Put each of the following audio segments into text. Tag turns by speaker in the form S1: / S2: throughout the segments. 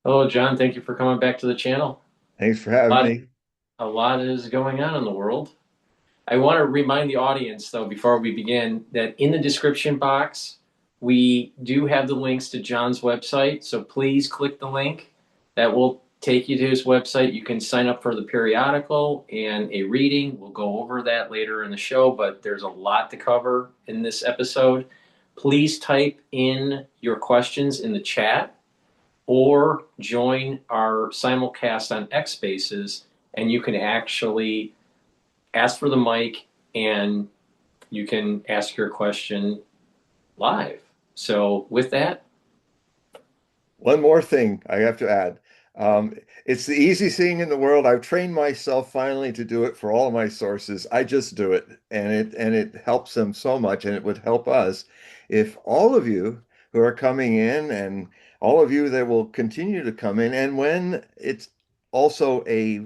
S1: Hello, John. Thank you for coming back to the channel.
S2: Thanks for
S1: A
S2: having
S1: lot,
S2: me.
S1: a lot is going on in the world. I want to remind the audience, though, before we begin, that in the description box, we do have the links to John's website. So please click the link. That will take you to his website. You can sign up for the periodical and a reading. We'll go over that later in the show, but there's a lot to cover in this episode. Please type in your questions in the chat or join our simulcast on X Spaces, and you can actually ask for the mic and you can ask your question live. So, with that,
S2: One more thing I have to add. Um, it's the easiest thing in the world. I've trained myself finally to do it for all of my sources. I just do it, and it helps them so much, and it would help us if all of you who are coming in and all of you that will continue to come in, and when it's also a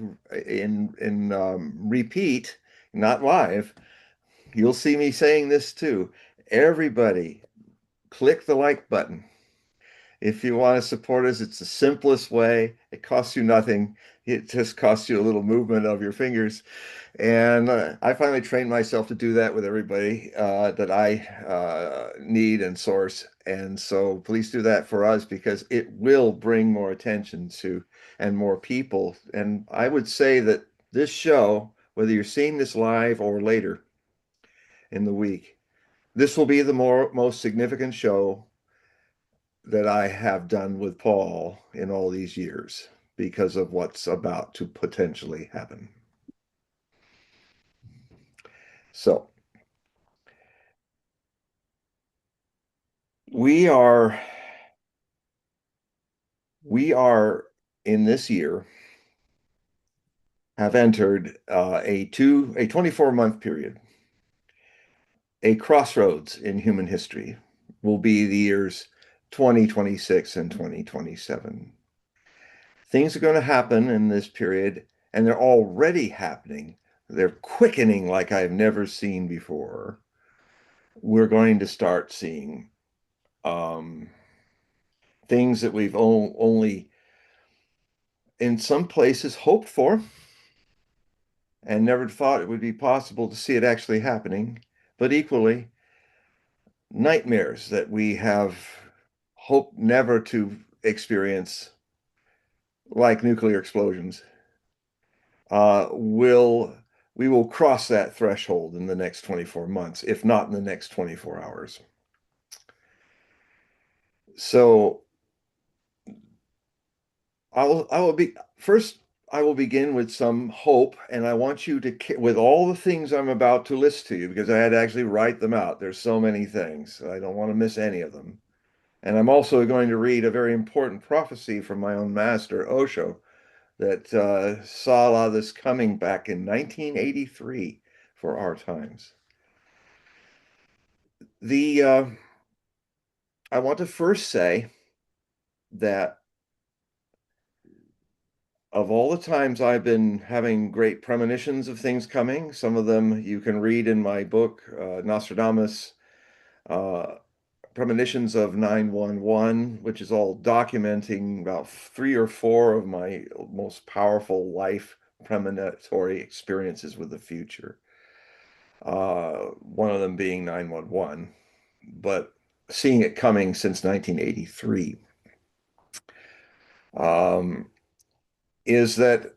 S2: in repeat, not live, you'll see me saying this too. Everybody, click the like button. If you want to support us, it's the simplest way. It costs you nothing. It just costs you a little movement of your fingers. And I finally trained myself to do that with everybody that I need and source. And so please do that for us because it will bring more attention to and more people. And I would say that this show, whether you're seeing this live or later in the week, this will be the most significant show that I have done with Paul in all these years because of what's about to potentially happen. So we are we are in this year have entered a 24-month period. A crossroads in human history will be the years 2026 and 2027. Things are going to happen in this period, and they're already happening. They're quickening like I've never seen before. We're going to start seeing um, things that we've only, in some places, hoped for and never thought it would be possible to see it actually happening, but equally, nightmares that we have hoped never to experience, like nuclear explosions, will we will cross that threshold in the next 24 months, if not in the next 24 hours. So I will be first. I will begin with some hope, and I want you to, with all the things I'm about to list to you, because I had to actually write them out. There's so many things. I don't want to miss any of them. And I'm also going to read a very important prophecy from my own master, Osho, that saw a lot of this coming back in 1983 for our times. The I want to first say that of all the times I've been having great premonitions of things coming, some of them you can read in my book, Nostradamus, uh, Premonitions of 911, which is all documenting about three or four of my most powerful life premonitory experiences with the future. One of them being 911, but seeing it coming since 1983, um, is that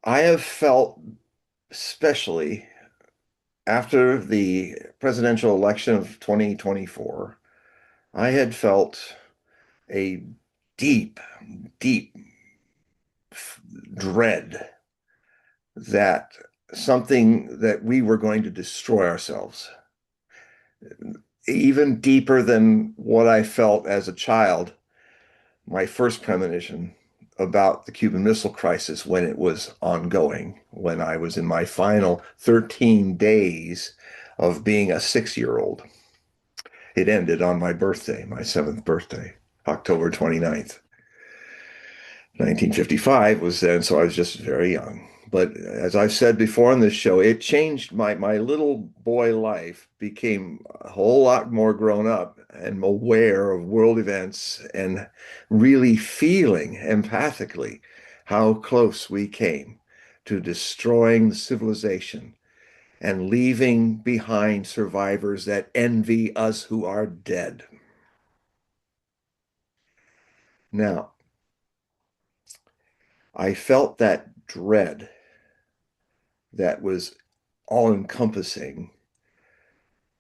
S2: I have felt, especially after the presidential election of 2024, I had felt a deep, deep dread that something that we were going to destroy ourselves, even deeper than what I felt as a child, my first premonition about the Cuban Missile Crisis when it was ongoing, when I was in my final 13 days of being a 6-year-old. It ended on my birthday, my seventh birthday, October 29th. 1955 was then, so I was just very young. But as I've said before on this show, it changed my little boy life, became a whole lot more grown up and aware of world events and really feeling empathically how close we came to destroying the civilization and leaving behind survivors that envy us who are dead. Now, I felt that dread that was all encompassing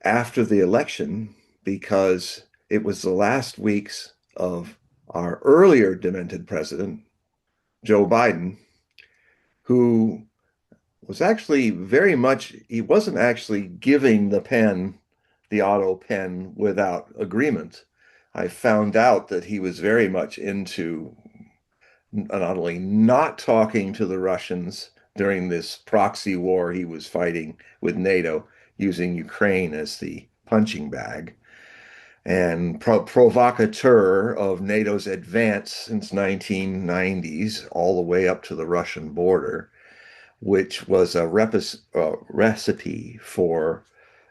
S2: after the election because it was the last weeks of our earlier demented president, Joe Biden, who was actually very much, he wasn't actually giving the pen, the auto pen, without agreement. I found out that he was very much into not only not talking to the Russians during this proxy war he was fighting with NATO, using Ukraine as the punching bag, and provocateur of NATO's advance since 1990s, all the way up to the Russian border, which was a recipe for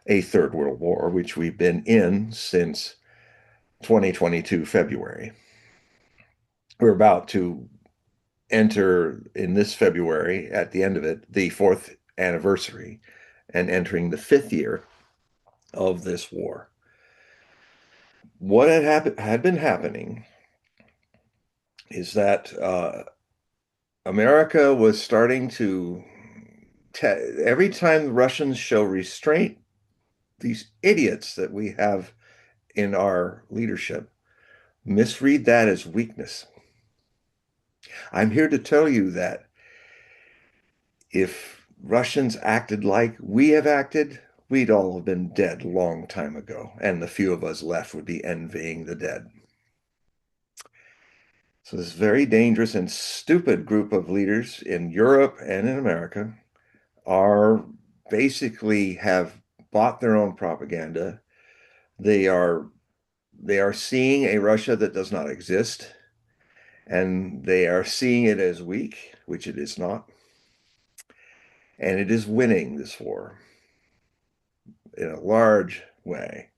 S2: a third world war, which we've been in since 2022 February. We're about to enter in this February, at the end of it, the fourth anniversary and entering the fifth year of this war. What had been happening is that America was starting to, every time the Russians show restraint, these idiots that we have in our leadership misread that as weakness. I'm here to tell you that if Russians acted like we have acted, we'd all have been dead a long time ago, and the few of us left would be envying the dead. So this very dangerous and stupid group of leaders in Europe and in America are basically have bought their own propaganda. They are they are seeing a Russia that does not exist, and they are seeing it as weak, which it is not, and it is winning this war in a large way.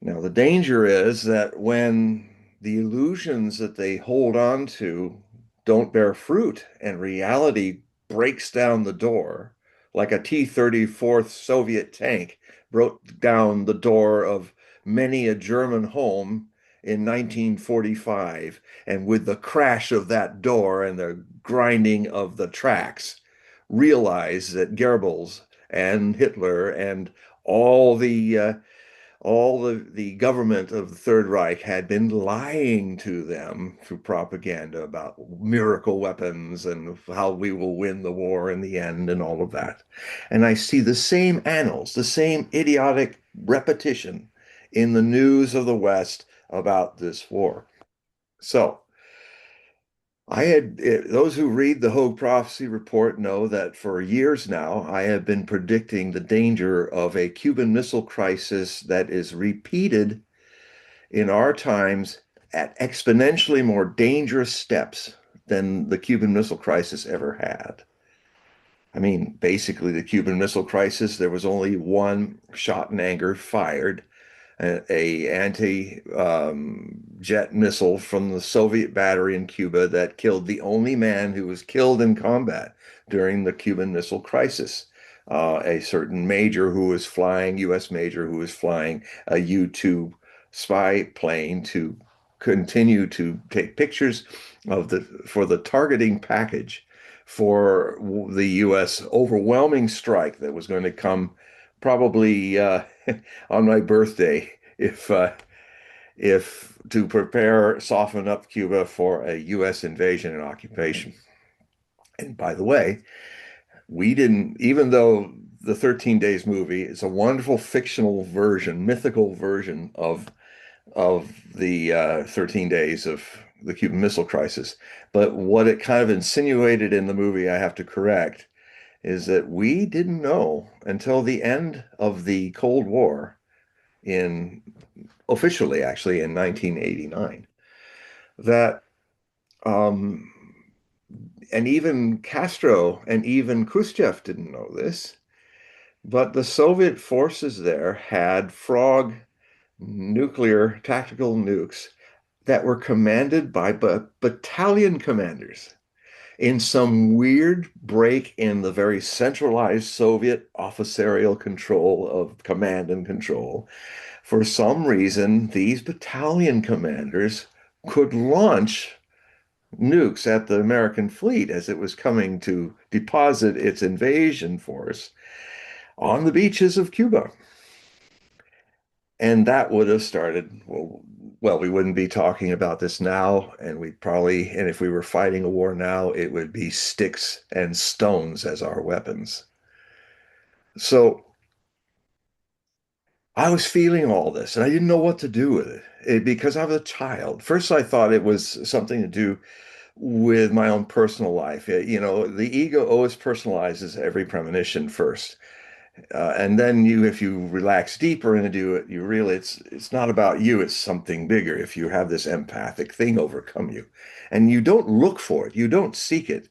S2: Now, the danger is that when the illusions that they hold on to don't bear fruit and reality breaks down the door, like a T-34 Soviet tank broke down the door of many a German home in 1945, and with the crash of that door and the grinding of the tracks, realize that Goebbels and Hitler and all the government of the Third Reich had been lying to them through propaganda about miracle weapons and how we will win the war in the end and all of that. And I see the same annals, the same idiotic repetition in the news of the West about this war. So those who read the Hogue Prophecy Report know that for years now, I have been predicting the danger of a Cuban Missile Crisis that is repeated in our times at exponentially more dangerous steps than the Cuban Missile Crisis ever had. I mean, basically, the Cuban Missile Crisis, there was only one shot in anger fired, a anti-jet missile from the Soviet battery in Cuba that killed the only man who was killed in combat during the Cuban Missile Crisis. A certain major who was flying, U.S. major who was flying a U-2 spy plane to continue to take pictures for the targeting package for the U.S. overwhelming strike that was going to come probably on my birthday if to prepare, soften up Cuba for a U.S. invasion and occupation. And by the way, we didn't, even though the 13 Days movie is a wonderful fictional version, mythical version of the 13 Days of the Cuban Missile Crisis. But what it kind of insinuated in the movie, I have to correct, is that we didn't know until the end of the Cold War in officially actually in 1989 that um, and even Castro and even Khrushchev didn't know this, but the Soviet forces there had Frog nuclear tactical nukes that were commanded by battalion commanders in some weird break in the very centralized Soviet officerial control of command and control. For some reason, these battalion commanders could launch nukes at the American fleet as it was coming to deposit its invasion force on the beaches of Cuba. And that would have started, we wouldn't be talking about this now, and and if we were fighting a war now, it would be sticks and stones as our weapons. So I was feeling all this, and I didn't know what to do with because I was a child. First, I thought it was something to do with my own personal life. The ego always personalizes every premonition first. And then if you relax deeper into it, you realize it's not about you, it's something bigger. If you have this empathic thing overcome you, and you don't look for it, you don't seek it,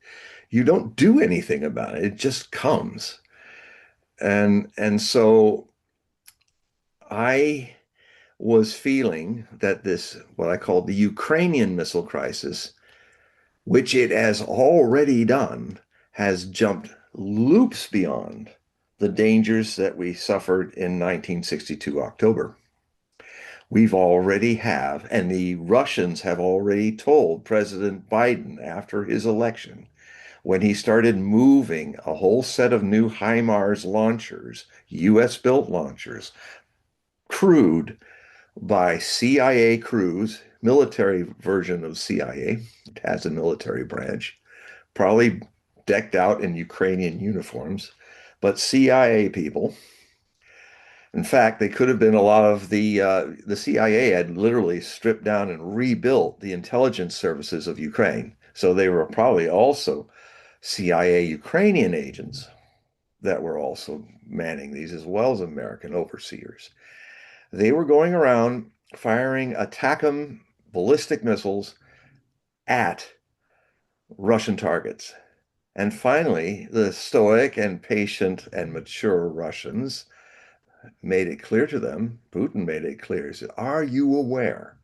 S2: you don't do anything about it, it just comes. And so I was feeling that this, what I called the Ukrainian missile crisis, which it has already done, has jumped loops beyond the dangers that we suffered in 1962 October. We've already have, and the Russians have already told President Biden after his election, when he started moving a whole set of new HIMARS launchers, US built launchers, crewed by CIA crews, military version of CIA, it has a military branch, probably decked out in Ukrainian uniforms, but CIA people. In fact, they could have been a lot of the CIA had literally stripped down and rebuilt the intelligence services of Ukraine. So they were probably also CIA Ukrainian agents that were also manning these as well as American overseers. They were going around firing ATACMS ballistic missiles at Russian targets. And finally, the stoic and patient and mature Russians made it clear to them, Putin made it clear, he said, are you aware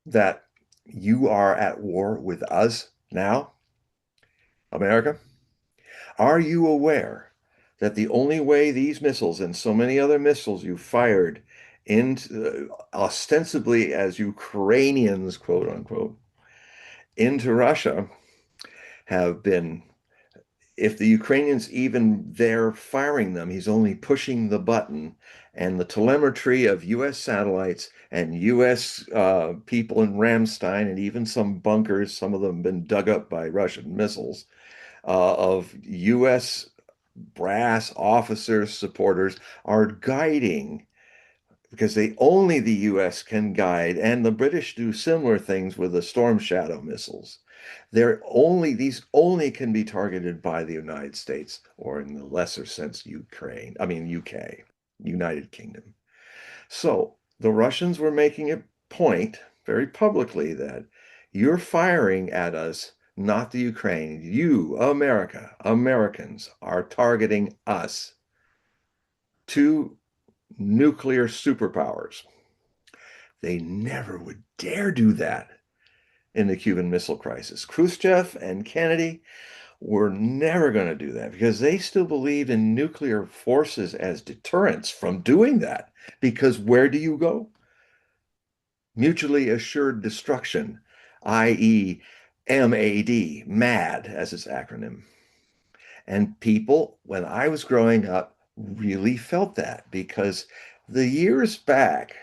S2: that you are at war with us now, America? Are you aware that the only way these missiles and so many other missiles you fired into ostensibly as Ukrainians, quote unquote, into Russia have been, if the Ukrainians even they're firing them, he's only pushing the button, and the telemetry of U.S. satellites and U.S. People in Ramstein and even some bunkers, some of them have been dug up by Russian missiles, of U.S. brass officers, supporters are guiding because only the US can guide, and the British do similar things with the Storm Shadow missiles. These only can be targeted by the United States, or in the lesser sense, UK, United Kingdom. So the Russians were making a point very publicly that you're firing at us, not the Ukraine. You, Americans, are targeting us, two nuclear superpowers. They never would dare do that in the Cuban Missile Crisis. Khrushchev and Kennedy were never going to do that because they still believed in nuclear forces as deterrents from doing that. Because where do you go? Mutually assured destruction, i.e., MAD, MAD as its acronym. And people, when I was growing up, really felt that because the years back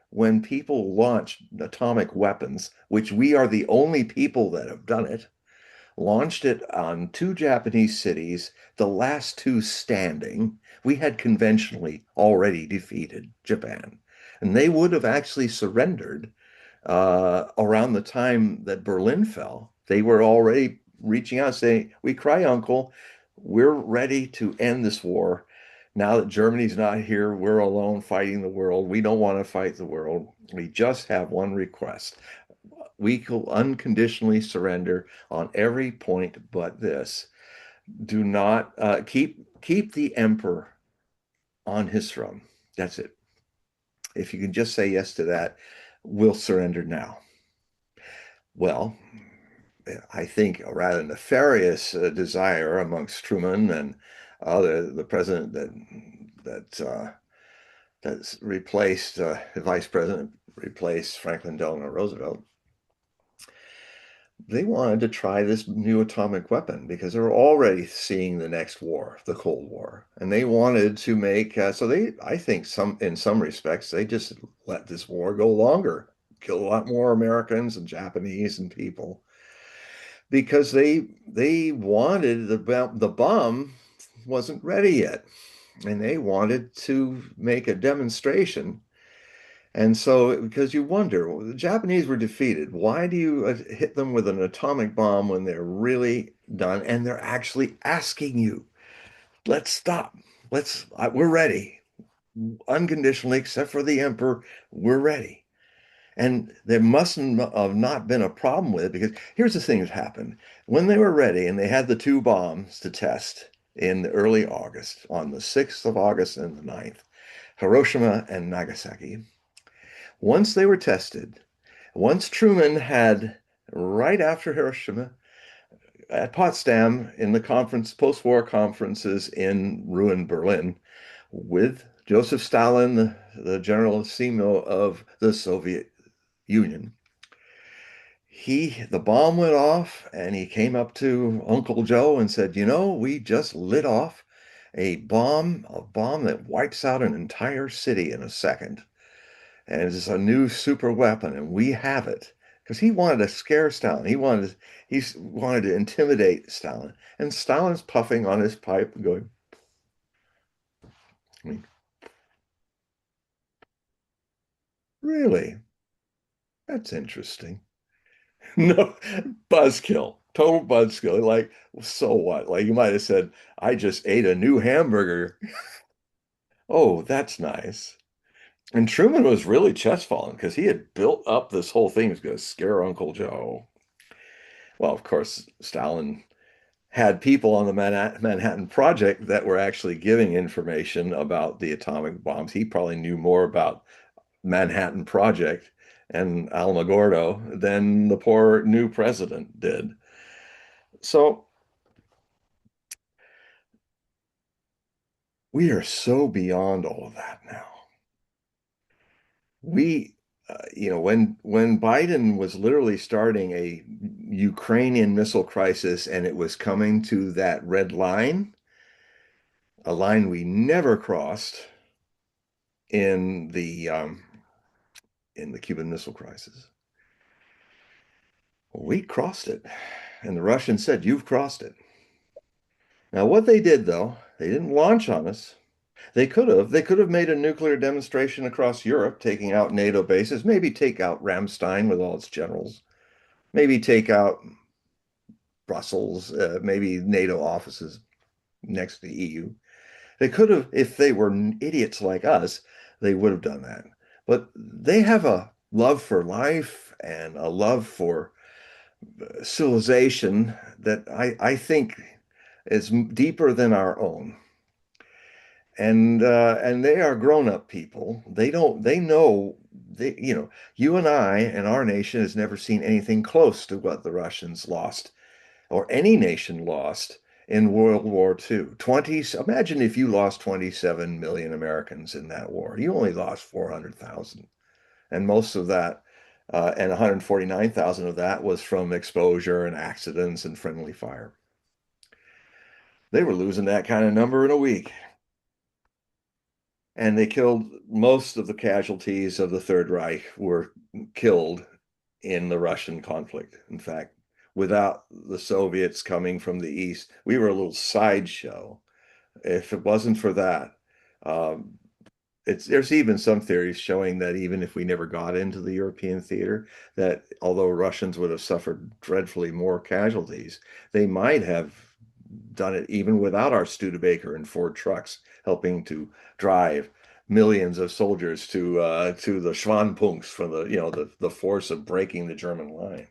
S2: when people launched atomic weapons, which we are the only people that have done it, launched it on two Japanese cities, the last two standing. We had conventionally already defeated Japan, and they would have actually surrendered around the time that Berlin fell. They were already reaching out saying, we cry uncle, we're ready to end this war. Now that Germany's not here, we're alone fighting the world. We don't want to fight the world. We just have one request. We will unconditionally surrender on every point but this. Do not keep the emperor on his throne. That's it. If you can just say yes to that, we'll surrender now. Well, I think a rather nefarious desire amongst Truman and the president that's replaced the vice president replaced Franklin Delano Roosevelt. They wanted to try this new atomic weapon because they were already seeing the next war, the Cold War, and they wanted to make so they I think in some respects they just let this war go longer, kill a lot more Americans and Japanese and people because they wanted the bomb wasn't ready yet, and they wanted to make a demonstration. And so, because you wonder, well, the Japanese were defeated. Why do you hit them with an atomic bomb when they're really done and they're actually asking you, let's stop. We're ready. Unconditionally, except for the emperor, we're ready. And there mustn't have not been a problem with it because here's the thing that happened. When they were ready and they had the two bombs to test in the early August, on the 6th of August and the 9th, Hiroshima and Nagasaki, once they were tested, once Truman had, right after Hiroshima, at Potsdam in the post-war conferences in ruined Berlin, with Joseph Stalin, the generalissimo of the Soviet Union, the bomb went off and he came up to Uncle Joe and said, we just lit off a bomb that wipes out an entire city in a second. And it's a new super weapon, and we have it. Because he wanted to scare Stalin. He wanted to intimidate Stalin. And Stalin's puffing on his pipe and going, I mean, really? That's interesting. No, buzzkill, total buzzkill. Like, so what? Like you might have said, I just ate a new hamburger. Oh, that's nice. And Truman was really chest-fallen because he had built up this whole thing was going to scare Uncle Joe. Well, of course, Stalin had people on the Manhattan Project that were actually giving information about the atomic bombs. He probably knew more about Manhattan Project and Alamogordo than the poor new president did. So we are so beyond all of that now. We, when Biden was literally starting a Ukrainian missile crisis and it was coming to that red line, a line we never crossed in the Cuban Missile Crisis. Well, we crossed it, and the Russians said, "You've crossed it." Now, what they did, though, they didn't launch on us. They could have. They could have made a nuclear demonstration across Europe, taking out NATO bases, maybe take out Ramstein with all its generals, maybe take out Brussels, maybe NATO offices next to the EU. They could have, if they were idiots like us, they would have done that. But they have a love for life and a love for civilization that I think is deeper than our own. And they are grown-up people. They know you and I and our nation has never seen anything close to what the Russians lost or any nation lost in World War II. Imagine if you lost 27 million Americans in that war. You only lost 400,000. And most of that, and 149,000 of that was from exposure and accidents and friendly fire. They were losing that kind of number in a week. And they killed most of the casualties of the Third Reich were killed in the Russian conflict. In fact, without the Soviets coming from the East, we were a little sideshow. If it wasn't for that, um, there's even some theories showing that even if we never got into the European theater, that although Russians would have suffered dreadfully more casualties, they might have done it even without our Studebaker and Ford trucks helping to drive millions of soldiers to the Schwanpunks for the force of breaking the German line.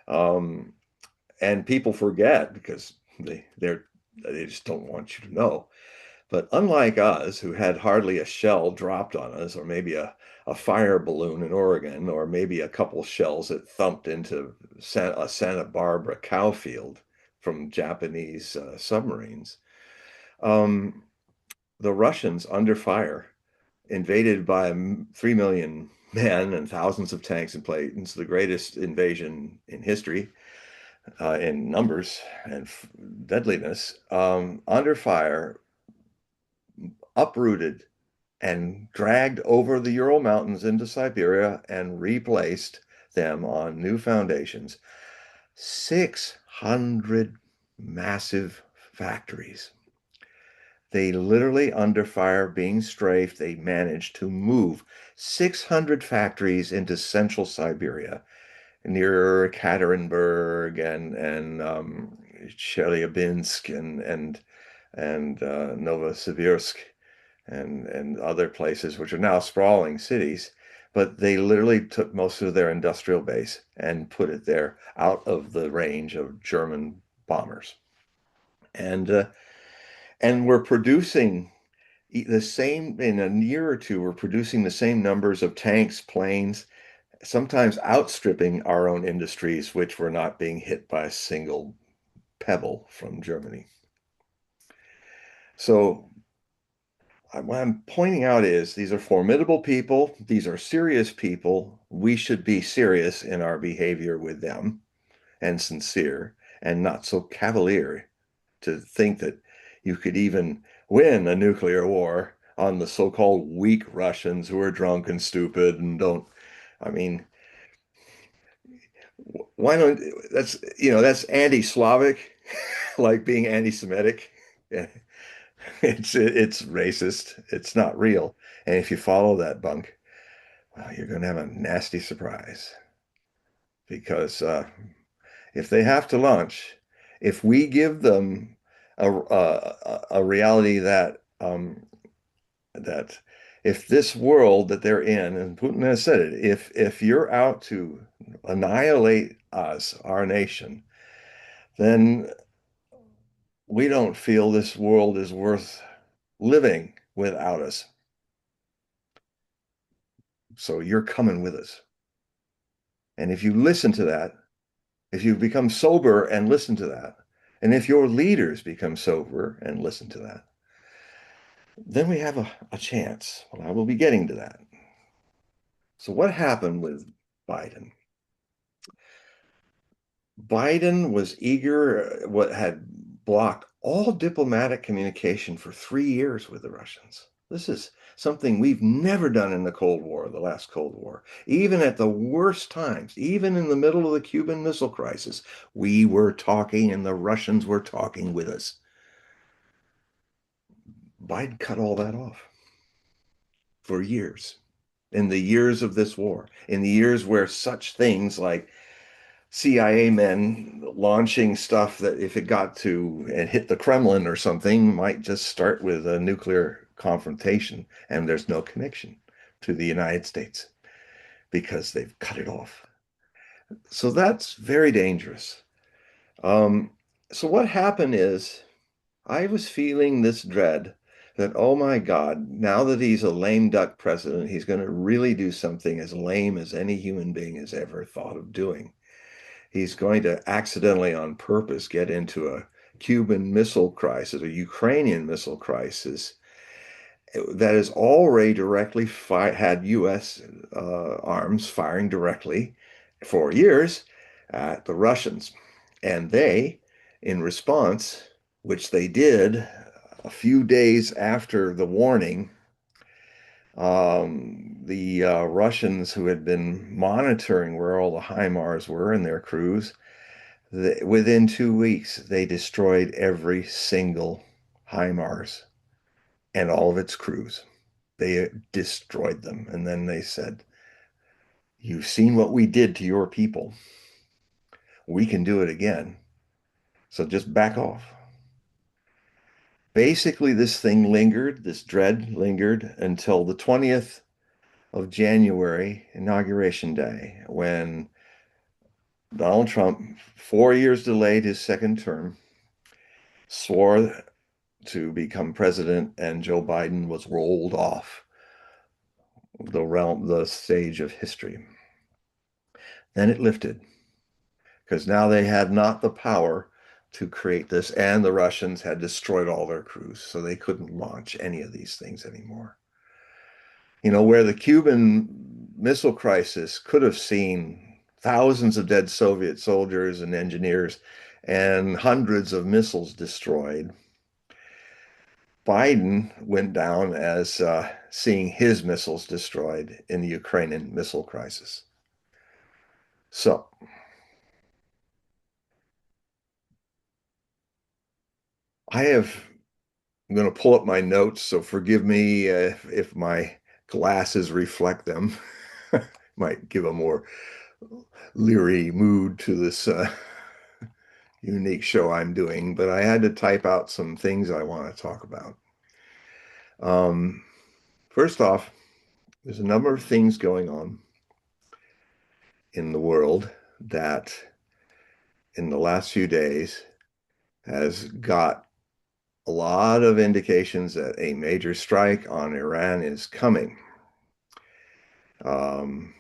S2: Um, and people forget because they just don't want you to know. But unlike us, who had hardly a shell dropped on us, or maybe a fire balloon in Oregon, or maybe a couple shells that thumped into a Santa Barbara cow field from Japanese submarines, um, the Russians, under fire, invaded by 3 million men and thousands of tanks and planes, the greatest invasion in history in numbers and deadliness, under fire, uprooted and dragged over the Ural Mountains into Siberia and replaced them on new foundations. 600 massive factories. They literally, under fire, being strafed, they managed to move 600 factories into central Siberia, near Ekaterinburg and Chelyabinsk and Novosibirsk and other places, which are now sprawling cities. But they literally took most of their industrial base and put it there out of the range of German bombers. And uh, and we're producing the same in a year or two. We're producing the same numbers of tanks, planes, sometimes outstripping our own industries, which were not being hit by a single pebble from Germany. So what I'm pointing out is these are formidable people. These are serious people. We should be serious in our behavior with them and sincere and not so cavalier to think that you could even win a nuclear war on the so-called weak Russians who are drunk and stupid and don't. I mean, why don't that's anti-Slavic, like being anti-Semitic. It's racist. It's not real. And if you follow that bunk, well, you're going to have a nasty surprise because if they have to launch, if we give them a reality that if this world that they're in, and Putin has said it, if you're out to annihilate us, our nation, then we don't feel this world is worth living without us. So you're coming with us. And if you listen to that, if you become sober and listen to that, and if your leaders become sober and listen to that, then we have a chance. Well, I will be getting to that. So what happened with Biden? Biden was eager, what had blocked all diplomatic communication for 3 years with the Russians. This is something we've never done in the Cold War, the last Cold War. Even at the worst times, even in the middle of the Cuban Missile Crisis, we were talking and the Russians were talking with us. Biden cut all that off for years. In the years of this war, in the years where such things like CIA men launching stuff that if it got to and hit the Kremlin or something might just start with a nuclear confrontation, and there's no connection to the United States because they've cut it off. So that's very dangerous. Um, so what happened is I was feeling this dread that, oh my God, now that he's a lame duck president, he's going to really do something as lame as any human being has ever thought of doing. He's going to accidentally, on purpose, get into a Cuban missile crisis, a Ukrainian missile crisis that has already directly had U.S. Arms firing directly for years at the Russians. And they, in response, which they did a few days after the warning, the Russians who had been monitoring where all the HIMARS were and their crews, within 2 weeks, they destroyed every single HIMARS and all of its crews. They destroyed them. And then they said, you've seen what we did to your people. We can do it again. So just back off. Basically, this thing lingered, this dread lingered until the 20th of January, Inauguration Day, when Donald Trump, 4 years delayed his second term, swore to become president, and Joe Biden was rolled off the stage of history. Then it lifted because now they had not the power to create this, and the Russians had destroyed all their crews, so they couldn't launch any of these things anymore. Where the Cuban Missile Crisis could have seen thousands of dead Soviet soldiers and engineers and hundreds of missiles destroyed, Biden went down as seeing his missiles destroyed in the Ukrainian missile crisis. So I'm going to pull up my notes, so forgive me if my glasses reflect them. Might give a more leery mood to this unique show I'm doing, but I had to type out some things I want to talk about. Um, First off, there's a number of things going on in the world that in the last few days has got a lot of indications that a major strike on Iran is coming. Um,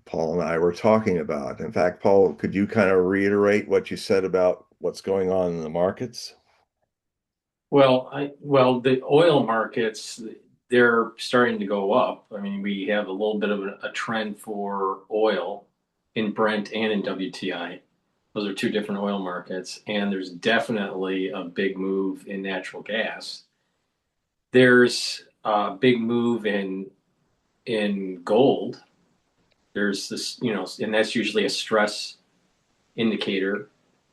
S2: Paul and I were talking about. In fact, Paul, could you kind of reiterate what you said about what's going on in the markets?
S1: Well, the oil markets, they're starting to go up. I mean, we have a little bit of a trend for oil in Brent and in WTI. Those are two different oil markets, and there's definitely a big move in natural gas. There's a big move in gold. There's this, and that's usually a stress indicator.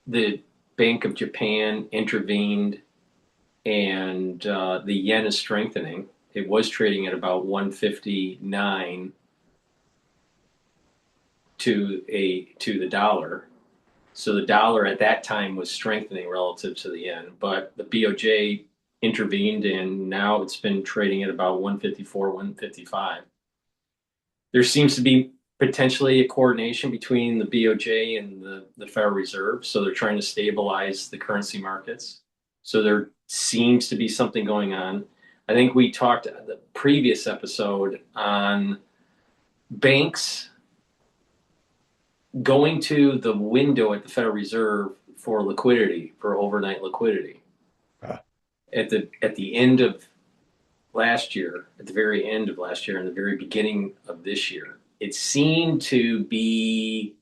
S1: The Bank of Japan intervened, and the yen is strengthening. It was trading at about 159 to the dollar. So the dollar at that time was strengthening relative to the yen, but the BOJ intervened, and now it's been trading at about 154, 155. There seems to be potentially a coordination between the BOJ and the Federal Reserve. So they're trying to stabilize the currency markets. So there seems to be something going on. I think we talked the previous episode on banks going to the window at the Federal Reserve for liquidity, for overnight liquidity.
S2: Uh,
S1: At the end of last year, at the very end of last year, and the very beginning of this year, it seemed to be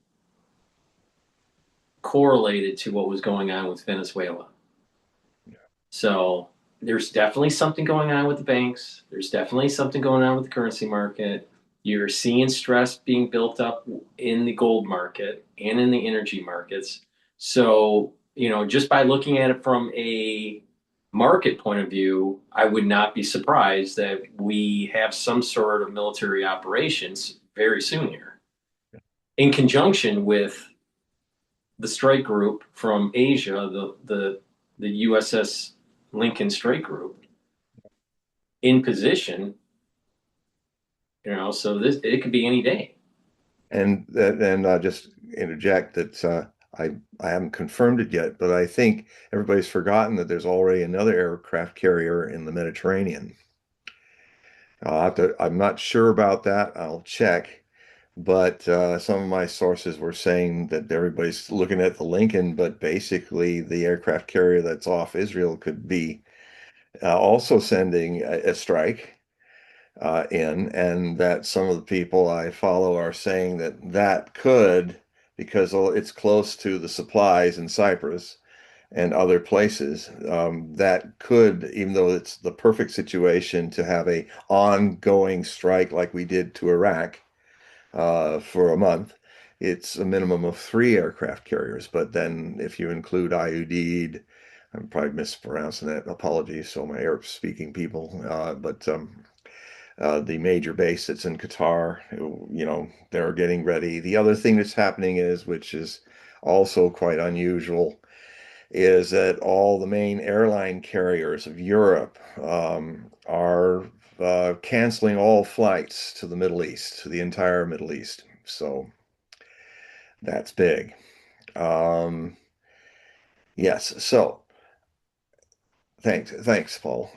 S1: correlated to what was going on with Venezuela. So there's definitely something going on with the banks. There's definitely something going on with the currency market. You're seeing stress being built up in the gold market and in the energy markets. So, just by looking at it from a market point of view, I would not be surprised that we have some sort of military operations very soon here, in conjunction with the strike group from Asia, the USS Lincoln Strike Group, in position. So it could be any day.
S2: and just interject that I haven't confirmed it yet, but I think everybody's forgotten that there's already another aircraft carrier in the Mediterranean. I'm not sure about that. I'll check. But some of my sources were saying that everybody's looking at the Lincoln, but basically the aircraft carrier that's off Israel could be also sending a strike in, and that some of the people I follow are saying that that could, because it's close to the supplies in Cyprus and other places, that could, even though it's the perfect situation to have a ongoing strike like we did to Iraq for a month, it's a minimum of three aircraft carriers. But then if you include IUD, I'm probably mispronouncing that. Apologies, so my Arab speaking people. But the major base that's in Qatar, they're getting ready. The other thing that's happening is, which is also quite unusual, is that all the main airline carriers of Europe are canceling all flights to the Middle East, to the entire Middle East. So that's big. Um, yes. So thanks, Paul.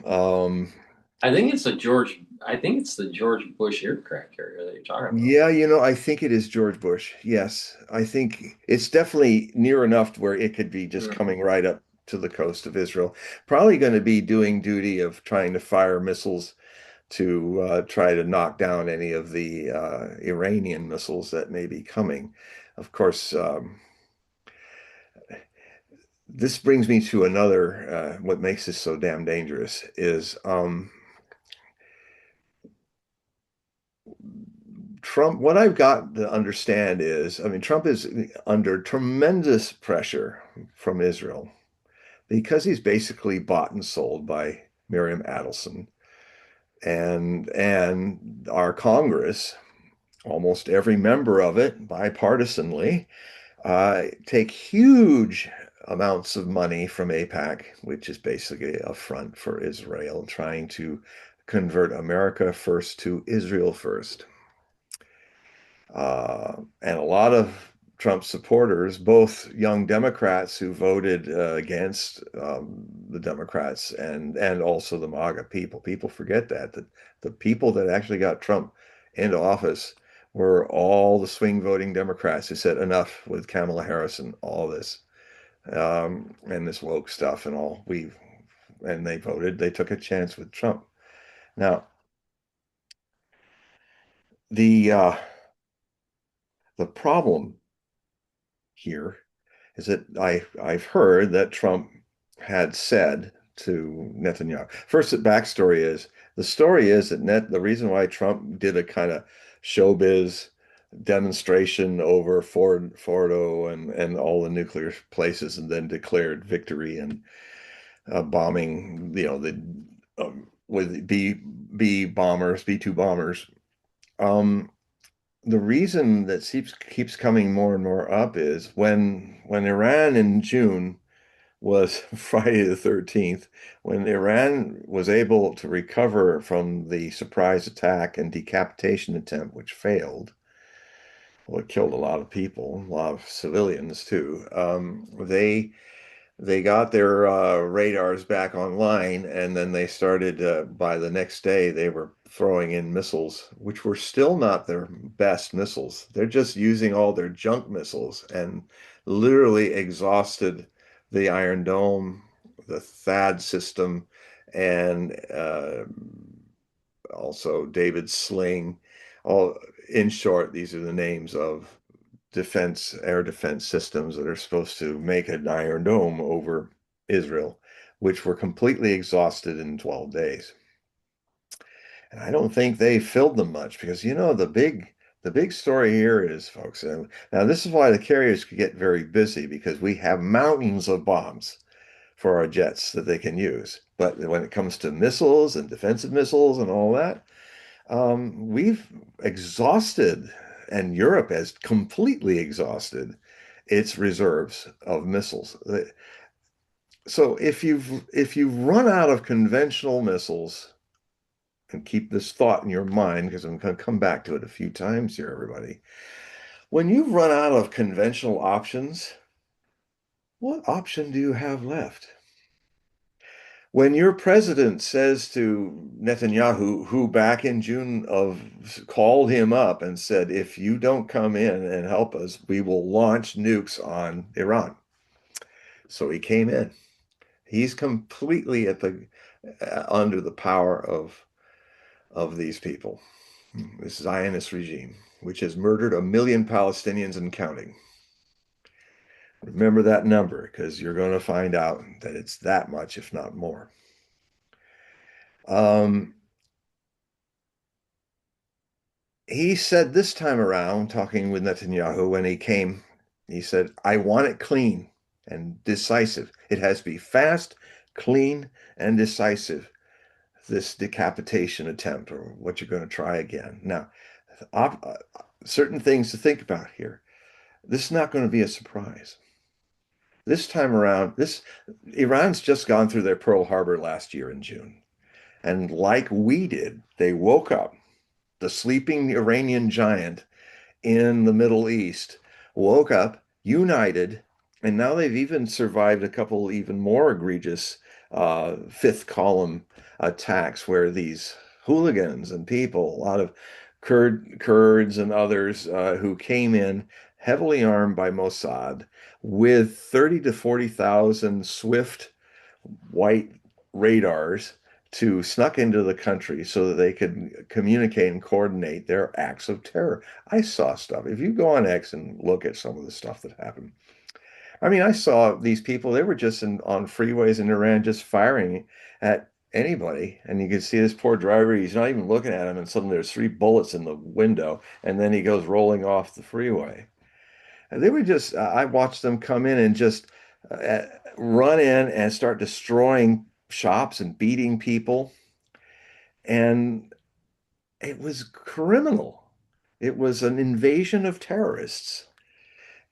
S1: I think it's the George Bush aircraft carrier that you're talking about.
S2: Yeah, I think it is George Bush. Yes, I think it's definitely near enough to where it could be just
S1: Mm.
S2: coming right up to the coast of Israel. Probably going to be doing duty of trying to fire missiles to try to knock down any of the Iranian missiles that may be coming. Of course, this brings me to another, what makes this so damn dangerous is Trump, what I've got to understand is, I mean, Trump is under tremendous pressure from Israel because he's basically bought and sold by Miriam Adelson and our Congress, almost every member of it, bipartisanly, take huge amounts of money from AIPAC, which is basically a front for Israel, trying to convert America first to Israel first. And a lot of Trump supporters, both young Democrats who voted against the Democrats and also the MAGA people forget that the people that actually got Trump into office were all the swing voting Democrats who said enough with Kamala Harris and all this and this woke stuff and all. And they voted. They took a chance with Trump. Now the uh, the problem here is that I've heard that Trump had said to Netanyahu. First, the backstory is the story is that the reason why Trump did a kind of showbiz demonstration over Fordo and all the nuclear places, and then declared victory and bombing, the with B bombers, B-2 bombers. Um, the reason that keeps coming more and more up is when Iran in June was Friday the 13th, when Iran was able to recover from the surprise attack and decapitation attempt, which failed. Well, it killed a lot of people, a lot of civilians too. They got their radars back online, and then they started, by the next day, they were throwing in missiles, which were still not their best missiles. They're just using all their junk missiles and literally exhausted the Iron Dome, the THAAD system, and also David's Sling. All in short, these are the names of air defense systems that are supposed to make an Iron Dome over Israel, which were completely exhausted in 12 days. And I don't think they filled them much because the big story here is, folks, and now this is why the carriers could get very busy because we have mountains of bombs for our jets that they can use. But when it comes to missiles and defensive missiles and all that, we've exhausted, and Europe has completely exhausted its reserves of missiles. So if you've run out of conventional missiles, and keep this thought in your mind because I'm going to come back to it a few times here, everybody. When you've run out of conventional options, what option do you have left? When your president says to Netanyahu, who back in June of called him up and said, if you don't come in and help us, we will launch nukes on Iran. So he came in. He's completely under the power of these people, this Zionist regime, which has murdered 1 million Palestinians and counting. Remember that number because you're going to find out that it's that much, if not more. Um, he said this time around, talking with Netanyahu when he came, he said, I want it clean and decisive. It has to be fast, clean, and decisive, this decapitation attempt or what you're going to try again. Now, certain things to think about here. This is not going to be a surprise. This time around, this Iran's just gone through their Pearl Harbor last year in June. And like we did, they woke up. The sleeping Iranian giant in the Middle East woke up, united, and now they've even survived a couple even more egregious fifth column attacks where these hooligans and people, a lot of Kurds and others who came in heavily armed by Mossad with 30 to 40,000 swift white radars to snuck into the country so that they could communicate and coordinate their acts of terror. I saw stuff. If you go on X and look at some of the stuff that happened, I mean, I saw these people, they were just on freeways in Iran just firing at anybody. And you could see this poor driver, he's not even looking at him, and suddenly there's three bullets in the window, and then he goes rolling off the freeway. And they were just, I watched them come in and just uh, run in and start destroying shops and beating people. And it was criminal. It was an invasion of terrorists.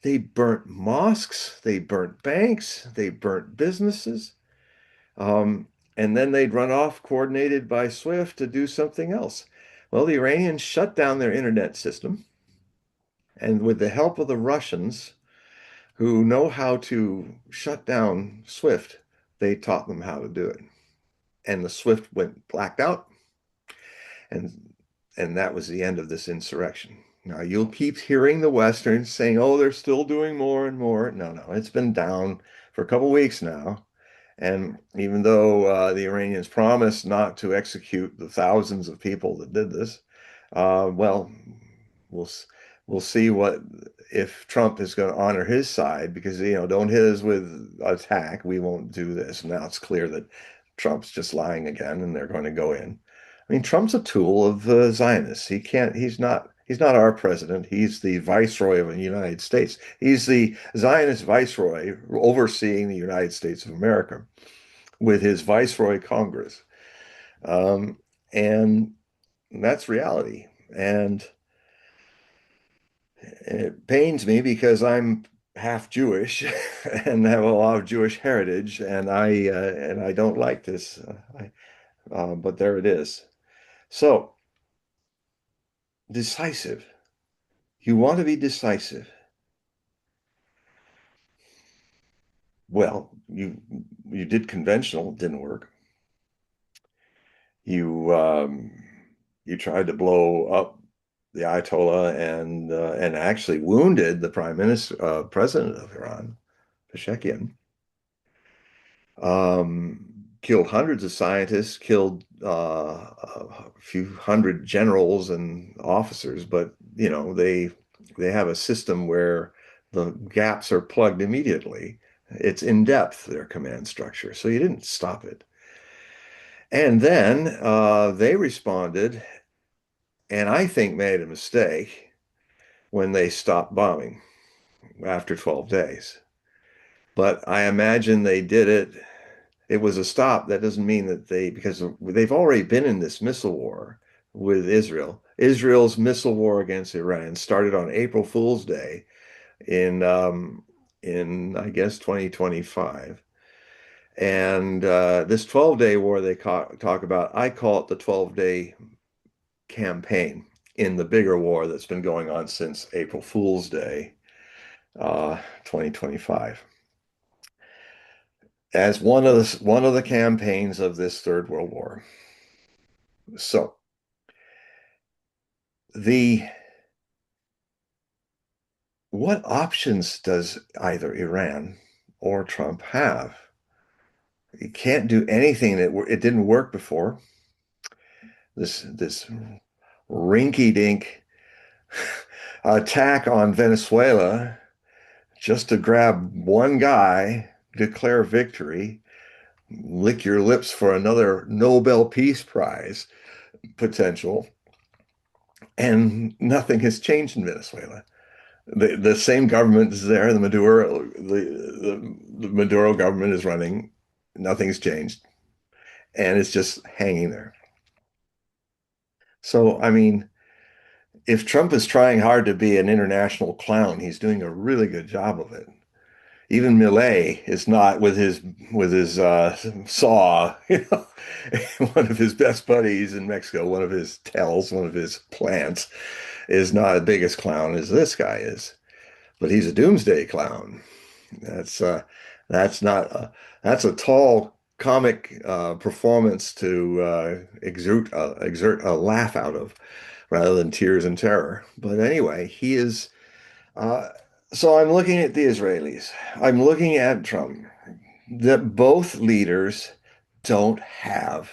S2: They burnt mosques, they burnt banks, they burnt businesses. Um, and then they'd run off, coordinated by SWIFT, to do something else. Well, the Iranians shut down their internet system, and with the help of the Russians, who know how to shut down SWIFT, they taught them how to do it. And the SWIFT went blacked out, and that was the end of this insurrection. Now you'll keep hearing the Westerns saying, "Oh, they're still doing more and more." No, no, it's been down for a couple of weeks now. And even though the Iranians promised not to execute the thousands of people that did this, well, we'll we'll see what if Trump is going to honor his side, because don't hit us with attack. We won't do this. Now it's clear that Trump's just lying again, and they're going to go in. I mean, Trump's a tool of the Zionists. He can't. He's not our president. He's the viceroy of the United States. He's the Zionist viceroy overseeing the United States of America with his viceroy Congress. Um, and that's reality. And it pains me because I'm half Jewish and have a lot of Jewish heritage, and I don't like this. But there it is. So decisive. You want to be decisive. Well, you did conventional, didn't work. You you tried to blow up the Ayatollah and actually wounded the president of Iran, Pezeshkian. Killed hundreds of scientists, killed a few hundred generals and officers, but they have a system where the gaps are plugged immediately. It's in depth, their command structure, so you didn't stop it. And then they responded, and I think made a mistake when they stopped bombing after 12 days. But I imagine they did it. It was a stop. That doesn't mean that because they've already been in this missile war with Israel. Israel's missile war against Iran started on April Fool's Day in I guess 2025. And this 12-day war they talk about, I call it the 12-day campaign in the bigger war that's been going on since April Fool's Day, 2025, as one of the campaigns of this Third World War. So the what options does either Iran or Trump have? You can't do anything that it didn't work before. This rinky-dink attack on Venezuela just to grab one guy, declare victory, lick your lips for another Nobel Peace Prize potential, and nothing has changed in Venezuela. The same government is there. The Maduro government is running. Nothing's changed, and it's just hanging there. So, I mean, if Trump is trying hard to be an international clown, he's doing a really good job of it. even Millet is not with his saw, one of his best buddies in Mexico, one of his tells, one of his plants, is not as big as clown as this guy is. But he's a doomsday clown. That's that's not that's a tall comic performance to exert a laugh out of rather than tears and terror. But anyway, he is. Uh, so I'm looking at the Israelis. I'm looking at Trump. That both leaders don't have,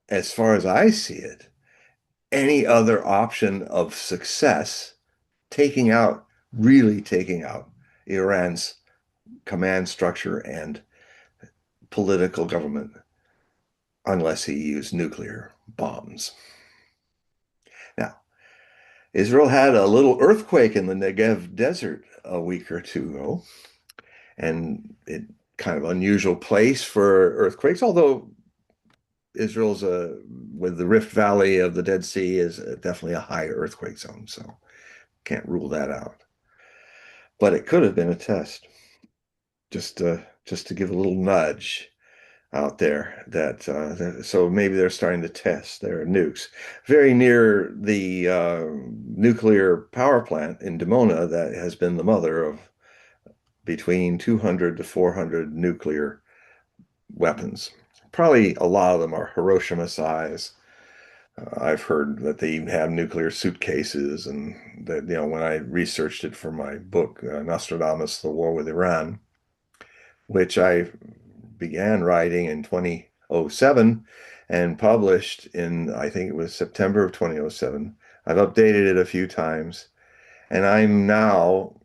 S2: as far as I see it, any other option of success really taking out Iran's command structure and political government unless he used nuclear bombs. Now, Israel had a little earthquake in the Negev desert a week or two ago, and it kind of unusual place for earthquakes, although Israel's with the Rift Valley of the Dead Sea is definitely a high earthquake zone, so can't rule that out. But it could have been a test, just to give a little nudge out there so maybe they're starting to test their nukes very near the nuclear power plant in Dimona that has been the mother of between 200 to 400 nuclear weapons. Probably a lot of them are Hiroshima size. I've heard that they even have nuclear suitcases, and that, when I researched it for my book, Nostradamus, The War with Iran, which I began writing in 2007 and published in, I think it was September of 2007. I've updated it a few times, and I'm now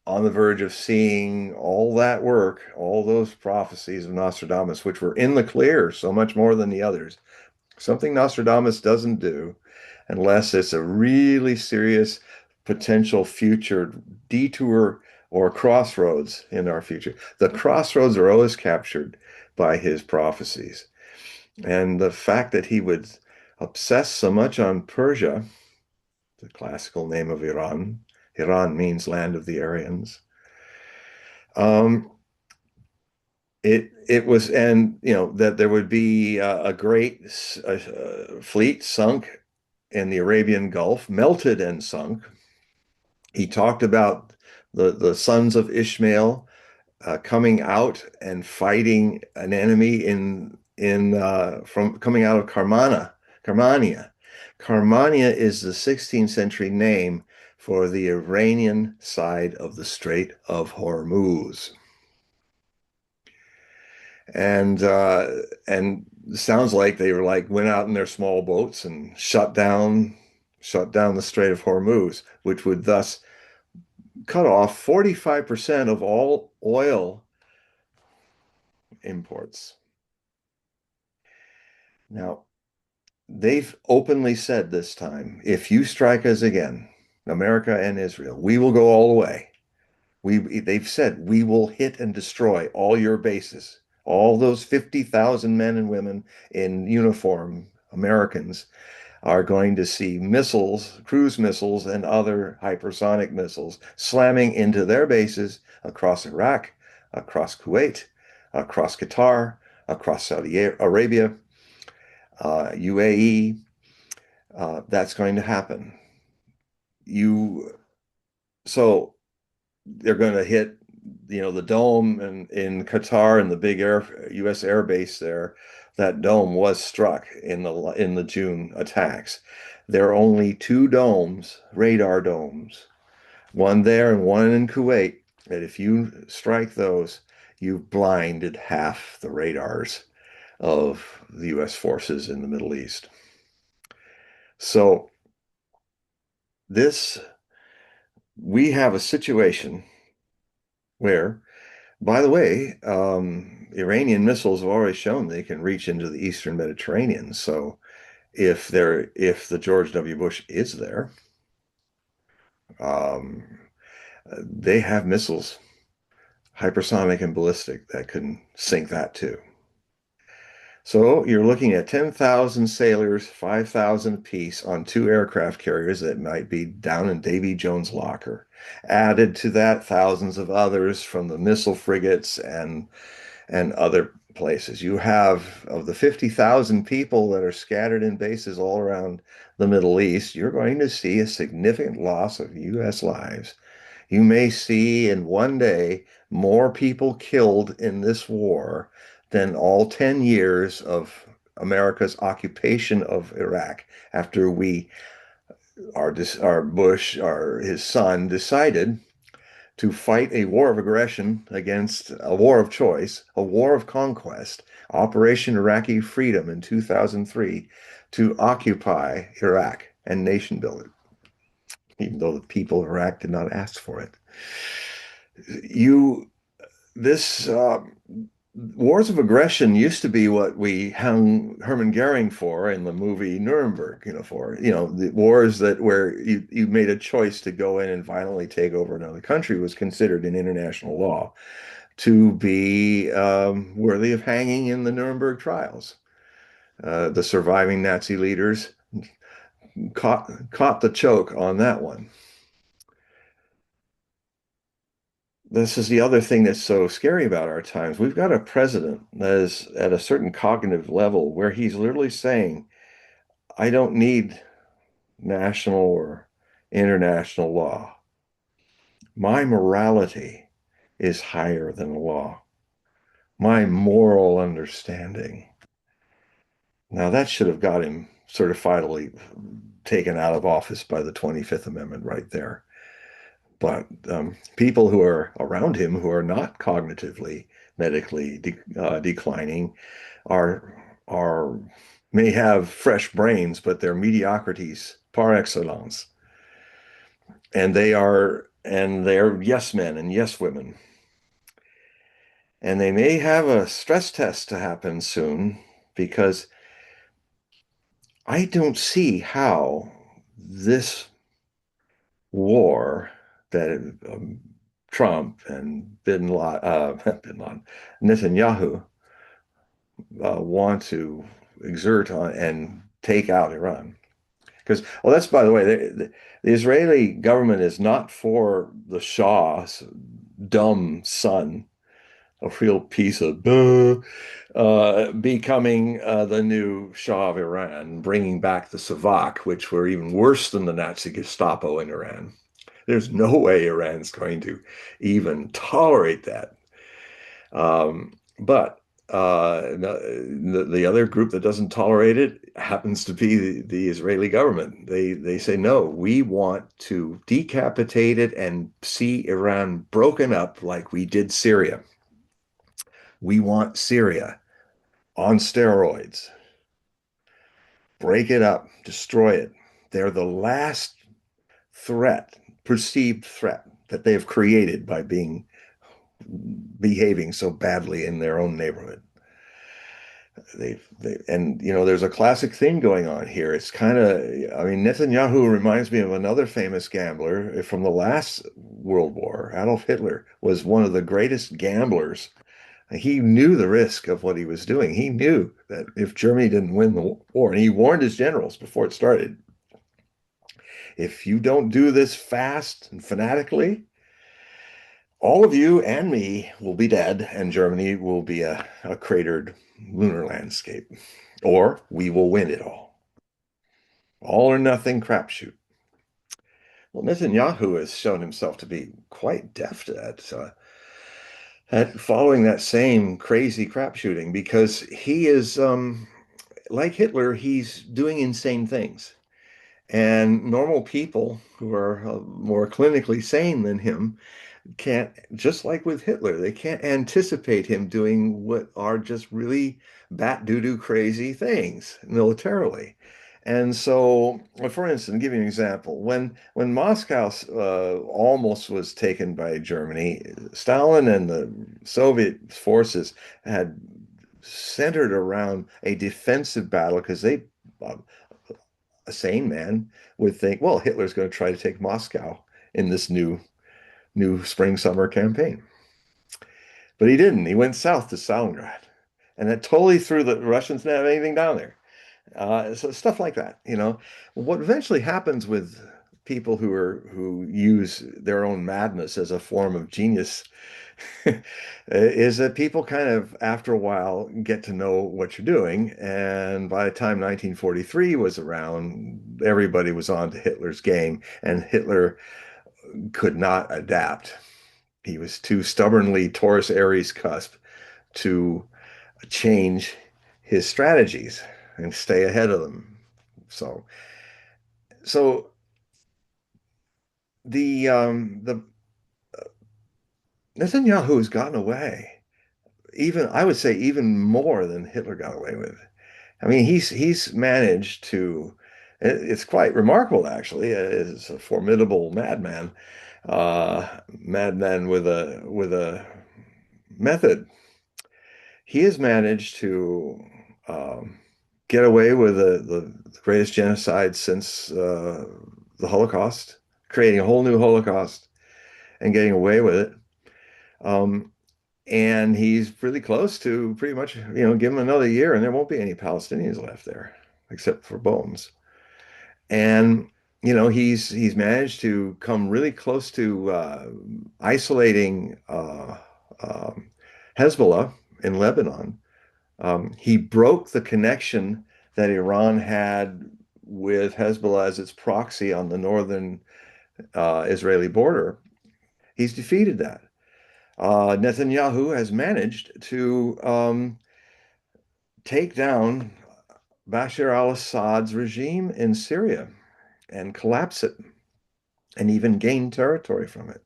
S2: on the verge of seeing all that work, all those prophecies of Nostradamus, which were in the clear so much more than the others. Something Nostradamus doesn't do unless it's a really serious potential future detour or crossroads in our future. The crossroads are always captured by his prophecies. And the fact that he would obsess so much on Persia, the classical name of Iran, Iran means land of the Aryans. Um, it was, and that there would be a great fleet sunk in the Arabian Gulf, melted and sunk. He talked about the sons of Ishmael coming out and fighting an enemy in from coming out of Carmania. Carmania is the 16th century name for the Iranian side of the Strait of Hormuz. And sounds like they were like went out in their small boats and shut down the Strait of Hormuz, which would thus cut off 45% of all oil imports. Now, they've openly said this time, if you strike us again, America and Israel, we will go all the way. They've said we will hit and destroy all your bases. All those 50,000 men and women in uniform, Americans, are going to see missiles, cruise missiles, and other hypersonic missiles slamming into their bases across Iraq, across Kuwait, across Qatar, across Saudi Arabia, UAE. That's going to happen. You so they're going to hit, the dome in Qatar and the big U.S. air base there. That dome was struck in the June attacks. There are only two domes, radar domes, one there and one in Kuwait. That if you strike those, you've blinded half the radars of the U.S. forces in the Middle East. So this we have a situation where, by the way, Iranian missiles have already shown they can reach into the Eastern Mediterranean. So if the George W. Bush is there, um, they have missiles, hypersonic and ballistic, that can sink that too. So you're looking at 10,000 sailors, 5,000 apiece on two aircraft carriers that might be down in Davy Jones' locker. Added to that, thousands of others from the missile frigates and other places. You have, of the 50,000 people that are scattered in bases all around the Middle East, you're going to see a significant loss of U.S. lives. You may see in one day more people killed in this war than all 10 years of America's occupation of Iraq after our Bush, his son, decided to fight a war of aggression against a war of choice, a war of conquest, Operation Iraqi Freedom in 2003, to occupy Iraq and nation build it, even though the people of Iraq did not ask for it. You, this Wars of aggression used to be what we hung Hermann Goering for in the movie Nuremberg, the wars that where you made a choice to go in and violently take over another country was considered in international law to be worthy of hanging in the Nuremberg trials. The surviving Nazi leaders caught the choke on that one. This is the other thing that's so scary about our times. We've got a president that is at a certain cognitive level where he's literally saying, I don't need national or international law. My morality is higher than the law. My moral understanding. Now, that should have got him certifiably taken out of office by the 25th Amendment right there. But people who are around him who are not cognitively, medically declining are may have fresh brains, but they're mediocrities par excellence, and they're yes men and yes women, and they may have a stress test to happen soon because I don't see how this war that Trump and Bin Laden, Netanyahu want to exert on and take out Iran. Because, well, that's by the way, the Israeli government is not for the Shah's dumb son, a real piece of becoming the new Shah of Iran, bringing back the Savak, which were even worse than the Nazi Gestapo in Iran. There's no way Iran's going to even tolerate that. But the other group that doesn't tolerate it happens to be the Israeli government. They say, no, we want to decapitate it and see Iran broken up like we did Syria. We want Syria on steroids. Break it up, destroy it. They're the last threat, perceived threat that they have created by behaving so badly in their own neighborhood. And there's a classic thing going on here. It's kind of, I mean, Netanyahu reminds me of another famous gambler from the last World War. Adolf Hitler was one of the greatest gamblers. He knew the risk of what he was doing. He knew that if Germany didn't win the war, and he warned his generals before it started, if you don't do this fast and fanatically, all of you and me will be dead, and Germany will be a cratered lunar landscape, or we will win it all. All or nothing crapshoot. Well, Netanyahu has shown himself to be quite deft at following that same crazy crapshooting because he is, like Hitler, he's doing insane things. And normal people who are more clinically sane than him can't, just like with Hitler, they can't anticipate him doing what are just really bat doo-doo crazy things militarily. And so, for instance, give you an example. When Moscow almost was taken by Germany, Stalin and the Soviet forces had centered around a defensive battle because uh, a sane man would think, well, Hitler's going to try to take Moscow in this new spring summer campaign. But he didn't. He went south to Stalingrad. And that totally threw the Russians didn't have anything down there. So stuff like that, you know. What eventually happens with people who use their own madness as a form of genius is that people kind of, after a while, get to know what you're doing. And by the time 1943 was around, everybody was on to Hitler's game, and Hitler could not adapt. He was too stubbornly Taurus Aries cusp to change his strategies and stay ahead of them. So, so the Netanyahu has gotten away, even I would say even more than Hitler got away with. I mean, he's managed to. It's quite remarkable, actually. It's a formidable madman with a method. He has managed to get away with the greatest genocide since the Holocaust, creating a whole new Holocaust and getting away with it. Um, and he's really close to pretty much, give him another year and there won't be any Palestinians left there, except for bones. And, he's managed to come really close to isolating Hezbollah in Lebanon. He broke the connection that Iran had with Hezbollah as its proxy on the northern Israeli border. He's defeated that. Netanyahu has managed to take down Bashar al-Assad's regime in Syria and collapse it and even gain territory from it.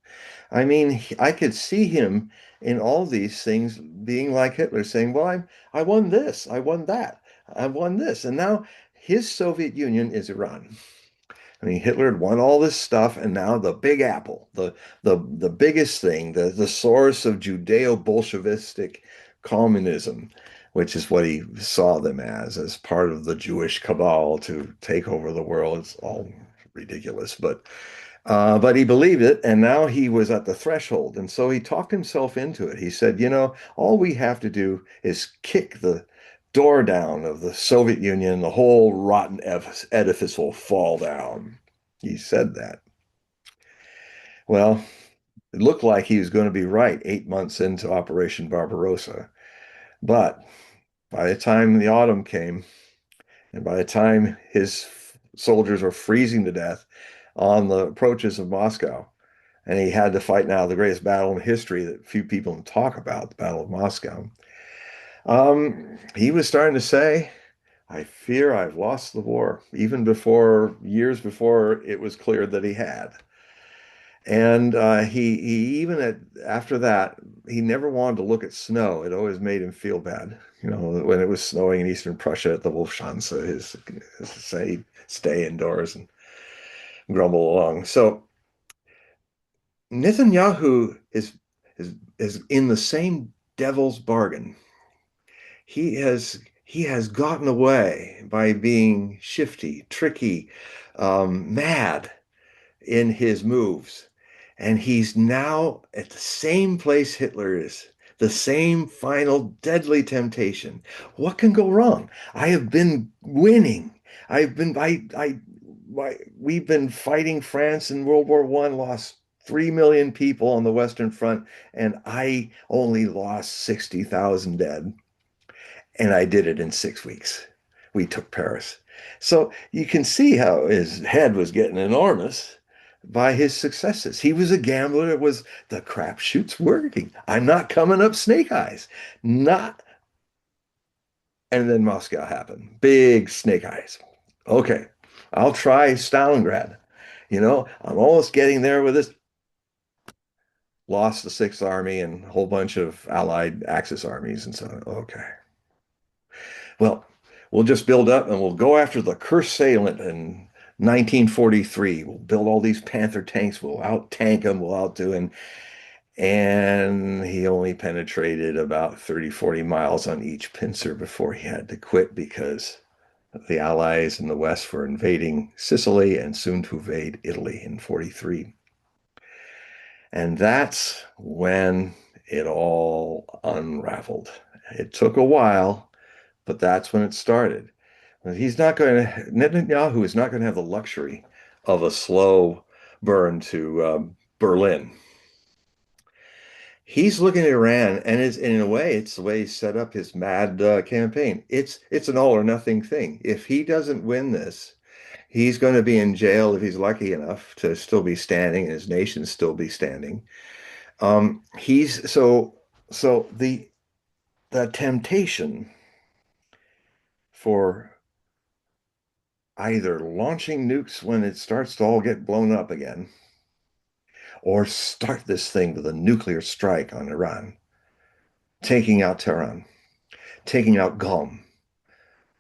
S2: I mean, I could see him in all these things being like Hitler, saying, "Well, I won this, I won that, I won this," and now his Soviet Union is Iran. I mean, Hitler had won all this stuff, and now the Big Apple, the biggest thing, the source of Judeo-Bolshevistic communism, which is what he saw them as part of the Jewish cabal to take over the world. It's all ridiculous, but he believed it, and now he was at the threshold, and so he talked himself into it. He said, all we have to do is kick the door down of the Soviet Union, the whole rotten edifice will fall down. He said that. Well, it looked like he was going to be right 8 months into Operation Barbarossa. But by the time the autumn came, and by the time his soldiers were freezing to death on the approaches of Moscow, and he had to fight now the greatest battle in history that few people talk about, the Battle of Moscow. He was starting to say, I fear I've lost the war, even years before it was clear that he had. And he even after that, he never wanted to look at snow. It always made him feel bad. When it was snowing in eastern Prussia at the Wolfschanze, his say stay indoors and grumble along. So Netanyahu is in the same devil's bargain. He has gotten away by being shifty, tricky, mad in his moves. And he's now at the same place Hitler is, the same final deadly temptation. What can go wrong? I have been winning. We've been fighting France in World War I, lost 3 million people on the Western Front, and I only lost 60,000 dead. And I did it in 6 weeks. We took Paris. So you can see how his head was getting enormous by his successes. He was a gambler. It was the crapshoot's working. I'm not coming up snake eyes. Not. And then Moscow happened. Big snake eyes. Okay, I'll try Stalingrad. I'm almost getting there with this. Lost the Sixth Army and a whole bunch of Allied Axis armies. And so, okay. Well, we'll just build up and we'll go after the cursed assailant in 1943. We'll build all these Panther tanks. We'll out tank them. We'll outdo him. And he only penetrated about 30, 40 miles on each pincer before he had to quit because the Allies in the West were invading Sicily and soon to invade Italy in 43. And that's when it all unraveled. It took a while, but that's when it started. Netanyahu is not going to have the luxury of a slow burn to Berlin. He's looking at Iran, and in a way, it's the way he set up his mad campaign. It's an all or nothing thing. If he doesn't win this, he's going to be in jail if he's lucky enough to still be standing and his nation still be standing. He's so the temptation for either launching nukes when it starts to all get blown up again, or start this thing with a nuclear strike on Iran, taking out Tehran, taking out Qom,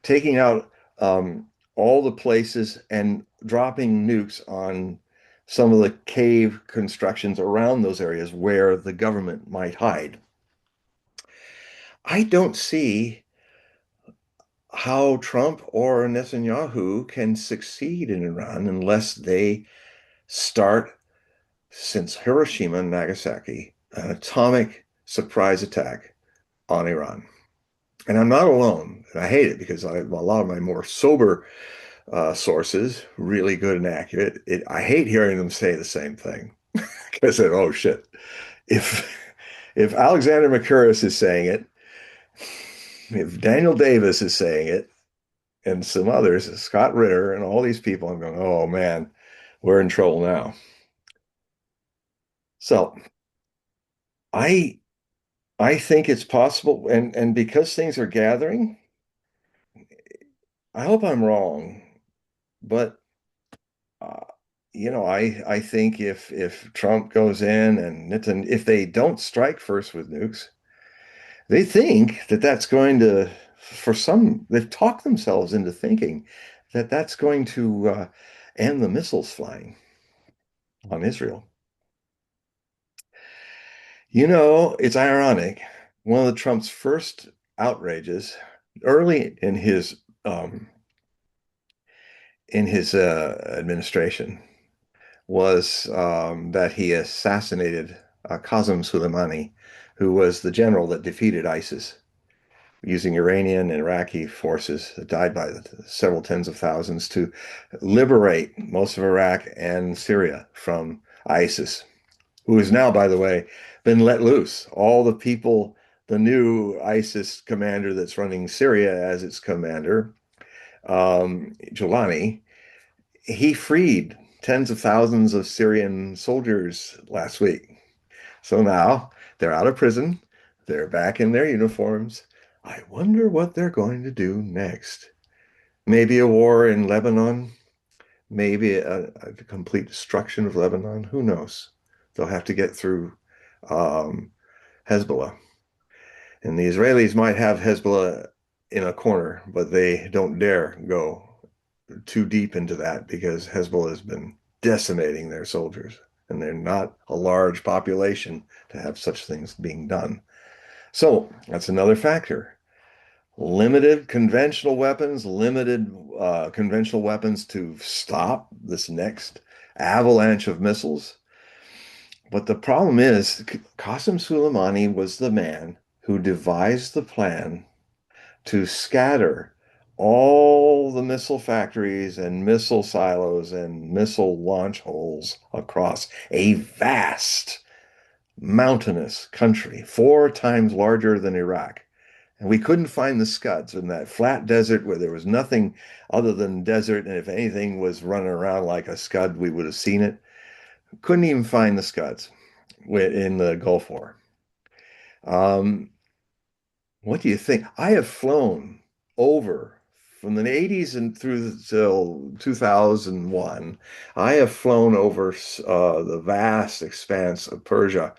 S2: taking out all the places and dropping nukes on some of the cave constructions around those areas where the government might hide. I don't see how Trump or Netanyahu can succeed in Iran unless they start, since Hiroshima and Nagasaki, an atomic surprise attack on Iran. And I'm not alone. And I hate it because a lot of my more sober sources, really good and accurate, I hate hearing them say the same thing because oh shit, if if Alexander Mercouris is saying it, if Daniel Davis is saying it, and some others, Scott Ritter and all these people, I'm going, oh man, we're in trouble now. So I I think it's possible, and because things are gathering, I hope I'm wrong, but uh, I think if Trump goes in and if they don't strike first with nukes, they think that that's going to, for some, they've talked themselves into thinking that that's going to end the missiles flying on Israel. It's ironic. One of the Trump's first outrages early um, in his administration was that he assassinated Qasem Soleimani, who was the general that defeated ISIS using Iranian and Iraqi forces that died by several tens of thousands to liberate most of Iraq and Syria from ISIS, who has now, by the way, been let loose. All the people, the new ISIS commander that's running Syria as its commander, Jolani, he freed tens of thousands of Syrian soldiers last week. So now they're out of prison. They're back in their uniforms. I wonder what they're going to do next. Maybe a war in Lebanon, maybe a complete destruction of Lebanon. Who knows? They'll have to get through um, Hezbollah. And the Israelis might have Hezbollah in a corner, but they don't dare go too deep into that because Hezbollah has been decimating their soldiers, and they're not a large population to have such things being done. So that's another factor. Limited conventional weapons to stop this next avalanche of missiles. But the problem is, Qasem Soleimani was the man who devised the plan to scatter all the missile factories and missile silos and missile launch holes across a vast mountainous country, 4 times larger than Iraq. And we couldn't find the Scuds in that flat desert where there was nothing other than desert. And if anything was running around like a Scud, we would have seen it. Couldn't even find the Scuds in the Gulf War. Um, what do you think? I have flown over from the 80s and through till 2001. I have flown over the vast expanse of Persia,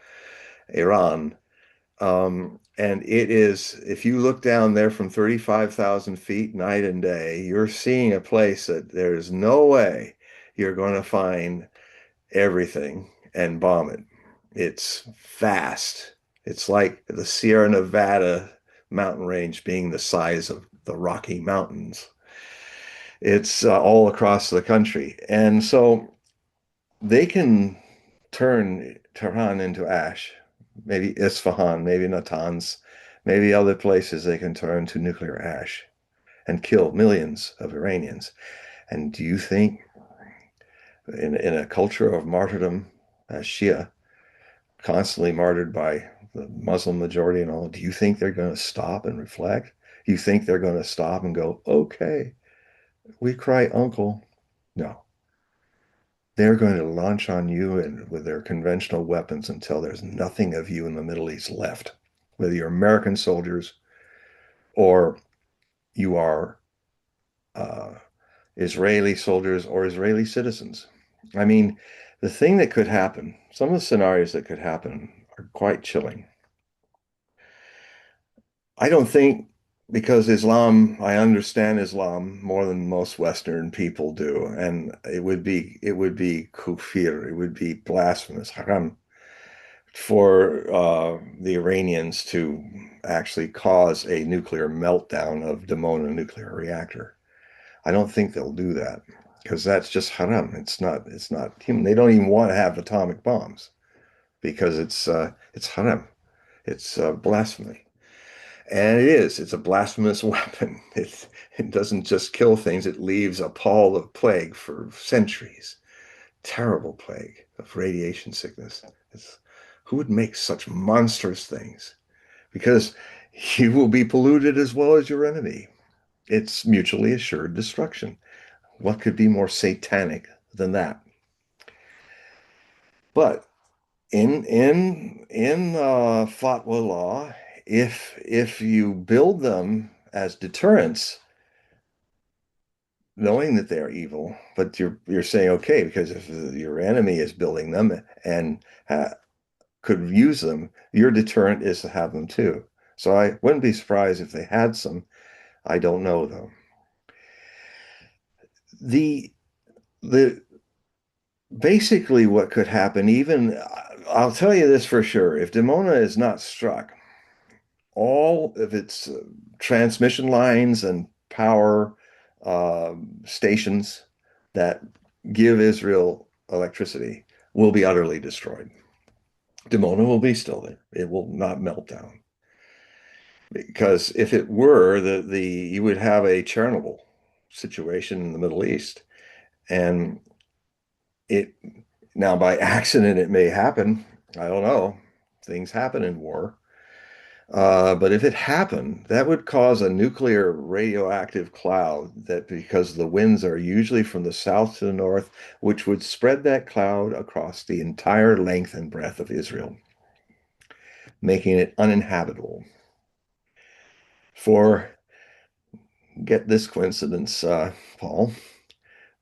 S2: Iran. And it is, if you look down there from 35,000 feet night and day, you're seeing a place that there's no way you're going to find everything and bomb it. It's vast. It's like the Sierra Nevada mountain range being the size of the Rocky Mountains. It's all across the country. And so they can turn Tehran into ash, maybe Isfahan, maybe Natanz, Maybe other places they can turn to nuclear ash and kill millions of Iranians. And do you think in a culture of martyrdom as Shia, constantly martyred by the Muslim majority and all, do you think they're going to stop and reflect? Do you think they're going to stop and go, okay, we cry uncle? No. They're going to launch on you and with their conventional weapons until there's nothing of you in the Middle East left, whether you're American soldiers or you are uh, Israeli soldiers or Israeli citizens. I mean, the thing that could happen, some of the scenarios that could happen are quite chilling. I don't think because I understand Islam more than most Western people do, and it would be kufir, it would be blasphemous, haram, for the Iranians to actually cause a nuclear meltdown of Dimona nuclear reactor. I don't think they'll do that because that's just haram. It's not human. They don't even want to have atomic bombs because it's haram. It's blasphemy. And it is. It's a blasphemous weapon. It doesn't just kill things, it leaves a pall of plague for centuries. Terrible plague of radiation sickness. Who would make such monstrous things? Because you will be polluted as well as your enemy. It's mutually assured destruction. What could be more satanic than that? But in fatwa law, if you build them as deterrents, knowing that they are evil, but you're saying okay because if your enemy is building them and could use them, your deterrent is to have them too. So I wouldn't be surprised if they had some. I don't know though. The the basically what could happen, even I'll tell you this for sure, if Dimona is not struck, all of its transmission lines and power uh, stations that give Israel electricity will be utterly destroyed. Dimona will be still there. It will not melt down. Because if it were, the you would have a Chernobyl situation in the Middle East. And it now by accident it may happen. I don't know. Things happen in war. But if it happened, that would cause a nuclear radioactive cloud that because the winds are usually from the south to the north, which would spread that cloud across the entire length and breadth of Israel, making it uninhabitable. For, get this coincidence, Paul,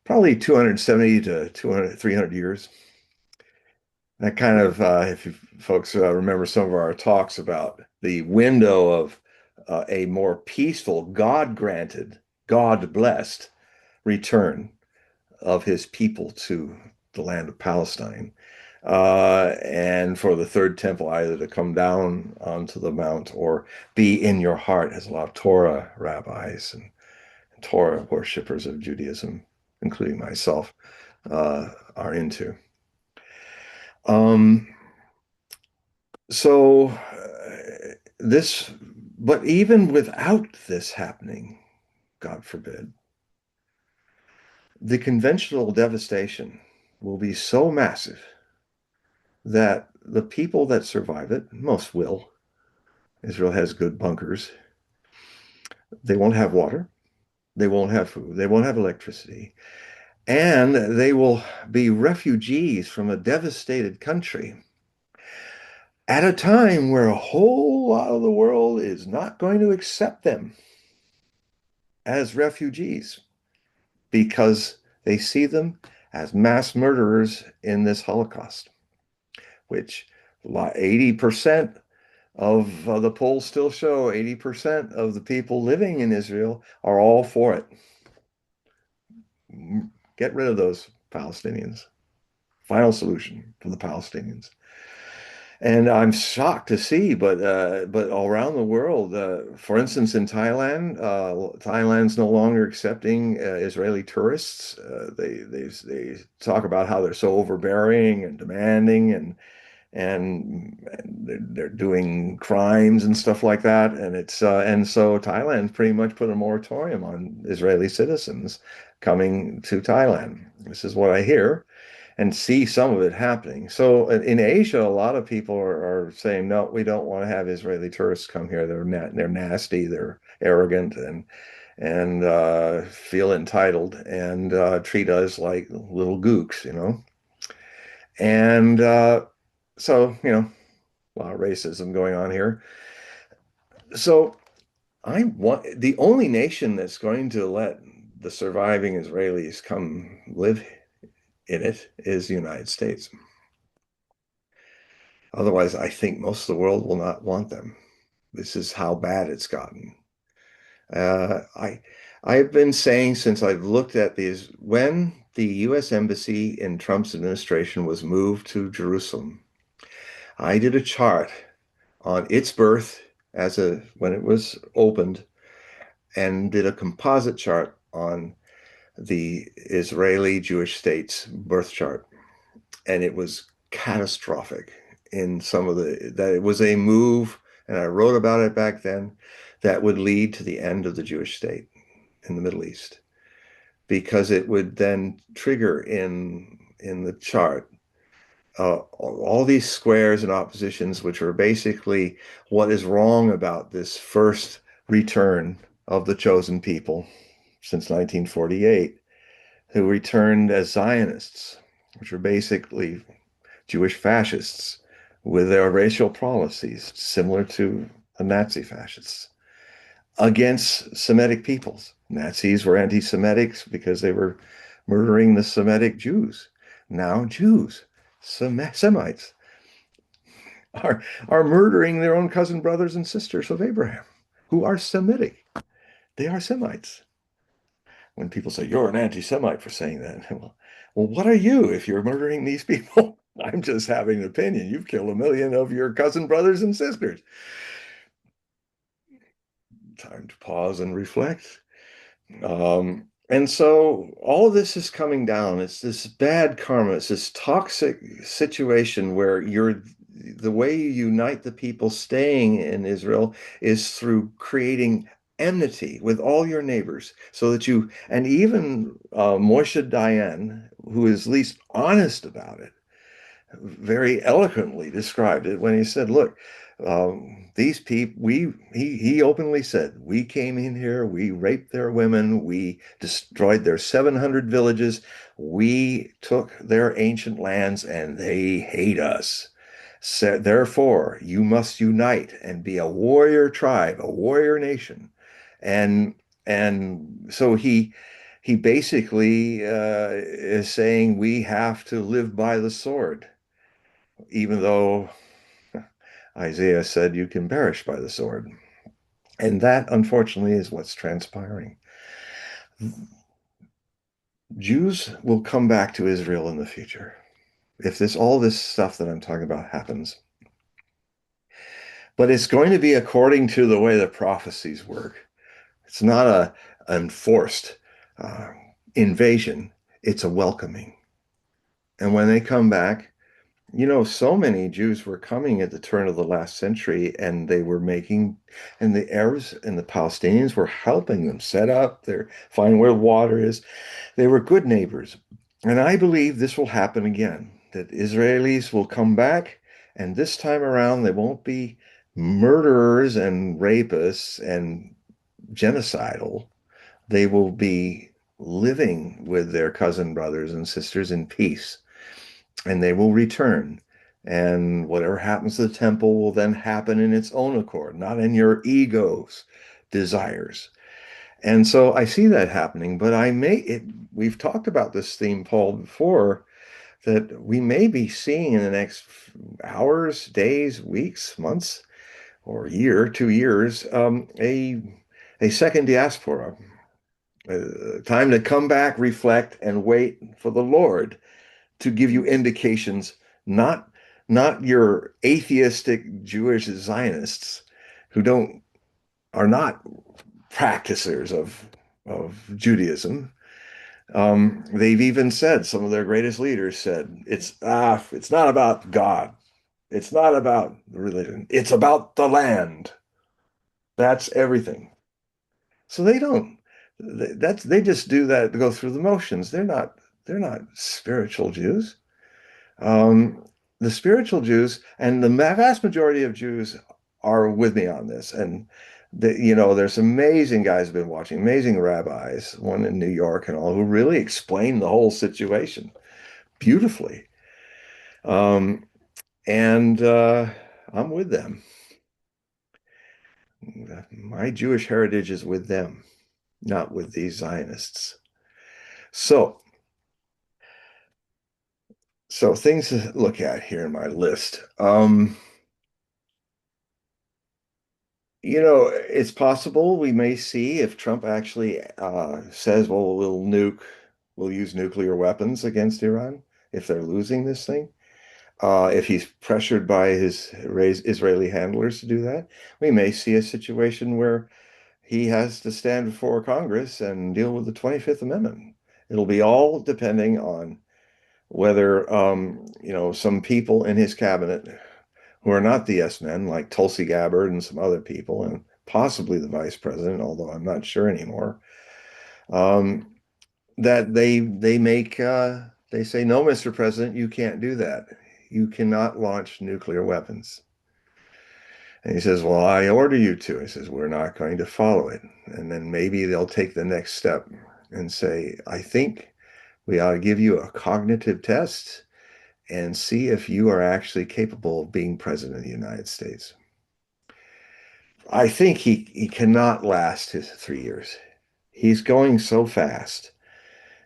S2: probably 270 to 200, 300 years. That kind of, if you folks remember some of our talks about the window of a more peaceful, God-granted, God-blessed return of his people to the land of Palestine, and for the third temple either to come down onto the mount or be in your heart, as a lot of Torah rabbis and Torah worshippers of Judaism, including myself, are into. Um, so this, but even without this happening, God forbid, the conventional devastation will be so massive that the people that survive it, most will, Israel has good bunkers, they won't have water, they won't have food, they won't have electricity, and they will be refugees from a devastated country at a time where a whole lot of the world is not going to accept them as refugees because they see them as mass murderers in this Holocaust, which 80% of the polls still show 80% of the people living in Israel are all for it. Get rid of those Palestinians. Final solution for the Palestinians. And I'm shocked to see, but all around the world, for instance, in Thailand, Thailand's no longer accepting Israeli tourists. They talk about how they're so overbearing and demanding, and they're doing crimes and stuff like that. And so Thailand pretty much put a moratorium on Israeli citizens coming to Thailand. This is what I hear and see some of it happening. So in Asia, a lot of people are saying, no, we don't want to have Israeli tourists come here. They're nasty, they're arrogant, and feel entitled and treat us like little gooks, you know. And so, a lot of racism going on here. So I want the only nation that's going to let the surviving Israelis come live in it is the United States. Otherwise, I think most of the world will not want them. This is how bad it's gotten. Uh, I I've been saying since I've looked at these, when the U.S. Embassy in Trump's administration was moved to Jerusalem, I did a chart on its birth as a when it was opened and did a composite chart on the Israeli Jewish state's birth chart. And it was catastrophic in some of that it was a move, and I wrote about it back then, that would lead to the end of the Jewish state in the Middle East because it would then trigger in the chart all these squares and oppositions, which are basically what is wrong about this first return of the chosen people since 1948, who returned as Zionists, which are basically Jewish fascists with their racial policies similar to the Nazi fascists against Semitic peoples. Nazis were anti-Semitics because they were murdering the Semitic Jews. Now Jews, Semites, are murdering their own cousin brothers and sisters of Abraham, who are Semitic. They are Semites. When people say, you're an anti-Semite for saying that, well, what are you if you're murdering these people? I'm just having an opinion. You've killed a million of your cousin brothers and sisters. Time to pause and reflect. And so all of this is coming down. It's this bad karma. It's this toxic situation where the way you unite the people staying in Israel is through creating enmity with all your neighbors so that and even Moshe Dayan, who is least honest about it, very eloquently described it when he said, look, these people, he openly said, we came in here, we raped their women, we destroyed their 700 villages, we took their ancient lands, and they hate us. So, therefore, you must unite and be a warrior tribe, a warrior nation. And so he basically is saying we have to live by the sword, even though Isaiah said you can perish by the sword. And that, unfortunately, is what's transpiring. Jews will come back to Israel in the future if all this stuff that I'm talking about happens. But it's going to be according to the way the prophecies work. It's not an enforced uh, invasion, it's a welcoming. And when they come back, so many Jews were coming at the turn of the last century, and and the Arabs and the Palestinians were helping them set up find where water is. They were good neighbors. And I believe this will happen again, that Israelis will come back, and this time around, they won't be murderers and rapists and genocidal. They will be living with their cousin brothers and sisters in peace, and they will return. And whatever happens to the temple will then happen in its own accord, not in your ego's desires. And so I see that happening, but we've talked about this theme, Paul, before, that we may be seeing in the next hours, days, weeks, months, or year, 2 years, a second diaspora, time to come back, reflect, and wait for the Lord to give you indications, not your atheistic Jewish Zionists who don't are not practicers of Judaism. They've even said, some of their greatest leaders said, it's not about God. It's not about the religion. It's about the land. That's everything. So they don't. They just do that to go through the motions. They're not spiritual Jews. Um, the spiritual Jews and the vast majority of Jews are with me on this. And there's amazing guys who've been watching, amazing rabbis, one in New York and all, who really explain the whole situation beautifully. Um, and I'm with them. My Jewish heritage is with them, not with these Zionists. So, so things to look at here in my list. It's possible we may see if Trump actually says, well, we'll use nuclear weapons against Iran if they're losing this thing. If he's pressured by his Israeli handlers to do that, we may see a situation where he has to stand before Congress and deal with the 25th Amendment. It'll be all depending on whether, some people in his cabinet who are not the yes men, like Tulsi Gabbard and some other people, and possibly the vice president, although I'm not sure anymore, um, that they say, no, Mr. President, you can't do that. You cannot launch nuclear weapons. And he says, well, I order you to. He says, we're not going to follow it. And then maybe they'll take the next step and say, I think we ought to give you a cognitive test and see if you are actually capable of being president of the United States. I think he cannot last his 3 years. He's going so fast.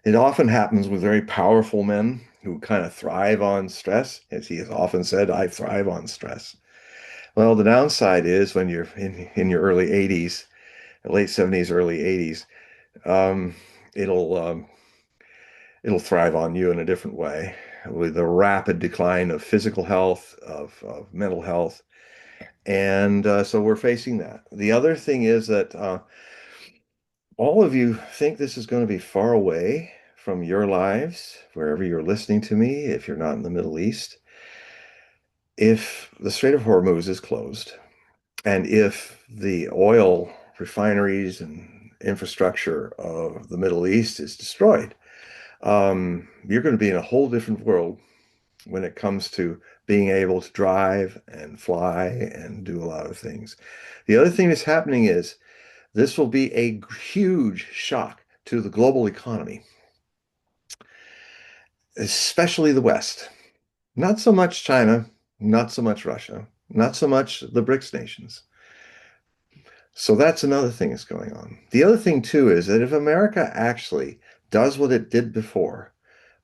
S2: It often happens with very powerful men who kind of thrive on stress. As he has often said, I thrive on stress. Well, the downside is when you're in your early 80s, late 70s, early 80s, um, it'll it'll thrive on you in a different way with a rapid decline of physical health, of mental health. And so we're facing that. The other thing is that all of you think this is going to be far away from your lives, wherever you're listening to me, if you're not in the Middle East. If the Strait of Hormuz is closed, and if the oil refineries and infrastructure of the Middle East is destroyed, you're going to be in a whole different world when it comes to being able to drive and fly and do a lot of things. The other thing that's happening is this will be a huge shock to the global economy, especially the West. Not so much China, not so much Russia, not so much the BRICS nations. So that's another thing that's going on. The other thing too is that if America actually does what it did before,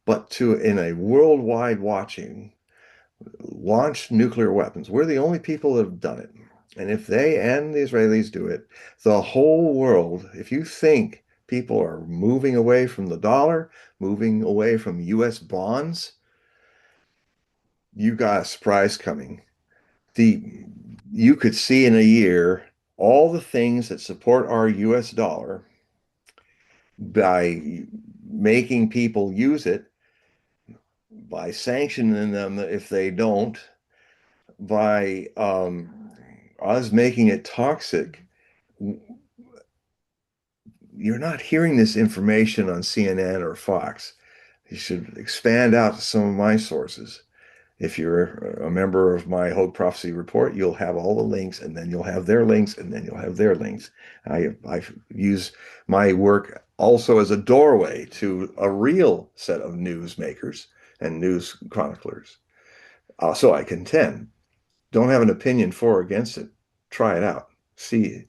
S2: but in a worldwide watching, launch nuclear weapons, we're the only people that have done it. And if they and the Israelis do it, the whole world, if you think people are moving away from the dollar, moving away from US bonds, you got a surprise coming. The You could see in a year all the things that support our US dollar by making people use it, by sanctioning them if they don't, by us making it toxic. You're not hearing this information on CNN or Fox. You should expand out to some of my sources. If you're a member of my Hogue Prophecy Report, you'll have all the links, and then you'll have their links, and then you'll have their links. I use my work also as a doorway to a real set of newsmakers and news chroniclers. So I contend. Don't have an opinion for or against it. Try it out. See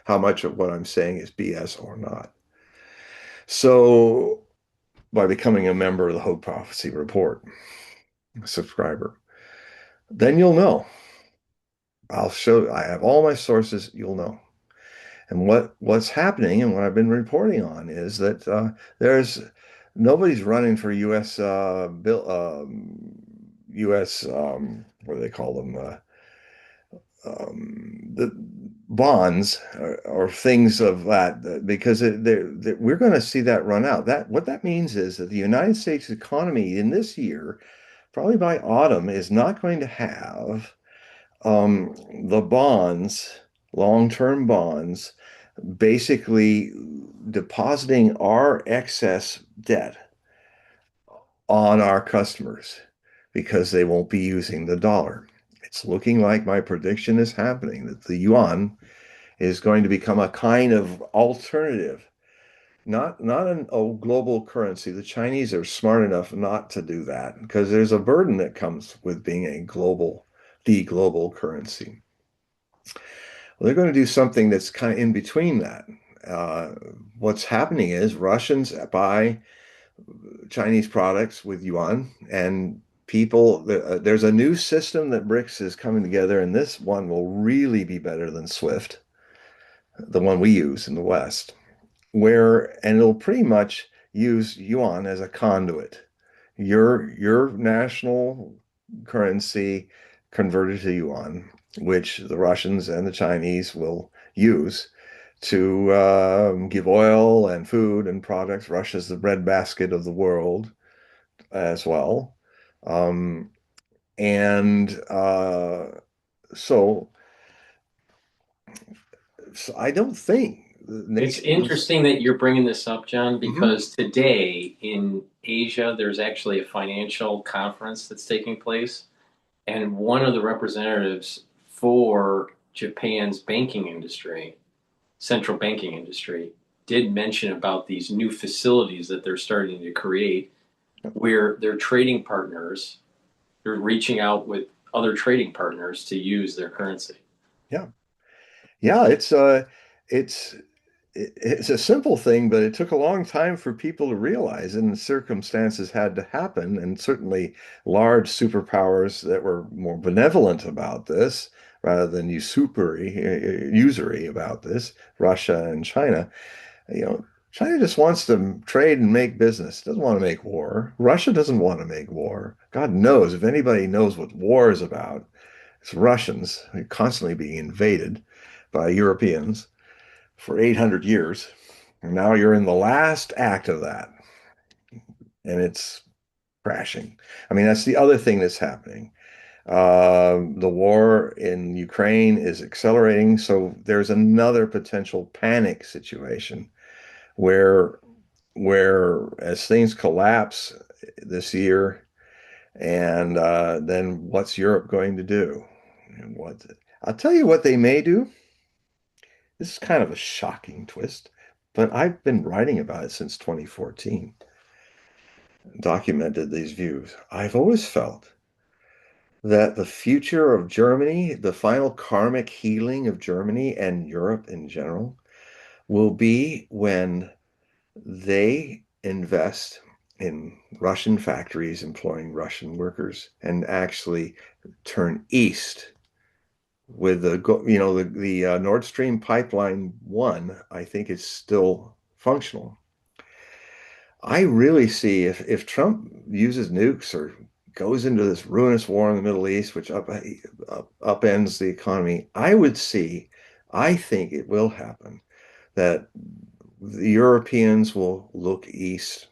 S2: how much of what I'm saying is BS or not. So by becoming a member of the Hope Prophecy Report, a subscriber, then you'll know. I have all my sources, you'll know. And what's happening and what I've been reporting on is that there's nobody's running for U.S. U.S. What do they call them? The bonds or things of that because we're going to see that run out. What that means is that the United States economy in this year probably by autumn, is not going to have the bonds, long-term bonds, basically depositing our excess debt on our customers because they won't be using the dollar. It's looking like my prediction is happening, that the yuan is going to become a kind of alternative, not a global currency. The Chinese are smart enough not to do that because there's a burden that comes with being the global currency. Well, they're going to do something that's kind of in between that. Uh, what's happening is Russians buy Chinese products with yuan, and there's a new system that BRICS is coming together, and this one will really be better than SWIFT, the one we use in the West, and it'll pretty much use yuan as a conduit. Your national currency converted to yuan, which the Russians and the Chinese will use to give oil and food and products. Russia's the breadbasket of the world as well. Um, and so, so I don't think the
S1: It's
S2: nations.
S1: interesting that you're bringing this up, John,
S2: Mhm.
S1: because today in Asia, there's actually a financial conference that's taking place. And one of the representatives for Japan's banking industry, central banking industry, did mention about these new facilities that they're starting to create where their trading partners, they're reaching out with other trading partners to use their currency.
S2: Yeah. Yeah, it's it's a simple thing, but it took a long time for people to realize, and the circumstances had to happen, and certainly large superpowers that were more benevolent about this rather than usury about this, Russia and China. You know, China just wants to trade and make business, doesn't want to make war. Russia doesn't want to make war. God knows, if anybody knows what war is about, it's Russians constantly being invaded by Europeans for 800 years. And now you're in the last act of that, and it's crashing. I mean, that's the other thing that's happening. The war in Ukraine is accelerating, so there's another potential panic situation where as things collapse this year, and then what's Europe going to do? And what I'll tell you what they may do. This is kind of a shocking twist, but I've been writing about it since 2014, documented these views. I've always felt that the future of Germany, the final karmic healing of Germany and Europe in general, will be when they invest in Russian factories employing Russian workers and actually turn east with the Nord Stream pipeline 1, I think it's still functional. I really see if Trump uses nukes or goes into this ruinous war in the Middle East, which upends the economy, I think it will happen that the Europeans will look east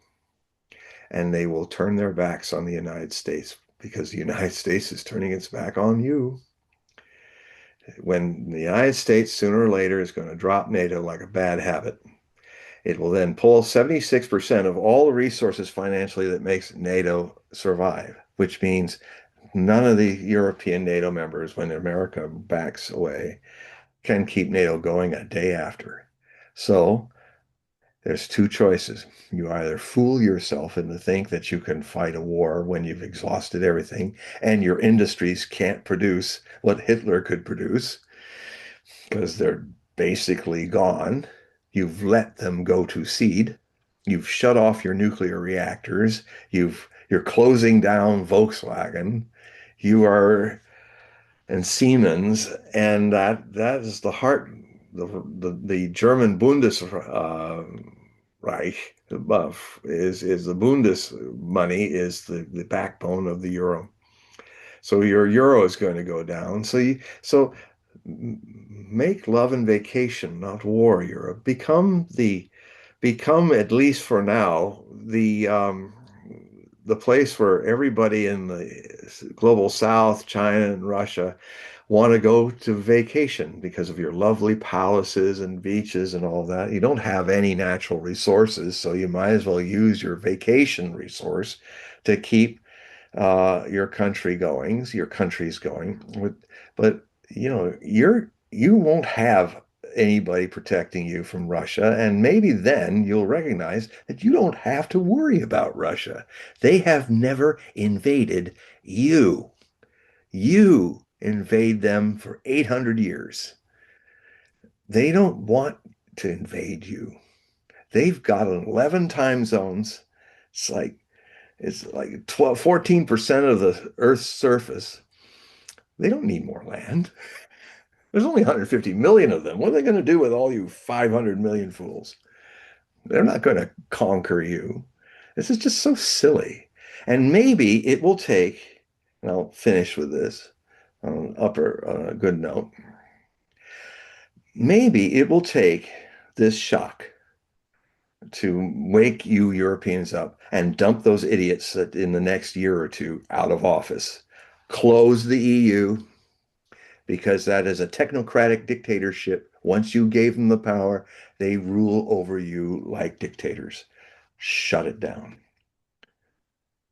S2: and they will turn their backs on the United States because the United States is turning its back on you. When the United States sooner or later is going to drop NATO like a bad habit, it will then pull 76% of all the resources financially that makes NATO survive, which means none of the European NATO members, when America backs away, can keep NATO going a day after. So there's two choices. You either fool yourself into think that you can fight a war when you've exhausted everything and your industries can't produce what Hitler could produce because they're basically gone. You've let them go to seed. You've shut off your nuclear reactors. You're closing down Volkswagen. You are and Siemens, and that is the heart. The German Reich is the Bundes money is the backbone of the euro. So your euro is going to go down. So make love and vacation, not war, Europe. Become at least for now the place where everybody in the global South, China and Russia want to go to vacation because of your lovely palaces and beaches and all that. You don't have any natural resources, so you might as well use your vacation resource to keep your countries going. But you won't have anybody protecting you from Russia, and maybe then you'll recognize that you don't have to worry about Russia. They have never invaded you. You invade them for 800 years. They don't want to invade you. They've got 11 time zones. It's like it's like 12, 14% of the Earth's surface. They don't need more land. There's only 150 million of them. What are they going to do with all you 500 million fools? They're not going to conquer you. This is just so silly. And maybe it will take, and I'll finish with this on a good note. Maybe it will take this shock to wake you Europeans up and dump those idiots that in the next year or two out of office. Close the EU because that is a technocratic dictatorship. Once you gave them the power, they rule over you like dictators. Shut it down.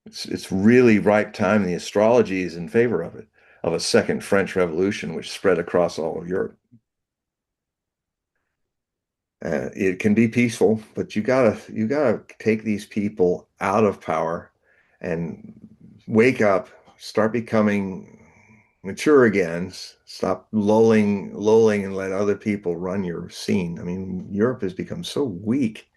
S2: It's really ripe time, and the astrology is in favor of it, of a second French Revolution, which spread across all of Europe. It can be peaceful, but you gotta take these people out of power and wake up, start becoming mature again, stop lolling and let other people run your scene. I mean, Europe has become so weak.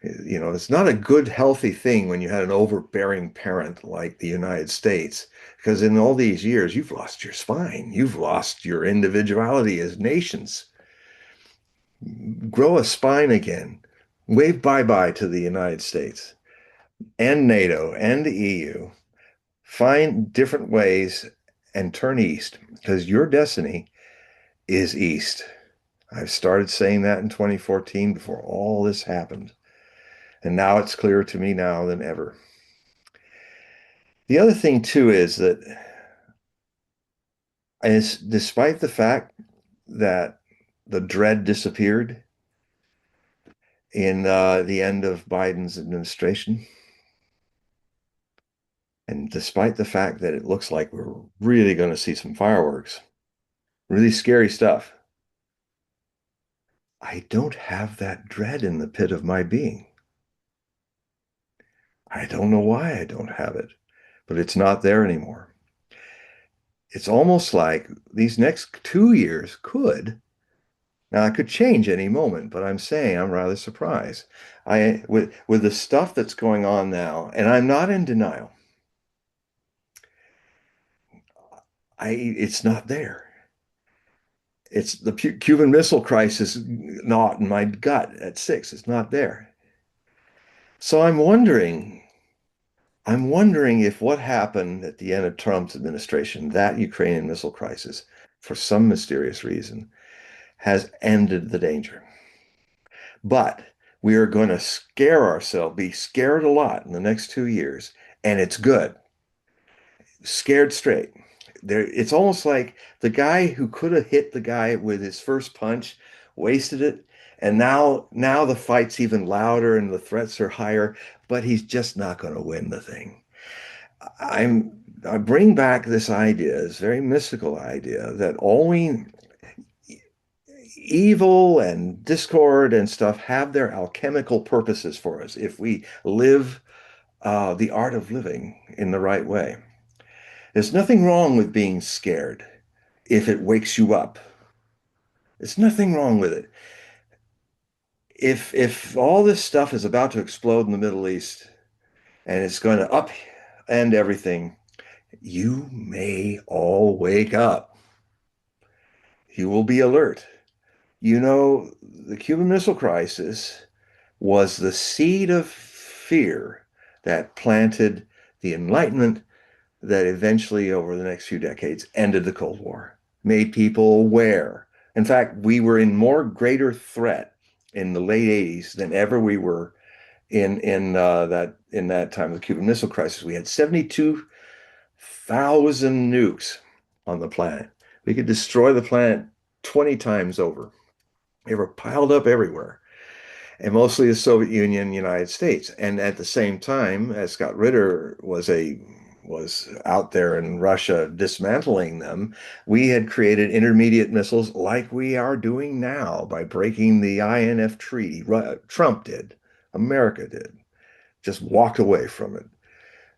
S2: It's not a good, healthy thing when you had an overbearing parent like the United States, because in all these years, you've lost your spine, you've lost your individuality as nations. Grow a spine again. Wave bye-bye to the United States and NATO and the EU. Find different ways and turn east because your destiny is east. I've started saying that in 2014 before all this happened. And now it's clearer to me now than ever. The other thing too is that despite the fact that the dread disappeared in the end of Biden's administration, and despite the fact that it looks like we're really going to see some fireworks, really scary stuff, I don't have that dread in the pit of my being. I don't know why I don't have it, but it's not there anymore. It's almost like these next 2 years now it could change any moment, but I'm saying I'm rather surprised. With the stuff that's going on now, and I'm not in denial. It's not there. It's the Cuban Missile Crisis not in my gut at 6. It's not there. So I'm wondering if what happened at the end of Trump's administration, that Ukrainian missile crisis, for some mysterious reason, has ended the danger. But we are going to be scared a lot in the next 2 years, and it's good. Scared straight. It's almost like the guy who could have hit the guy with his first punch wasted it, and now the fight's even louder and the threats are higher, but he's just not going to win the thing. I bring back this idea, this very mystical idea that all evil and discord and stuff have their alchemical purposes for us if we live the art of living in the right way. There's nothing wrong with being scared if it wakes you up. There's nothing wrong with it. If all this stuff is about to explode in the Middle East and it's going to upend everything, you may all wake up. You will be alert. The Cuban Missile Crisis was the seed of fear that planted the Enlightenment that eventually, over the next few decades, ended the Cold War, made people aware. In fact, we were in more greater threat in the late 80s than ever we were in that time of the Cuban Missile Crisis. We had 72,000 nukes on the planet. We could destroy the planet 20 times over. They were piled up everywhere, and mostly the Soviet Union, United States. And at the same time, as Scott Ritter was out there in Russia dismantling them, we had created intermediate missiles like we are doing now by breaking the INF Treaty. Trump did, America did, just walked away from it.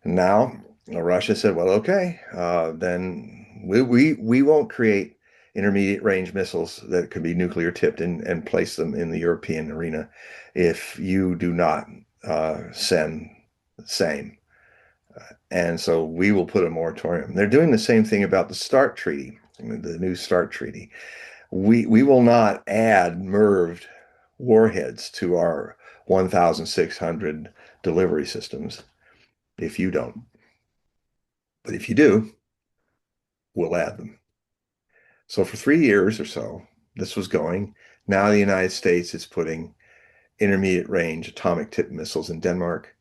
S2: Now, Russia said, well, okay, then we won't create intermediate range missiles that could be nuclear tipped and place them in the European arena if you do not send the same. And so we will put a moratorium. They're doing the same thing about the START Treaty, the new START Treaty. We will not add MIRV warheads to our 1,600 delivery systems if you don't. But if you do, we'll add them. So for 3 years or so, this was going. Now the United States is putting intermediate range atomic tip missiles in Denmark,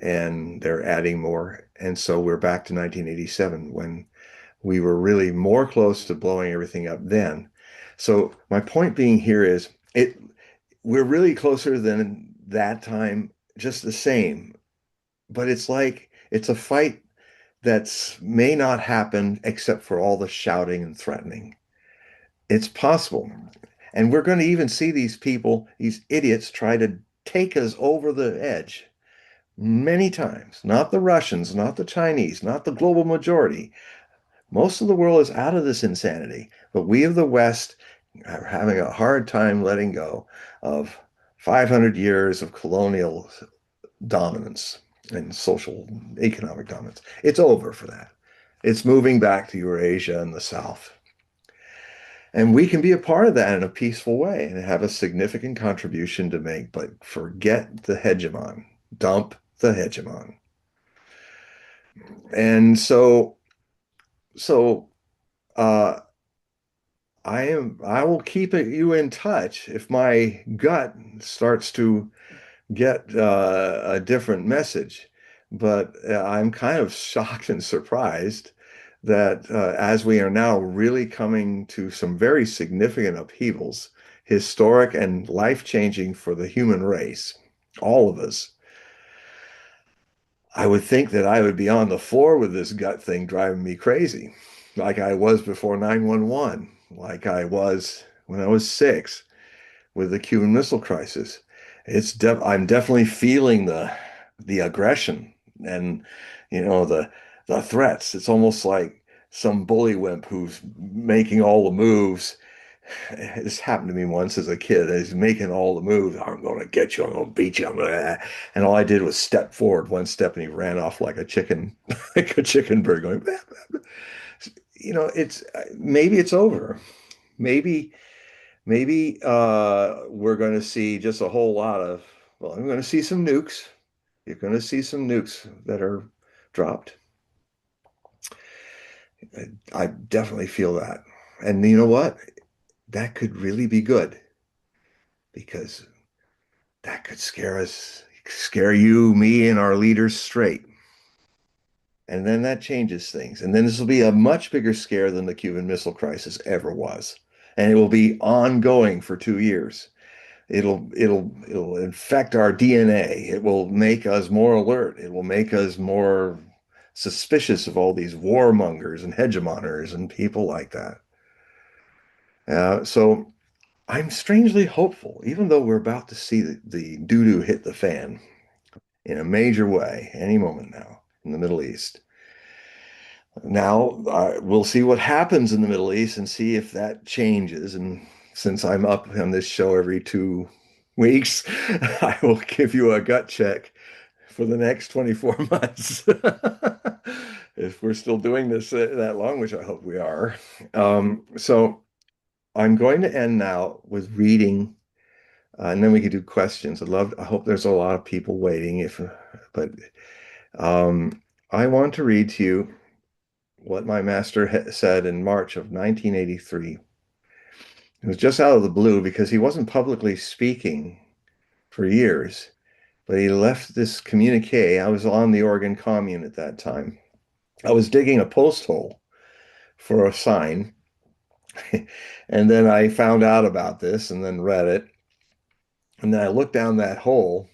S2: and they're adding more. And so we're back to 1987 when we were really more close to blowing everything up then. So my point being here is we're really closer than that time, just the same. But it's like it's a fight that's may not happen except for all the shouting and threatening. It's possible. And we're going to even see these people, these idiots, try to take us over the edge many times. Not the Russians, not the Chinese, not the global majority. Most of the world is out of this insanity, but we of the West are having a hard time letting go of 500 years of colonial dominance and social economic dominance. It's over for that. It's moving back to Eurasia and the South. And we can be a part of that in a peaceful way and have a significant contribution to make, but forget the hegemon. Dump the hegemon. And so uh I will keep you in touch if my gut starts to get a different message. But I'm kind of shocked and surprised that as we are now really coming to some very significant upheavals, historic and life-changing for the human race, all of us, I would think that I would be on the floor with this gut thing driving me crazy, like I was before 9/11, like I was when I was 6 with the Cuban Missile Crisis. I'm definitely feeling the aggression and the threats. It's almost like some bullywimp who's making all the moves. This happened to me once as a kid. He's making all the moves. I'm going to get you. I'm going to beat you. And all I did was step forward one step, and he ran off like a chicken, like a chicken bird going. Bah, bah, bah. It's maybe it's over. Maybe we're going to see just a whole lot of. Well, I'm going to see some nukes. You're going to see some nukes that are dropped. I definitely feel that. And you know what? That could really be good because that could scare you, me, and our leaders straight. And then that changes things. And then this will be a much bigger scare than the Cuban Missile Crisis ever was. And it will be ongoing for 2 years. It'll infect our DNA. It will make us more alert. It will make us more suspicious of all these warmongers and hegemoners and people like that. So I'm strangely hopeful, even though we're about to see the doo-doo hit the fan in a major way any moment now in the Middle East. Now, we'll see what happens in the Middle East and see if that changes. And since I'm up on this show every 2 weeks, I will give you a gut check for the next 24 months. If we're still doing this that long, which I hope we are. So I'm going to end now with reading, and then we can do questions. I hope there's a lot of people waiting. But I want to read to you what my master said in March of 1983. It was just out of the blue because he wasn't publicly speaking for years. but he left this communique. I was on the Oregon Commune at that time. I was digging a post hole for a sign, and then I found out about this and then read it. And then I looked down that hole.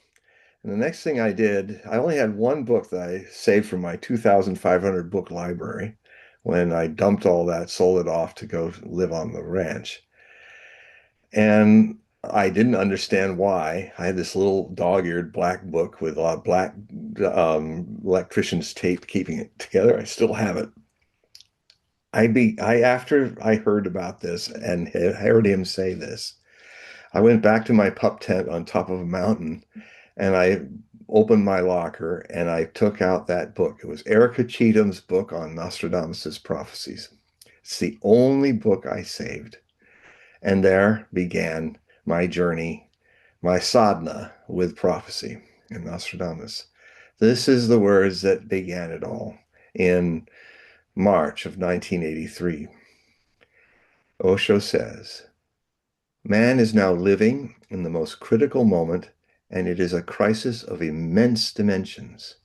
S2: And the next thing I did, I only had one book that I saved from my 2,500 book library when I dumped all that, sold it off to go live on the ranch. And I didn't understand why. I had this little dog-eared black book with a lot of black electrician's tape keeping it together. I still have it. After I heard about this and heard him say this, I went back to my pup tent on top of a mountain and I opened my locker and I took out that book. It was Erica Cheatham's book on Nostradamus's prophecies. It's the only book I saved. And there began my journey, my sadhana with prophecy and Nostradamus. This is the words that began it all in March of 1983. Osho says, man is now living in the most critical moment, and it is a crisis of immense dimensions.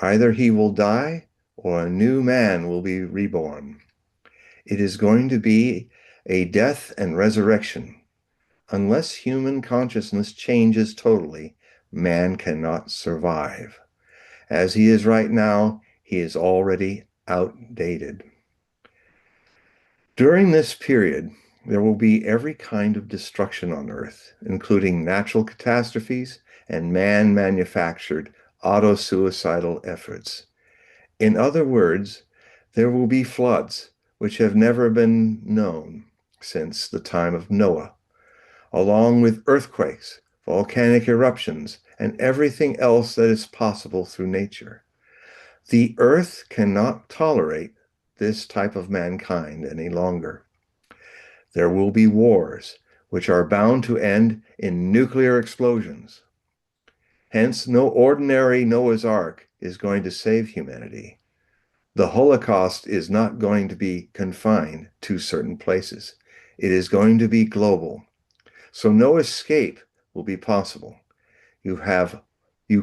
S2: Either he will die or a new man will be reborn. It is going to be a death and resurrection. Unless human consciousness changes totally, man cannot survive. As he is right now, he is already outdated. During this period, there will be every kind of destruction on Earth, including natural catastrophes and man-manufactured auto-suicidal efforts. In other words, there will be floods which have never been known since the time of Noah, along with earthquakes, volcanic eruptions, and everything else that is possible through nature. The Earth cannot tolerate this type of mankind any longer. There will be wars, which are bound to end in nuclear explosions. Hence, no ordinary Noah's Ark is going to save humanity. The Holocaust is not going to be confined to certain places. It is going to be global. So no escape will be possible. You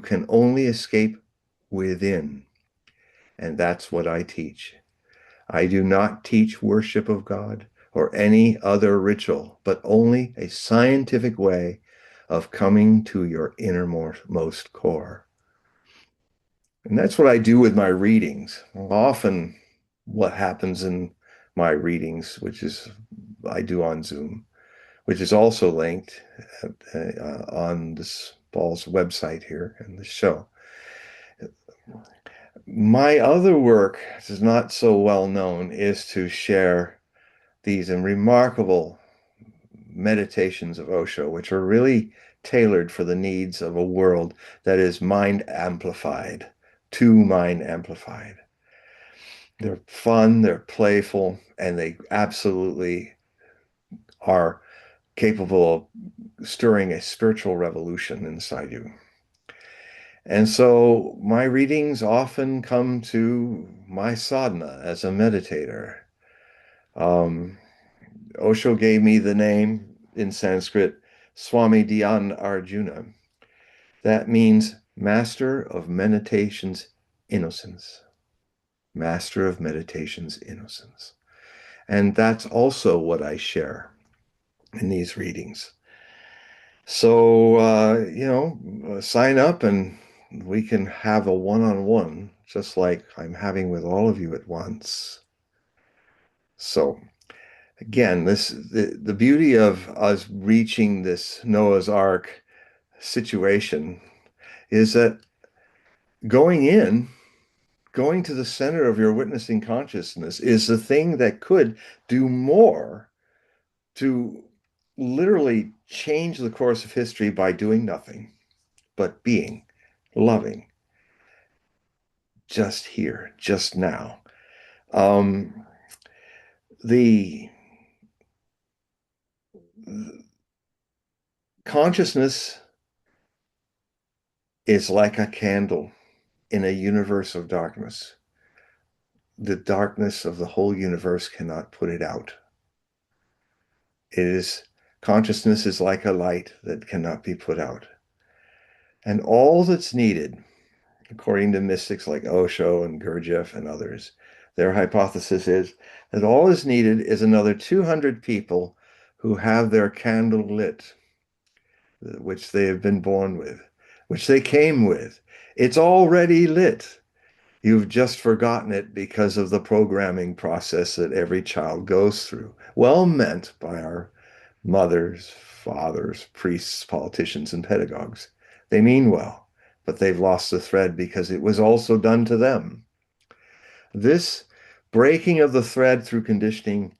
S2: can only escape within. And that's what I teach. I do not teach worship of God or any other ritual, but only a scientific way of coming to your innermost core. And that's what I do with my readings. Often what happens in my readings, which is I do on Zoom, which is also linked on this Paul's website here in the show. My other work, which is not so well known, is to share these remarkable meditations of Osho, which are really tailored for the needs of a world that is mind amplified, too mind amplified. They're fun, they're playful, and they absolutely are capable of stirring a spiritual revolution inside you. And so my readings often come to my sadhana as a meditator. Um, Osho gave me the name in Sanskrit, Swami Dhyan Arjuna. That means Master of Meditation's Innocence. Master of Meditation's Innocence. And that's also what I share in these readings. So, sign up and we can have a one-on-one, just like I'm having with all of you at once. So, again, the beauty of us reaching this Noah's Ark situation is that going to the center of your witnessing consciousness is the thing that could do more to literally change the course of history by doing nothing, but being, loving, just here, just now. The consciousness is like a candle in a universe of darkness. The darkness of the whole universe cannot put it out. Consciousness is like a light that cannot be put out. And all that's needed, according to mystics like Osho and Gurdjieff and others, their hypothesis is that all is needed is another 200 people who have their candle lit, which they have been born with, which they came with. It's already lit. You've just forgotten it because of the programming process that every child goes through. Well meant by our mothers, fathers, priests, politicians, and pedagogues. They mean well, but they've lost the thread because it was also done to them. This breaking of the thread through conditioning,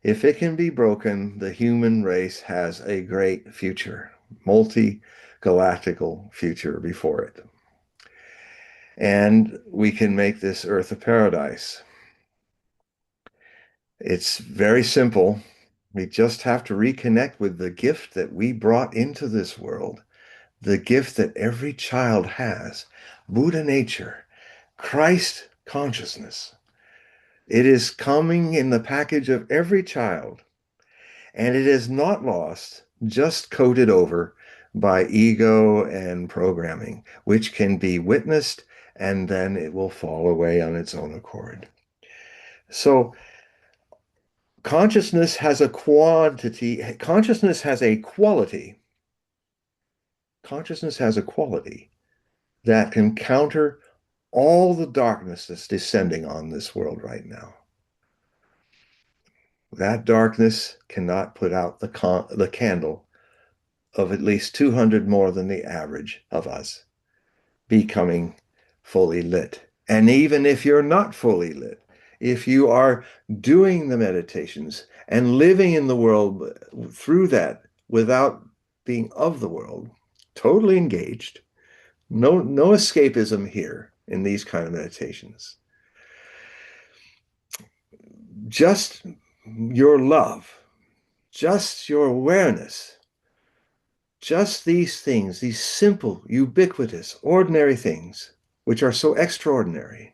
S2: if it can be broken, the human race has a great future, multi-galactical future before it. And we can make this earth a paradise. It's very simple. We just have to reconnect with the gift that we brought into this world, the gift that every child has, Buddha nature, Christ consciousness. It is coming in the package of every child, and it is not lost, just coated over by ego and programming, which can be witnessed and then it will fall away on its own accord. So consciousness has a quantity, consciousness has a quality, consciousness has a quality that can counter all the darkness that's descending on this world right now. That darkness cannot put out the candle of at least 200 more than the average of us becoming fully lit. And even if you're not fully lit, if you are doing the meditations and living in the world through that without being of the world, totally engaged, no escapism here in these kind of meditations. Just your love, just your awareness, just these things, these simple, ubiquitous, ordinary things, which are so extraordinary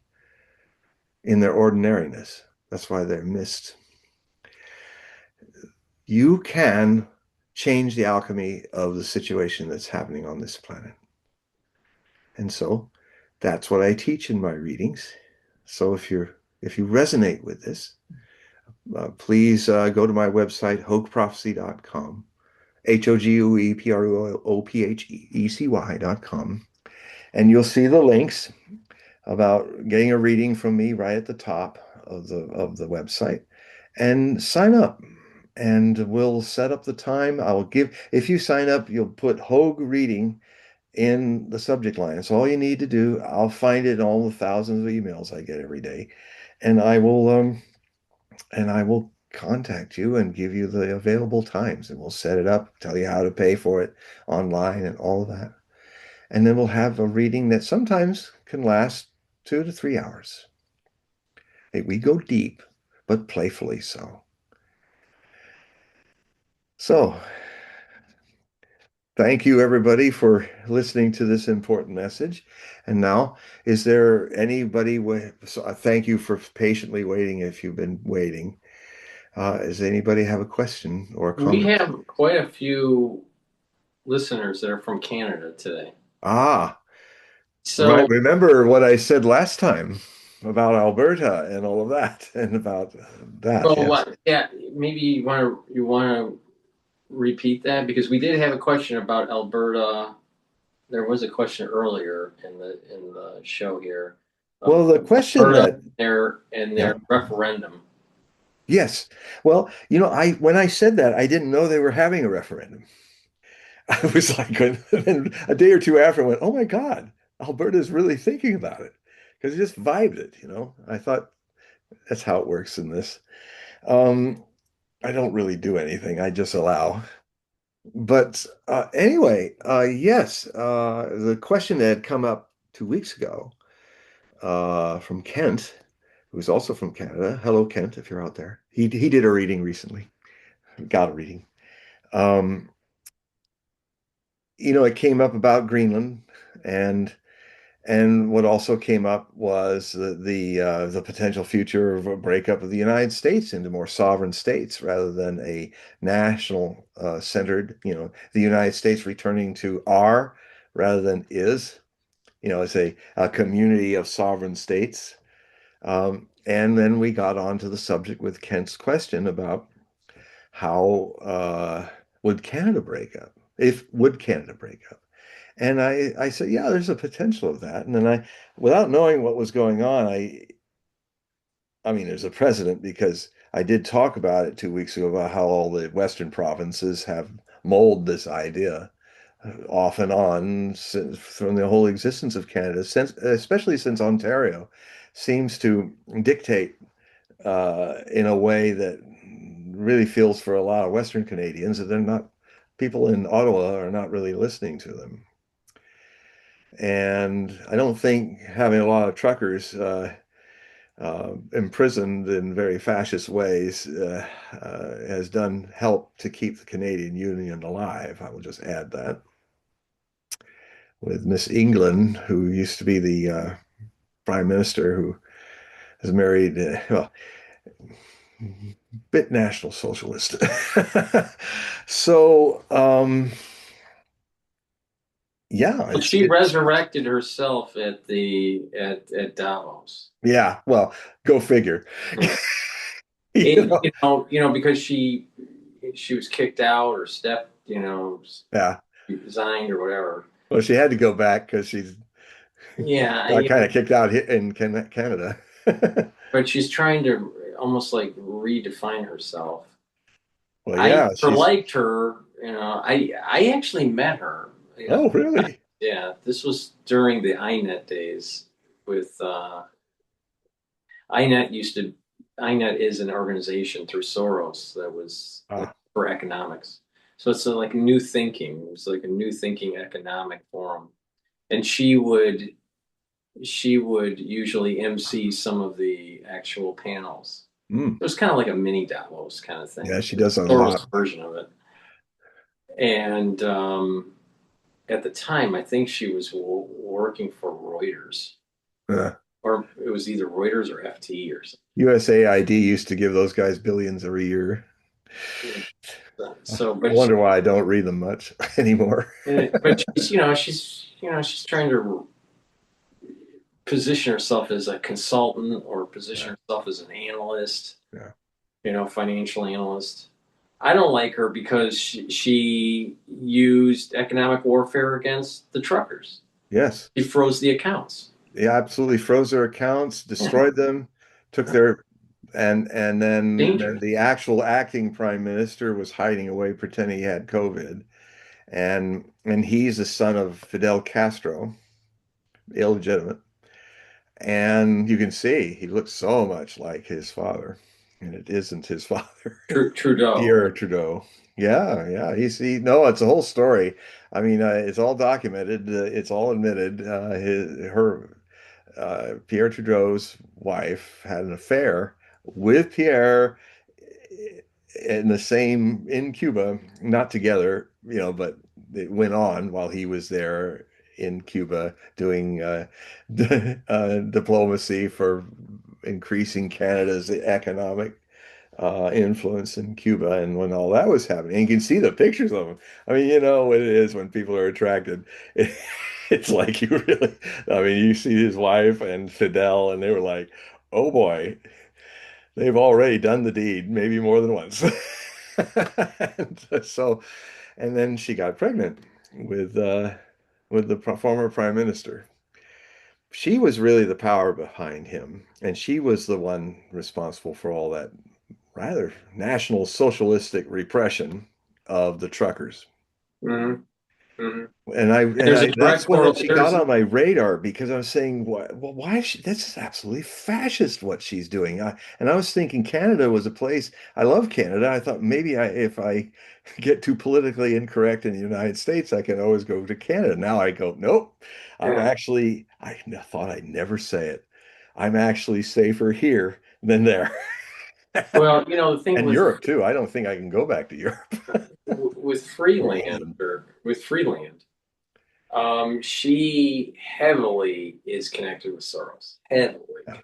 S2: in their ordinariness. That's why they're missed. You can change the alchemy of the situation that's happening on this planet. And so that's what I teach in my readings. So if you resonate with this, please go to my website, hogueprophecy.com, HOGUEPROPHECY.com, and you'll see the links about getting a reading from me right at the top of the website. And sign up and we'll set up the time. If you sign up, you'll put Hogue reading in the subject line. It's all you need to do. I'll find it in all the thousands of emails I get every day. And I will contact you and give you the available times and we'll set it up, tell you how to pay for it online and all of that. And then we'll have a reading that sometimes can last 2 to 3 hours. We go deep, but playfully so. So, thank you everybody for listening to this important message. And now, is there anybody thank you for patiently waiting if you've been waiting. Does anybody have a question or a
S1: We
S2: comment?
S1: have quite a few listeners that are from Canada today.
S2: Ah, right.
S1: So,
S2: Remember what I said last time about Alberta and all of that, and about that,
S1: well,
S2: yes.
S1: what? Yeah, maybe you want to repeat that because we did have a question about Alberta. There was a question earlier in the show here
S2: Well,
S1: about
S2: the question
S1: Alberta
S2: that,
S1: and their
S2: yeah,
S1: referendum.
S2: yes. Well, I when I said that, I didn't know they were having a referendum. I was like, and a day or two after, I went, oh my God, Alberta's really thinking about it because it just vibed it. I thought that's how it works in this. Um, I don't really do anything. I just allow. But anyway, yes, the question that had come up 2 weeks ago from Kent, who's also from Canada. Hello, Kent, if you're out there. He did a reading recently. Got a reading. Um, it came up about Greenland, and what also came up was the potential future of a breakup of the United States into more sovereign states rather than a national centered, the United States returning to our rather than is. It's a community of sovereign states. And then we got on to the subject with Kent's question about how would Canada break up? If would Canada break up? And I said, yeah, there's a potential of that. And then without knowing what was going on, I mean, there's a precedent because I did talk about it 2 weeks ago about how all the Western provinces have molded this idea off and on from the whole existence of Canada, especially since Ontario seems to dictate in a way that really feels for a lot of Western Canadians that they're not, people in Ottawa are not really listening to them. And I don't think having a lot of truckers imprisoned in very fascist ways has done help to keep the Canadian Union alive. I will just add that. With Miss England, who used to be the prime minister, who is married, well, bit National Socialist. So, yeah,
S1: Well, she resurrected herself at the at Davos.
S2: yeah, well, go figure.
S1: Yeah.
S2: You
S1: It,
S2: know,
S1: because she was kicked out or stepped,
S2: yeah.
S1: resigned or whatever.
S2: Well, she had to go back because she's
S1: Yeah,
S2: got kind of kicked out in Canada.
S1: but she's trying to almost like redefine herself.
S2: Well,
S1: I
S2: yeah,
S1: never
S2: she's,
S1: liked her. I actually met her.
S2: oh, really?
S1: Yeah, this was during the INET days with INET used to INET is an organization through Soros that was like
S2: Ah,
S1: for economics. So it's like new thinking. It was like a new thinking economic forum. And she would usually MC some of the actual panels.
S2: mm.
S1: It was kind of like a mini Davos kind of
S2: Yeah,
S1: thing,
S2: she does a
S1: Soros
S2: lot.
S1: version of it. And at the time, I think she was working for Reuters,
S2: Uh,
S1: or it was either Reuters or FT or
S2: USAID used to give those guys billions every year.
S1: something.
S2: I
S1: So,
S2: wonder why I don't read them much anymore.
S1: but she's trying to position herself as a consultant or position
S2: Yeah,
S1: herself as an analyst,
S2: yeah.
S1: financial analyst. I don't like her because she used economic warfare against the truckers.
S2: Yes.
S1: She froze the accounts.
S2: They absolutely froze their accounts, destroyed them, took their and then
S1: Dangerous.
S2: the actual acting prime minister was hiding away pretending he had COVID. And he's the son of Fidel Castro, illegitimate. And you can see he looks so much like his father. And it isn't his father.
S1: Trudeau.
S2: Pierre Trudeau. Yeah, yeah. No, it's a whole story. I mean, it's all documented. It's all admitted. Pierre Trudeau's wife had an affair with Pierre in Cuba, not together, but it went on while he was there in Cuba doing diplomacy for increasing Canada's economic influence in Cuba. And when all that was happening, and you can see the pictures of them. I mean, you know what it is when people are attracted. It's like you really, I mean, you see his wife and Fidel, and they were like, oh boy, they've already done the deed, maybe more than once. And so, and then she got pregnant with uh, with the former prime minister. She was really the power behind him, and she was the one responsible for all that rather national socialistic repression of the truckers.
S1: Mm-hmm. Mm-hmm.
S2: And
S1: There's a
S2: I
S1: direct
S2: that's when
S1: correl.
S2: she got
S1: There's
S2: on my radar because I was saying, why is she, this is absolutely fascist what she's doing. And I was thinking Canada was a place, I love Canada. I thought maybe if I get too politically incorrect in the United States, I can always go to Canada. Now I go, nope,
S1: yeah.
S2: I thought I'd never say it. I'm actually safer here than there.
S1: Well, the thing
S2: And Europe too. I don't think I can go back to Europe
S1: with
S2: or
S1: Freeland
S2: England.
S1: or with Freeland, she heavily is connected with Soros. Heavily.
S2: Yeah,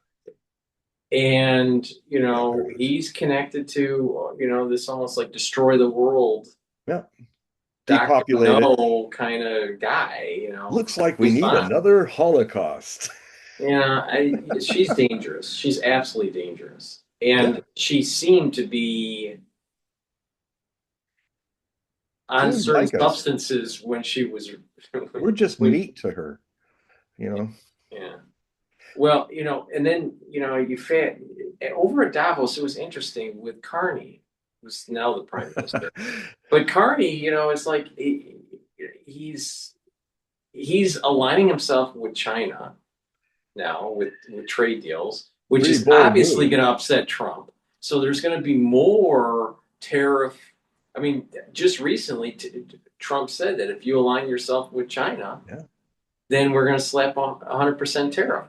S1: And,
S2: yeah, very much.
S1: he's connected to, this almost like destroy the world
S2: Yeah.
S1: Dr.
S2: depopulated.
S1: No kind of guy,
S2: Looks like we
S1: who's
S2: need
S1: fine.
S2: another Holocaust.
S1: She's dangerous. She's absolutely dangerous.
S2: Yeah,
S1: And she seemed to be
S2: she
S1: on
S2: didn't
S1: certain
S2: like us.
S1: substances when she was,
S2: We're just
S1: when,
S2: meat to her, you know.
S1: yeah. Well, and then, over at Davos, it was interesting with Carney, who's now the prime minister. But Carney, it's like he's he's aligning himself with China now with trade deals, which
S2: Pretty
S1: is
S2: bold
S1: obviously
S2: move.
S1: going to upset Trump. So there's going to be more tariff. I mean, just recently, Trump said that if you align yourself with China,
S2: Yeah.
S1: then we're going to slap on 100% tariff.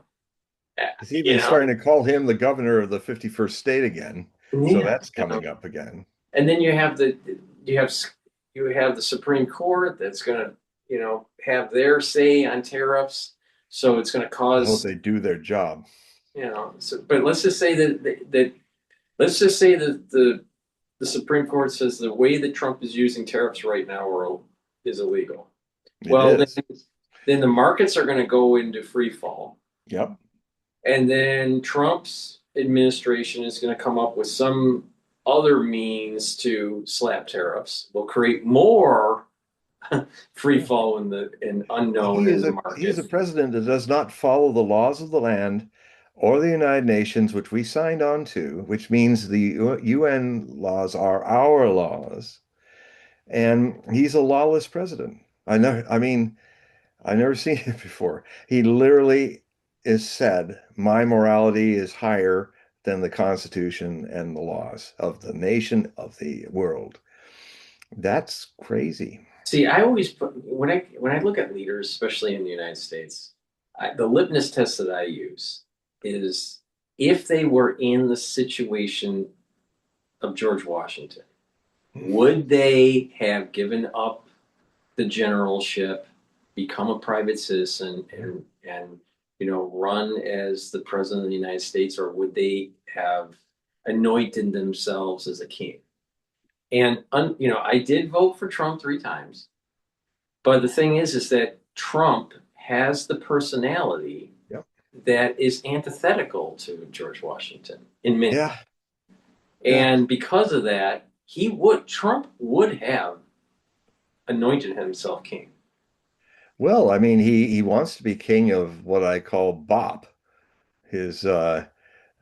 S2: He's
S1: You
S2: even
S1: know,
S2: starting to call him the governor of the 51st state again. So
S1: yeah.
S2: that's coming up again.
S1: And then you have you have the Supreme Court that's going to have their say on tariffs. So it's going to
S2: I hope
S1: cause
S2: they do their job.
S1: So, but let's just say that let's just say that the Supreme Court says the way that Trump is using tariffs right now is illegal.
S2: It
S1: Well,
S2: is.
S1: then the markets are going to go into free fall,
S2: Yep.
S1: and then Trump's administration is going to come up with some other means to slap tariffs. Will create more free
S2: Yeah.
S1: fall in unknown in the
S2: He's a
S1: market.
S2: president that does not follow the laws of the land or the United Nations, which we signed on to, which means the UN laws are our laws. And he's a lawless president. I mean, I've never seen it before. He literally is said, my morality is higher than the Constitution and the laws of the nation of the world. That's crazy.
S1: See, I always put when I look at leaders, especially in the United States, the litmus test that I use is if they were in the situation of George Washington, would they have given up the generalship, become a private citizen,
S2: Yeah.
S1: and run as the president of the United States, or would they have anointed themselves as a king? And I did vote for Trump 3 times. But the thing is that Trump has the personality
S2: Yep.
S1: that is antithetical to George Washington in many.
S2: Yeah. Yeah.
S1: And because of that, Trump would have anointed himself king.
S2: Well, I mean, he wants to be king of what I call BOP, his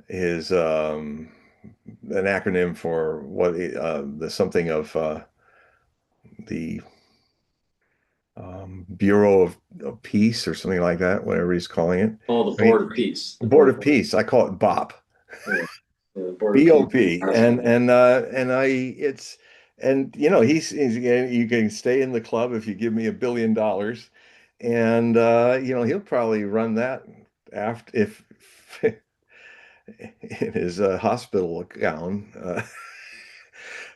S2: his an acronym for what the something of the Bureau of Peace or something like that, whatever he's calling it.
S1: Oh, the
S2: I mean,
S1: Board of Peace. The
S2: Board
S1: Board
S2: of Peace. I call it BOP.
S1: yeah, the Board of Peace.
S2: BOP. And I it's and he's you can stay in the club if you give me $1 billion. And he'll probably run that after if in his hospital gown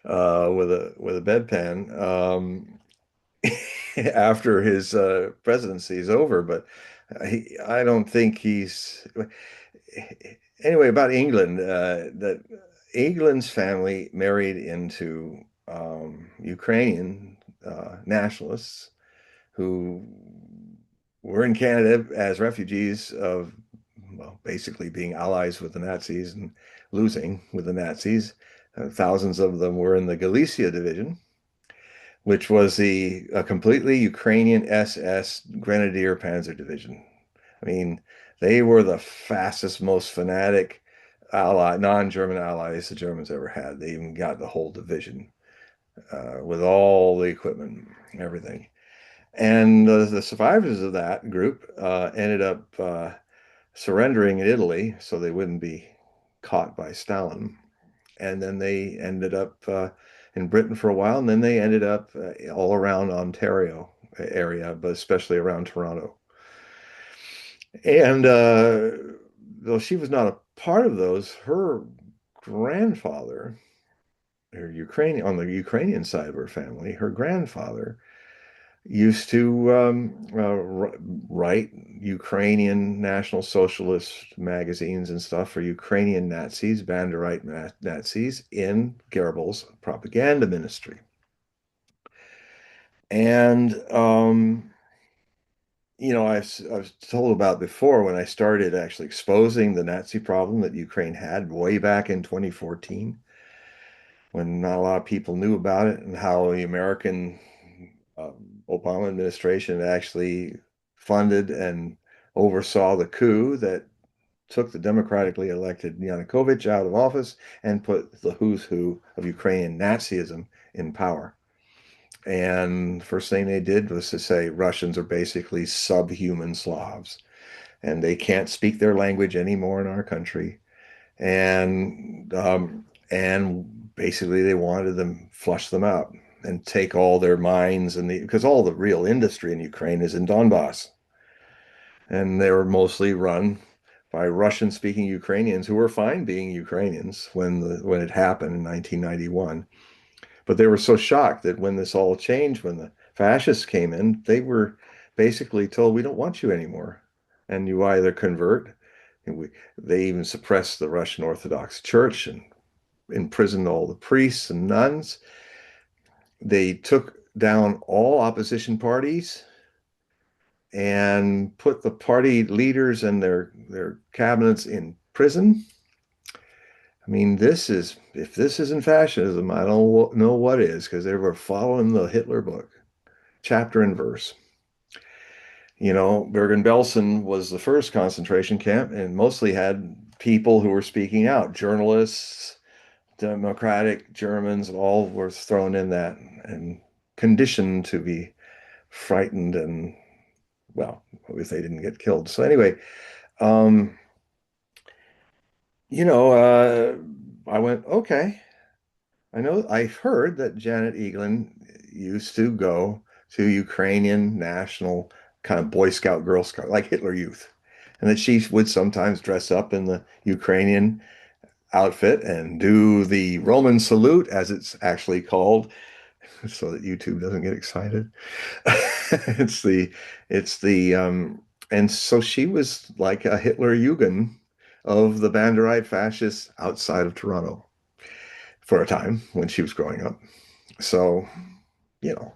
S2: with a bedpan after his presidency is over. But I don't think he's anyway about England. That England's family married into Ukrainian nationalists who were in Canada as refugees of, well, basically being allies with the Nazis and losing with the Nazis. Thousands of them were in the Galicia division, which was the completely Ukrainian SS Grenadier Panzer Division. I mean, they were the fastest, most fanatic non-German allies the Germans ever had. They even got the whole division with all the equipment, everything. And the survivors of that group ended up surrendering in Italy so they wouldn't be caught by Stalin. And then they ended up in Britain for a while, and then they ended up all around Ontario area, but especially around Toronto. And though she was not a part of those, her grandfather, her Ukrainian on the Ukrainian side of her family, her grandfather used to write Ukrainian National Socialist magazines and stuff for Ukrainian Nazis, Banderite Nazis in Goebbels' propaganda ministry. And I was told about before when I started actually exposing the Nazi problem that Ukraine had way back in 2014, when not a lot of people knew about it, and how the American Obama administration actually funded and oversaw the coup that took the democratically elected Yanukovych out of office and put the who's who of Ukrainian Nazism in power. And the first thing they did was to say Russians are basically subhuman Slavs and they can't speak their language anymore in our country. And basically they wanted them flush them out and take all their mines and because all the real industry in Ukraine is in Donbass, and they were mostly run by Russian-speaking Ukrainians who were fine being Ukrainians when it happened in 1991. But they were so shocked that when this all changed, when the fascists came in, they were basically told, "We don't want you anymore, and you either convert." And they even suppressed the Russian Orthodox Church and imprisoned all the priests and nuns. They took down all opposition parties and put the party leaders and their cabinets in prison. I mean, if this isn't fascism, I don't know what is, because they were following the Hitler book, chapter and verse. Bergen-Belsen was the first concentration camp and mostly had people who were speaking out, journalists, democratic Germans, all were thrown in that and conditioned to be frightened and, well, if they didn't get killed. So anyway, um, you know, uh, I went, okay. I've heard that Janet Eaglin used to go to Ukrainian national kind of Boy Scout, Girl Scout, like Hitler Youth, and that she would sometimes dress up in the Ukrainian outfit and do the Roman salute, as it's actually called, so that YouTube doesn't get excited. It's and so she was like a Hitler Jugend of the Banderite fascists outside of Toronto for a time when she was growing up. So, you know,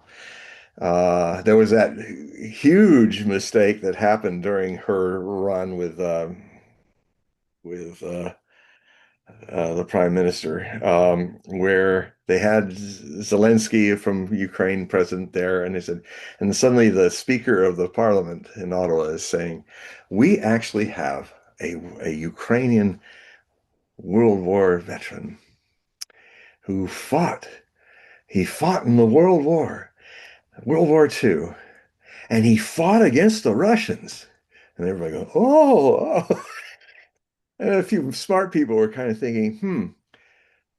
S2: there was that huge mistake that happened during her run with the prime minister, where they had Zelensky from Ukraine present there, and they said, and suddenly the Speaker of the Parliament in Ottawa is saying, "We actually have a Ukrainian World War veteran who fought. He fought in the World War II, and he fought against the Russians." And everybody goes, "Oh, oh." And a few smart people were kind of thinking,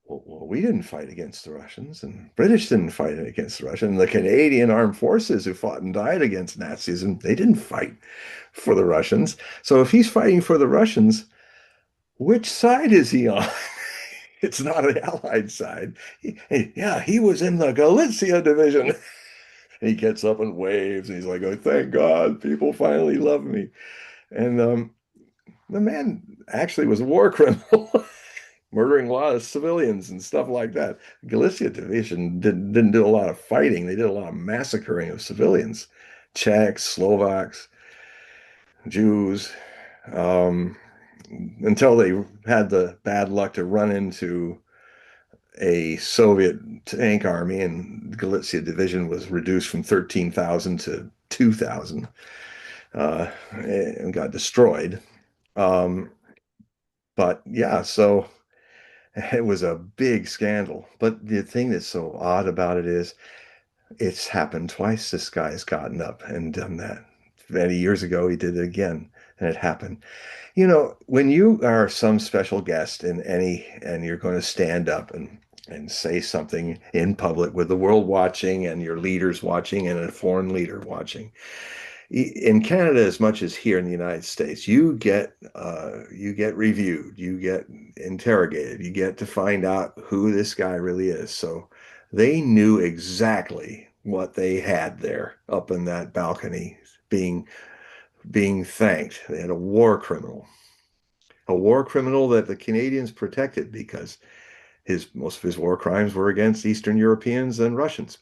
S2: well, we didn't fight against the Russians, and British didn't fight against the Russians. And the Canadian armed forces who fought and died against Nazism, they didn't fight for the Russians. So if he's fighting for the Russians, which side is he on? It's not an Allied side. Yeah, he was in the Galicia division. And he gets up and waves, and he's like, "Oh, thank God, people finally love me." And the man actually was a war criminal, murdering a lot of civilians and stuff like that. Galicia division didn't do a lot of fighting. They did a lot of massacring of civilians, Czechs, Slovaks, Jews, um, until they had the bad luck to run into a Soviet tank army, and the Galicia division was reduced from 13,000 to 2,000, and got destroyed. Um, but yeah, so it was a big scandal. But the thing that's so odd about it is it's happened twice. This guy has gotten up and done that. Many years ago, he did it again, and it happened. When you are some special guest and you're going to stand up and say something in public with the world watching and your leaders watching and a foreign leader watching, in Canada as much as here in the United States, you get reviewed, you get interrogated, you get to find out who this guy really is. So they knew exactly what they had there up in that balcony being thanked. They had a war criminal that the Canadians protected because his most of his war crimes were against Eastern Europeans and Russians.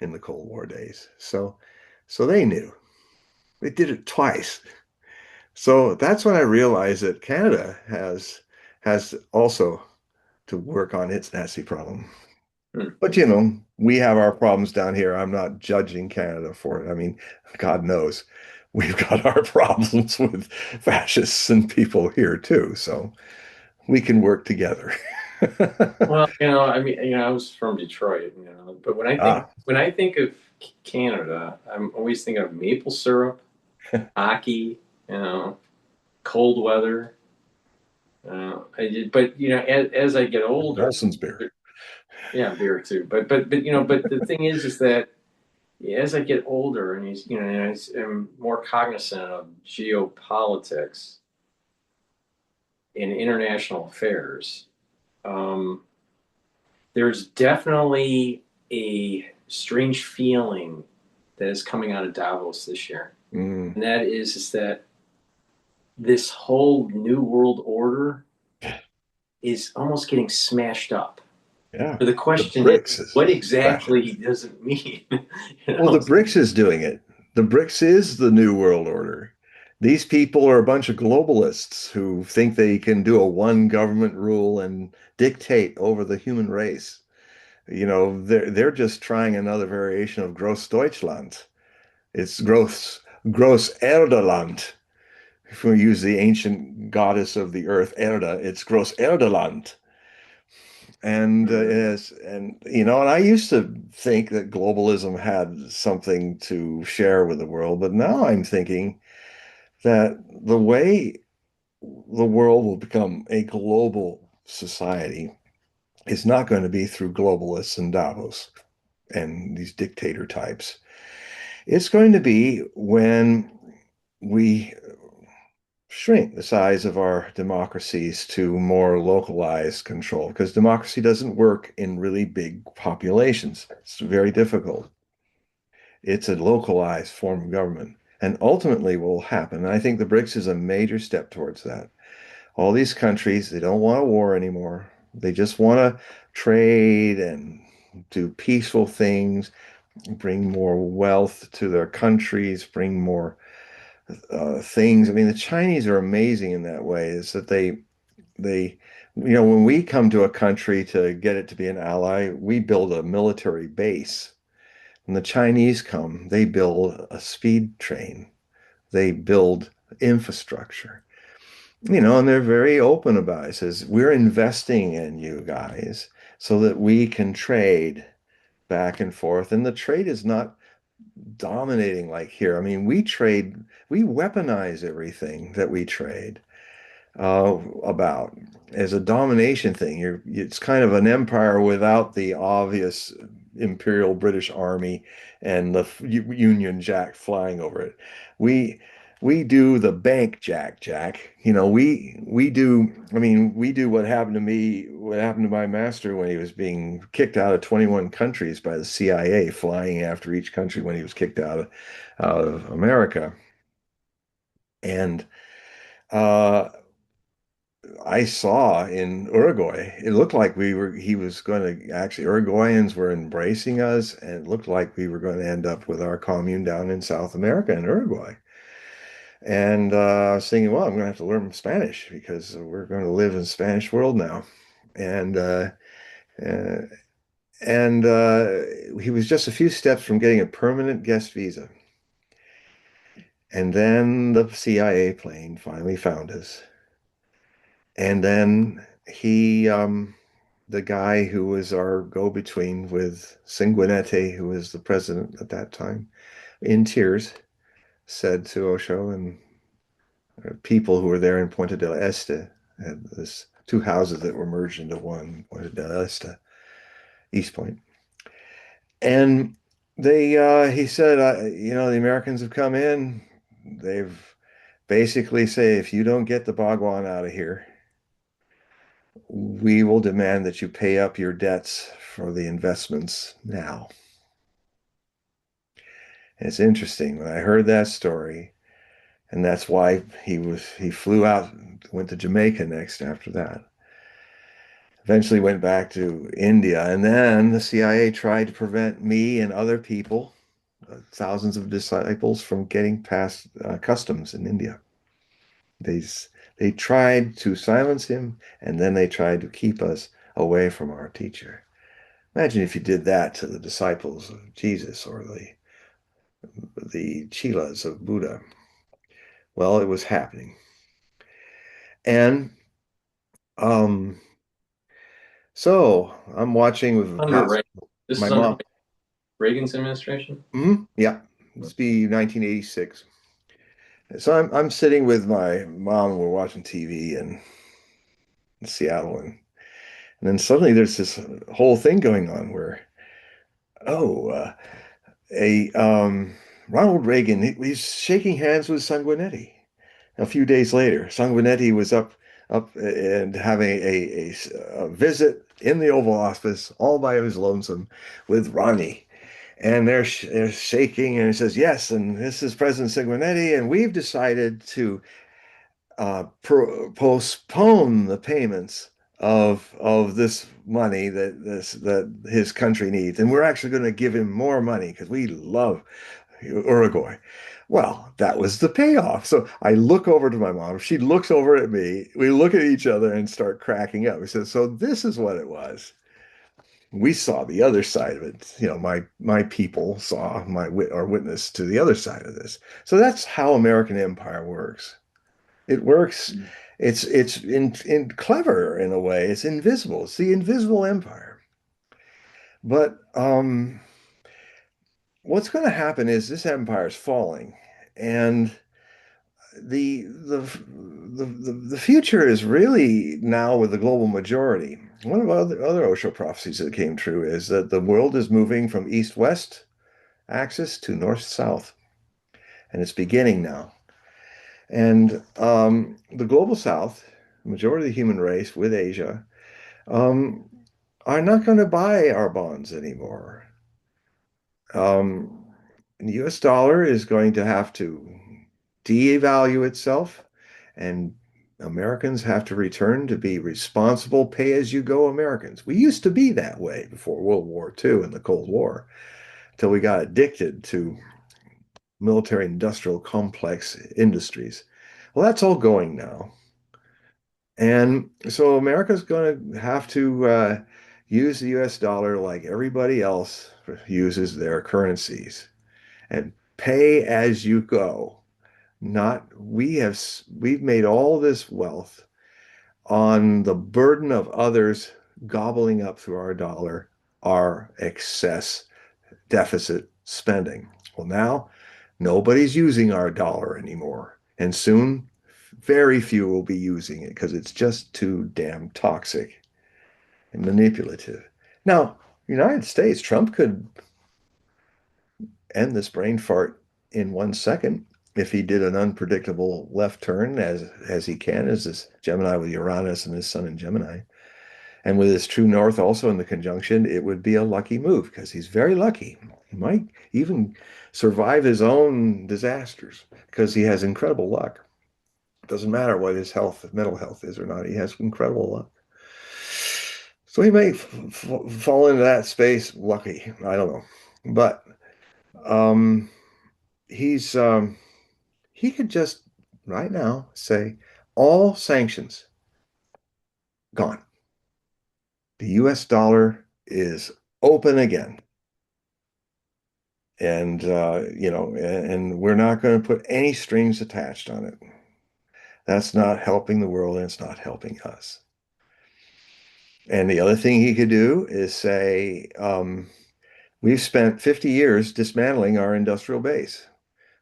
S2: in the Cold War days. So they knew. They did it twice. So that's when I realized that Canada has also to work on its Nazi problem.
S1: Hmm.
S2: But we have our problems down here. I'm not judging Canada for it. I mean, God knows we've got our problems with fascists and people here too. So we can work together.
S1: Well, I mean, I was from Detroit, but
S2: Ah,
S1: when I think of Canada, I'm always thinking of maple syrup, hockey, you know, cold weather. But as I get older,
S2: Molson's beer.
S1: yeah, beer too. But the thing is that as I get older and I'm more cognizant of geopolitics and international affairs. Um, there's definitely a strange feeling that is coming out of Davos this year,
S2: Mm,
S1: and that is that this whole new world order is almost getting smashed up.
S2: yeah.
S1: So the
S2: The
S1: question is,
S2: BRICS is
S1: what
S2: smashing.
S1: exactly does it mean? you
S2: Well,
S1: know?
S2: the BRICS is doing it. The BRICS is the new world order. These people are a bunch of globalists who think they can do a one government rule and dictate over the human race. They're just trying another variation of Gross Deutschland. It's Gross Erdeland. If we use the ancient goddess of the earth, Erda, it's Gross Erdeland. And
S1: Mm.
S2: yes, and I used to think that globalism had something to share with the world, but now I'm thinking that the way the world will become a global society is not going to be through globalists and Davos and these dictator types. It's going to be when we shrink the size of our democracies to more localized control because democracy doesn't work in really big populations. It's very difficult. It's a localized form of government. And ultimately, what will happen, and I think the BRICS is a major step towards that. All these countries, they don't want a war anymore. They just want to trade and do peaceful things, bring more wealth to their countries, bring more things. I mean, the Chinese are amazing in that way, is that they when we come to a country to get it to be an ally, we build a military base. When the Chinese come, they build a speed train. They build infrastructure. And they're very open about it. It says, we're investing in you guys so that we can trade back and forth. And the trade is not dominating like here. I mean, we weaponize everything that we trade about as a domination thing. It's kind of an empire without the obvious Imperial British Army and the Union Jack flying over it. We we do the bank jack. We do. I mean, we do what happened to me, what happened to my master when he was being kicked out of 21 countries by the CIA, flying after each country when he was kicked out of America. And uh, I saw in Uruguay, it looked like he was going to actually, Uruguayans were embracing us, and it looked like we were going to end up with our commune down in South America in Uruguay. And I was thinking, well, I'm going to have to learn Spanish because we're going to live in a Spanish world now. And uh, and he was just a few steps from getting a permanent guest visa. And then the CIA plane finally found us. And then the guy who was our go-between with Sanguinetti, who was the president at that time, in tears, said to Osho and people who were there in Puente del Este, had this two houses that were merged into one, Puente del Este, East Point. And he said, the Americans have come in. They've basically say, if you don't get the Bhagwan out of here, we will demand that you pay up your debts for the investments now. And it's interesting when I heard that story, and that's why he flew out, went to Jamaica next after that. Eventually went back to India, and then the CIA tried to prevent me and other people, thousands of disciples, from getting past customs in India. They they tried to silence him, and then they tried to keep us away from our teacher. Imagine if you did that to the disciples of Jesus or the chelas of Buddha. Well, it was happening. And um, so I'm watching with
S1: Under
S2: past
S1: Reagan. This
S2: my
S1: is under
S2: mom.
S1: Reagan's administration.
S2: Yeah, this be 1986. So I'm sitting with my mom and we're watching TV in Seattle, and then suddenly there's this whole thing going on where, oh, a Ronald Reagan, he's shaking hands with Sanguinetti. A few days later, Sanguinetti was up and having a visit in the Oval Office all by his lonesome with Ronnie. And they're shaking, and he says, yes, and this is President Sanguinetti, and we've decided to postpone the payments of this money that his country needs, and we're actually going to give him more money because we love Uruguay. Well, that was the payoff. So I look over to my mom. She looks over at me. We look at each other and start cracking up. We said, "So this is what it was." We saw the other side of it. My people saw my wit or witness to the other side of this. So that's how American empire works. It works. It's in clever in a way. It's invisible. It's the invisible empire. But what's going to happen is this empire is falling, and the the the future is really now with the global majority. One of other Osho prophecies that came true is that the world is moving from east-west axis to north-south, and it's beginning now. And the global south, the majority of the human race with Asia, um, are not going to buy our bonds anymore. Um, the US dollar is going to have to devalue itself, and Americans have to return to be responsible, pay-as-you-go Americans. We used to be that way before World War II and the Cold War, till we got addicted to military industrial complex industries. Well, that's all going now. And so America's going to have to use the US dollar like everybody else uses their currencies and pay as you go. Not we've made all this wealth on the burden of others gobbling up through our dollar our excess deficit spending. Well, now nobody's using our dollar anymore, and soon very few will be using it because it's just too damn toxic and manipulative. Now, United States, Trump could end this brain fart in 1 second if he did an unpredictable left turn as he can, as this Gemini with Uranus and his sun in Gemini. And with his true north also in the conjunction, it would be a lucky move because he's very lucky. He might even survive his own disasters because he has incredible luck. It doesn't matter what his health, mental health is or not. He has incredible luck. So he may fall into that space lucky. I don't know. But um, he's he could just right now say all sanctions gone. The US dollar is open again. And and we're not going to put any strings attached on it. That's not helping the world, and it's not helping us. And the other thing he could do is say, we've spent 50 years dismantling our industrial base.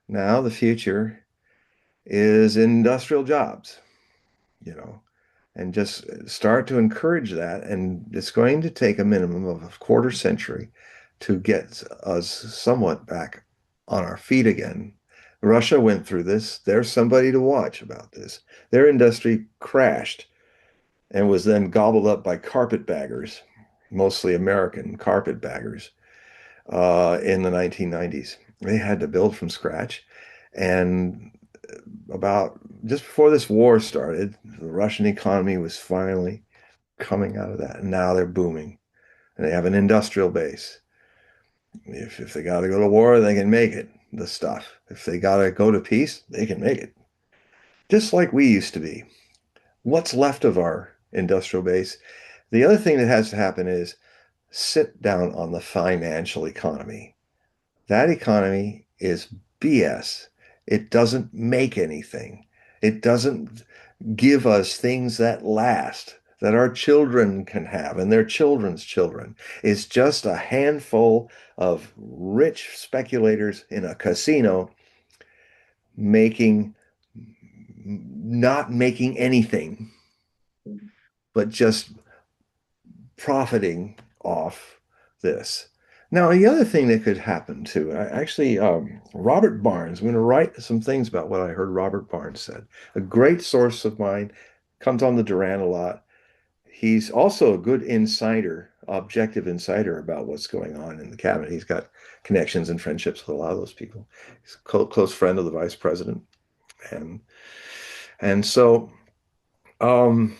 S2: Now the future is industrial jobs, you know, and just start to encourage that. And it's going to take a minimum of a quarter century to get us somewhat back on our feet again. Russia went through this. There's somebody to watch about this. Their industry crashed and was then gobbled up by carpetbaggers, mostly American carpetbaggers, in the 1990s. They had to build from scratch. And about just before this war started, the Russian economy was finally coming out of that. And now they're booming and they have an industrial base. If they got to go to war, they can make it, the stuff. If they got to go to peace, they can make it. Just like we used to be. What's left of our industrial base? The other thing that has to happen is sit down on the financial economy. That economy is BS. It doesn't make anything. It doesn't give us things that last, that our children can have and their children's children. It's just a handful of rich speculators in a casino making, not making anything, but just profiting off this. Now, the other thing that could happen too, Robert Barnes, I'm going to write some things about what I heard Robert Barnes said. A great source of mine, comes on the Duran a lot. He's also a good insider, objective insider about what's going on in the cabinet. He's got connections and friendships with a lot of those people. He's a close friend of the vice president. And and so um,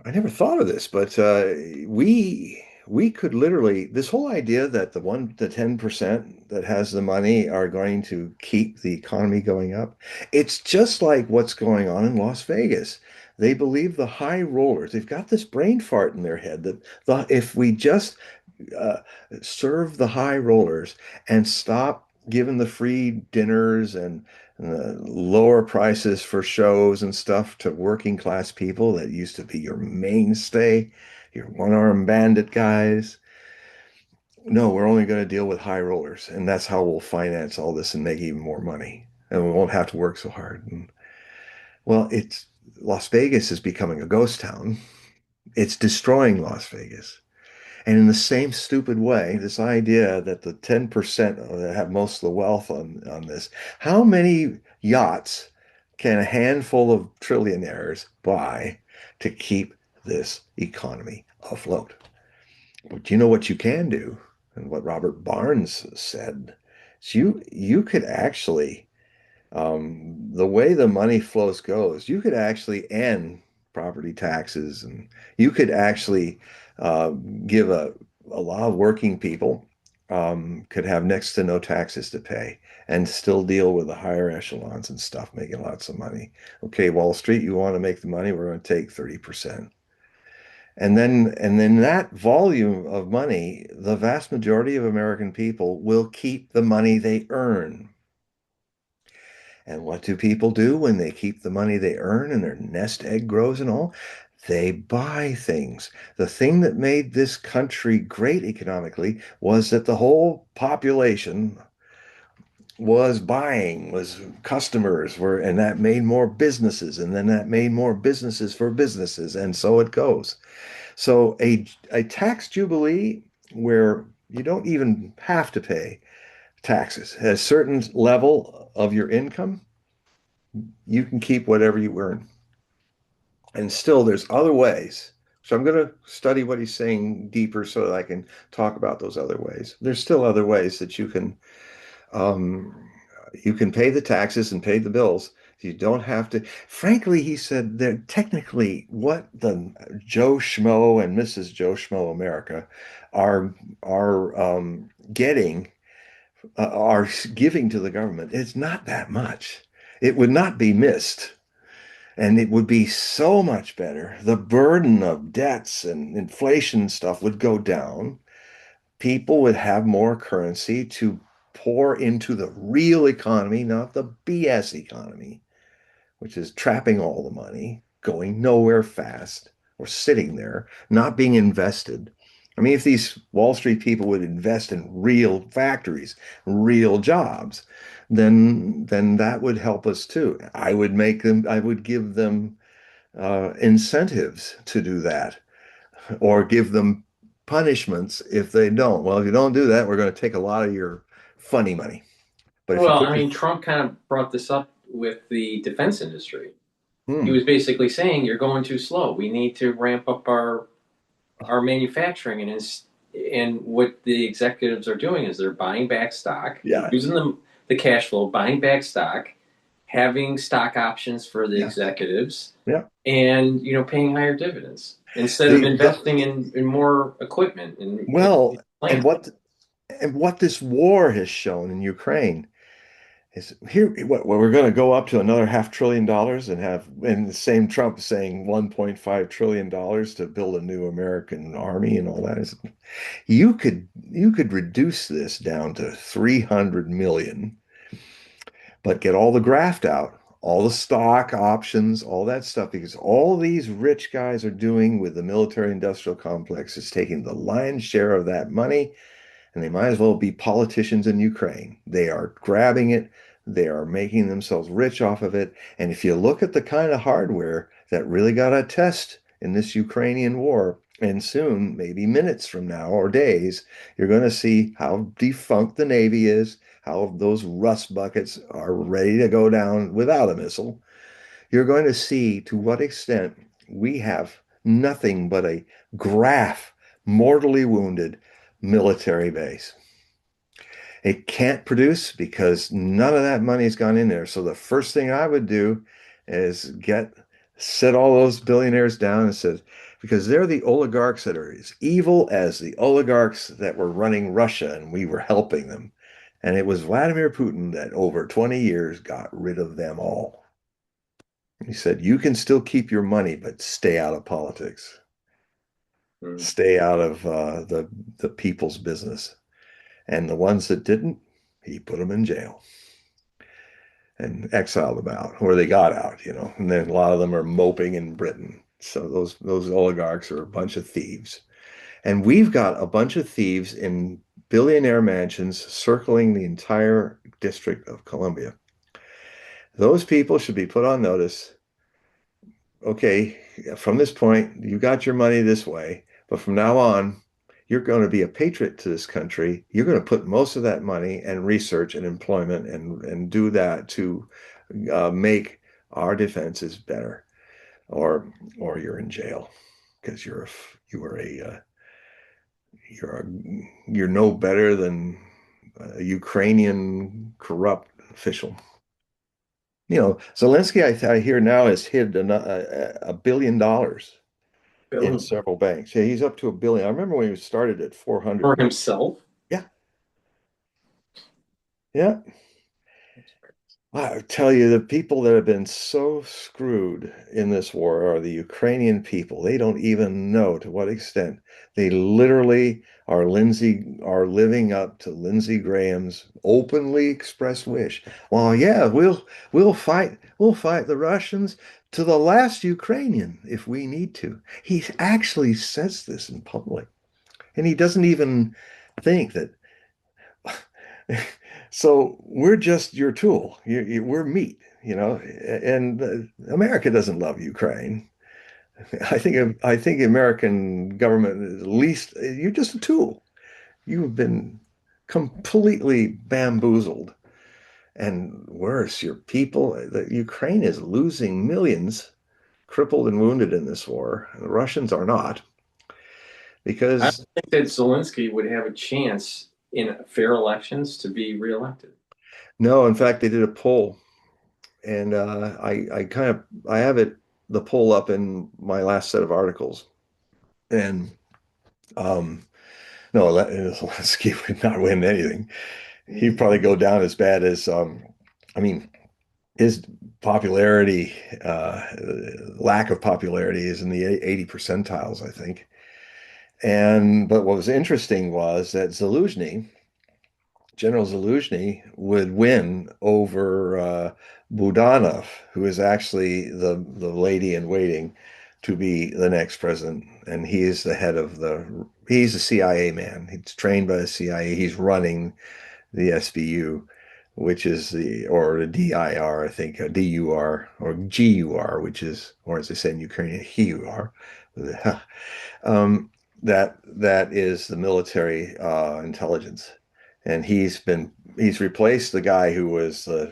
S2: I never thought of this, but we could literally, this whole idea that the 10% that has the money are going to keep the economy going up. It's just like what's going on in Las Vegas. They believe the high rollers, they've got this brain fart in their head that if we just uh, serve the high rollers and stop giving the free dinners and lower prices for shows and stuff to working class people that used to be your mainstay, your one-armed bandit guys. No, we're only going to deal with high rollers, and that's how we'll finance all this and make even more money, and we won't have to work so hard. And, well, it's Las Vegas is becoming a ghost town. It's destroying Las Vegas. And in the same stupid way, this idea that the 10% that have most of the wealth on this, how many yachts can a handful of trillionaires buy to keep this economy afloat? But you know what you can do, and what Robert Barnes said, is you could actually the way the money flows goes, you could actually end property taxes and you could actually uh, give a lot of working people could have next to no taxes to pay and still deal with the higher echelons and stuff, making lots of money. Okay, Wall Street, you want to make the money, we're going to take 30%. And then that volume of money, the vast majority of American people will keep the money they earn. And what do people do when they keep the money they earn and their nest egg grows and all? They buy things. The thing that made this country great economically was that the whole population was buying, was customers were, and that made more businesses, and then that made more businesses for businesses, and so it goes. So a tax jubilee where you don't even have to pay taxes at a certain level of your income, you can keep whatever you earn. And still, there's other ways. So I'm going to study what he's saying deeper so that I can talk about those other ways. There's still other ways that um, you can pay the taxes and pay the bills. You don't have to. Frankly, he said that technically what the Joe Schmo and Mrs. Joe Schmo America are getting are giving to the government. It's not that much. It would not be missed. And it would be so much better. The burden of debts and inflation and stuff would go down. People would have more currency to pour into the real economy, not the BS economy, which is trapping all the money, going nowhere fast, or sitting there, not being invested. I mean, if these Wall Street people would invest in real factories, real jobs, then that would help us too. I would give them incentives to do that, or give them punishments if they don't. Well, if you don't do that, we're going to take a lot of your funny money. But if you
S1: Well,
S2: put
S1: I
S2: your
S1: mean, Trump kind of brought this up with the defense industry. He
S2: hmm,
S1: was basically saying you're going too slow. We need to ramp up our manufacturing, and what the executives are doing is they're buying back stock,
S2: yeah,
S1: using the cash flow, buying back stock, having stock options for the
S2: Yeah.
S1: executives,
S2: Yeah.
S1: and paying higher dividends instead of
S2: The
S1: investing in more equipment and
S2: well, and
S1: land.
S2: what this war has shown in Ukraine is here what we're going to go up to another $500 billion and have and the same Trump saying $1.5 trillion to build a new American army and all that. You could reduce this down to 300 million, but get all the graft out, all the stock options, all that stuff, because all these rich guys are doing with the military industrial complex is taking the lion's share of that money, and they might as well be politicians in Ukraine. They are grabbing it, they are making themselves rich off of it. And if you look at the kind of hardware that really got a test in this Ukrainian war, and soon, maybe minutes from now or days, you're going to see how defunct the Navy is, how those rust buckets are ready to go down without a missile. You're going to see to what extent we have nothing but a graph, mortally wounded military base. It can't produce because none of that money's gone in there. So the first thing I would do is sit all those billionaires down and said, because they're the oligarchs that are as evil as the oligarchs that were running Russia and we were helping them. And it was Vladimir Putin that over 20 years got rid of them all. He said, you can still keep your money, but stay out of politics.
S1: Mm.
S2: Stay out of the people's business. And the ones that didn't, he put them in jail and exiled them out, or they got out. And then a lot of them are moping in Britain. So those oligarchs are a bunch of thieves. And we've got a bunch of thieves in billionaire mansions circling the entire District of Columbia. Those people should be put on notice. Okay, from this point, you got your money this way, but from now on, you're going to be a patriot to this country. You're going to put most of that money and research and employment and do that to make our defenses better, or you're in jail because you're no better than a Ukrainian corrupt official. Zelensky, I hear now has hid $1 billion in
S1: Billion
S2: several banks. Yeah, he's up to 1 billion. I remember when he started at
S1: for
S2: 400 million.
S1: himself.
S2: Yeah, yeah. I tell you, the people that have been so screwed in this war are the Ukrainian people. They don't even know to what extent they literally are living up to Lindsey Graham's openly expressed wish. Well, yeah, we'll fight the Russians to the last Ukrainian if we need to. He actually says this in public, and he doesn't even think that. So we're just your tool. We're meat. And America doesn't love Ukraine. I think the American government is at least you're just a tool. You've been completely bamboozled. And worse, your people, the Ukraine is losing millions, crippled and wounded in this war. The Russians are not,
S1: I
S2: because
S1: don't think that Zelensky would have a chance in fair elections to be reelected.
S2: no, in fact, they did a poll and I have the poll up in my last set of articles, and um, no, Zelensky would not win anything. He'd probably go down as bad as I mean, his popularity, lack of popularity, is in the 80 percentiles, I think. And but what was interesting was that General Zaluzhny would win over Budanov, who is actually the lady in waiting to be the next president. And he is he's a CIA man. He's trained by the CIA. He's running the SBU, which is or the DIR, I think, DUR or GUR, which is, or as they say in Ukrainian, HUR. That is the military intelligence, and he's replaced the guy who was the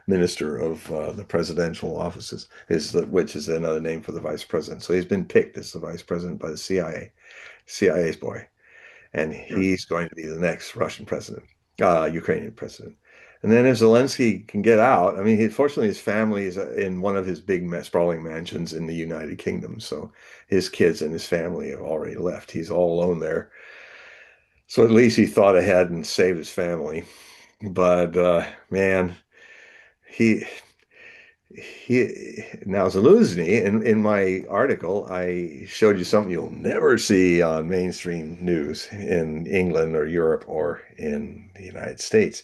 S2: minister of the presidential offices, which is another name for the vice president. So he's been picked as the vice president by the CIA's boy, and he's going to be the next Russian president, Ukrainian president. And then if Zelensky can get out, I mean, fortunately, his family is in one of his big sprawling mansions in the United Kingdom. So his kids and his family have already left. He's all alone there. So at least he thought ahead and saved his family. But man, he now Zelensky, in my article, I showed you something you'll never see on mainstream news in England or Europe or in the United States.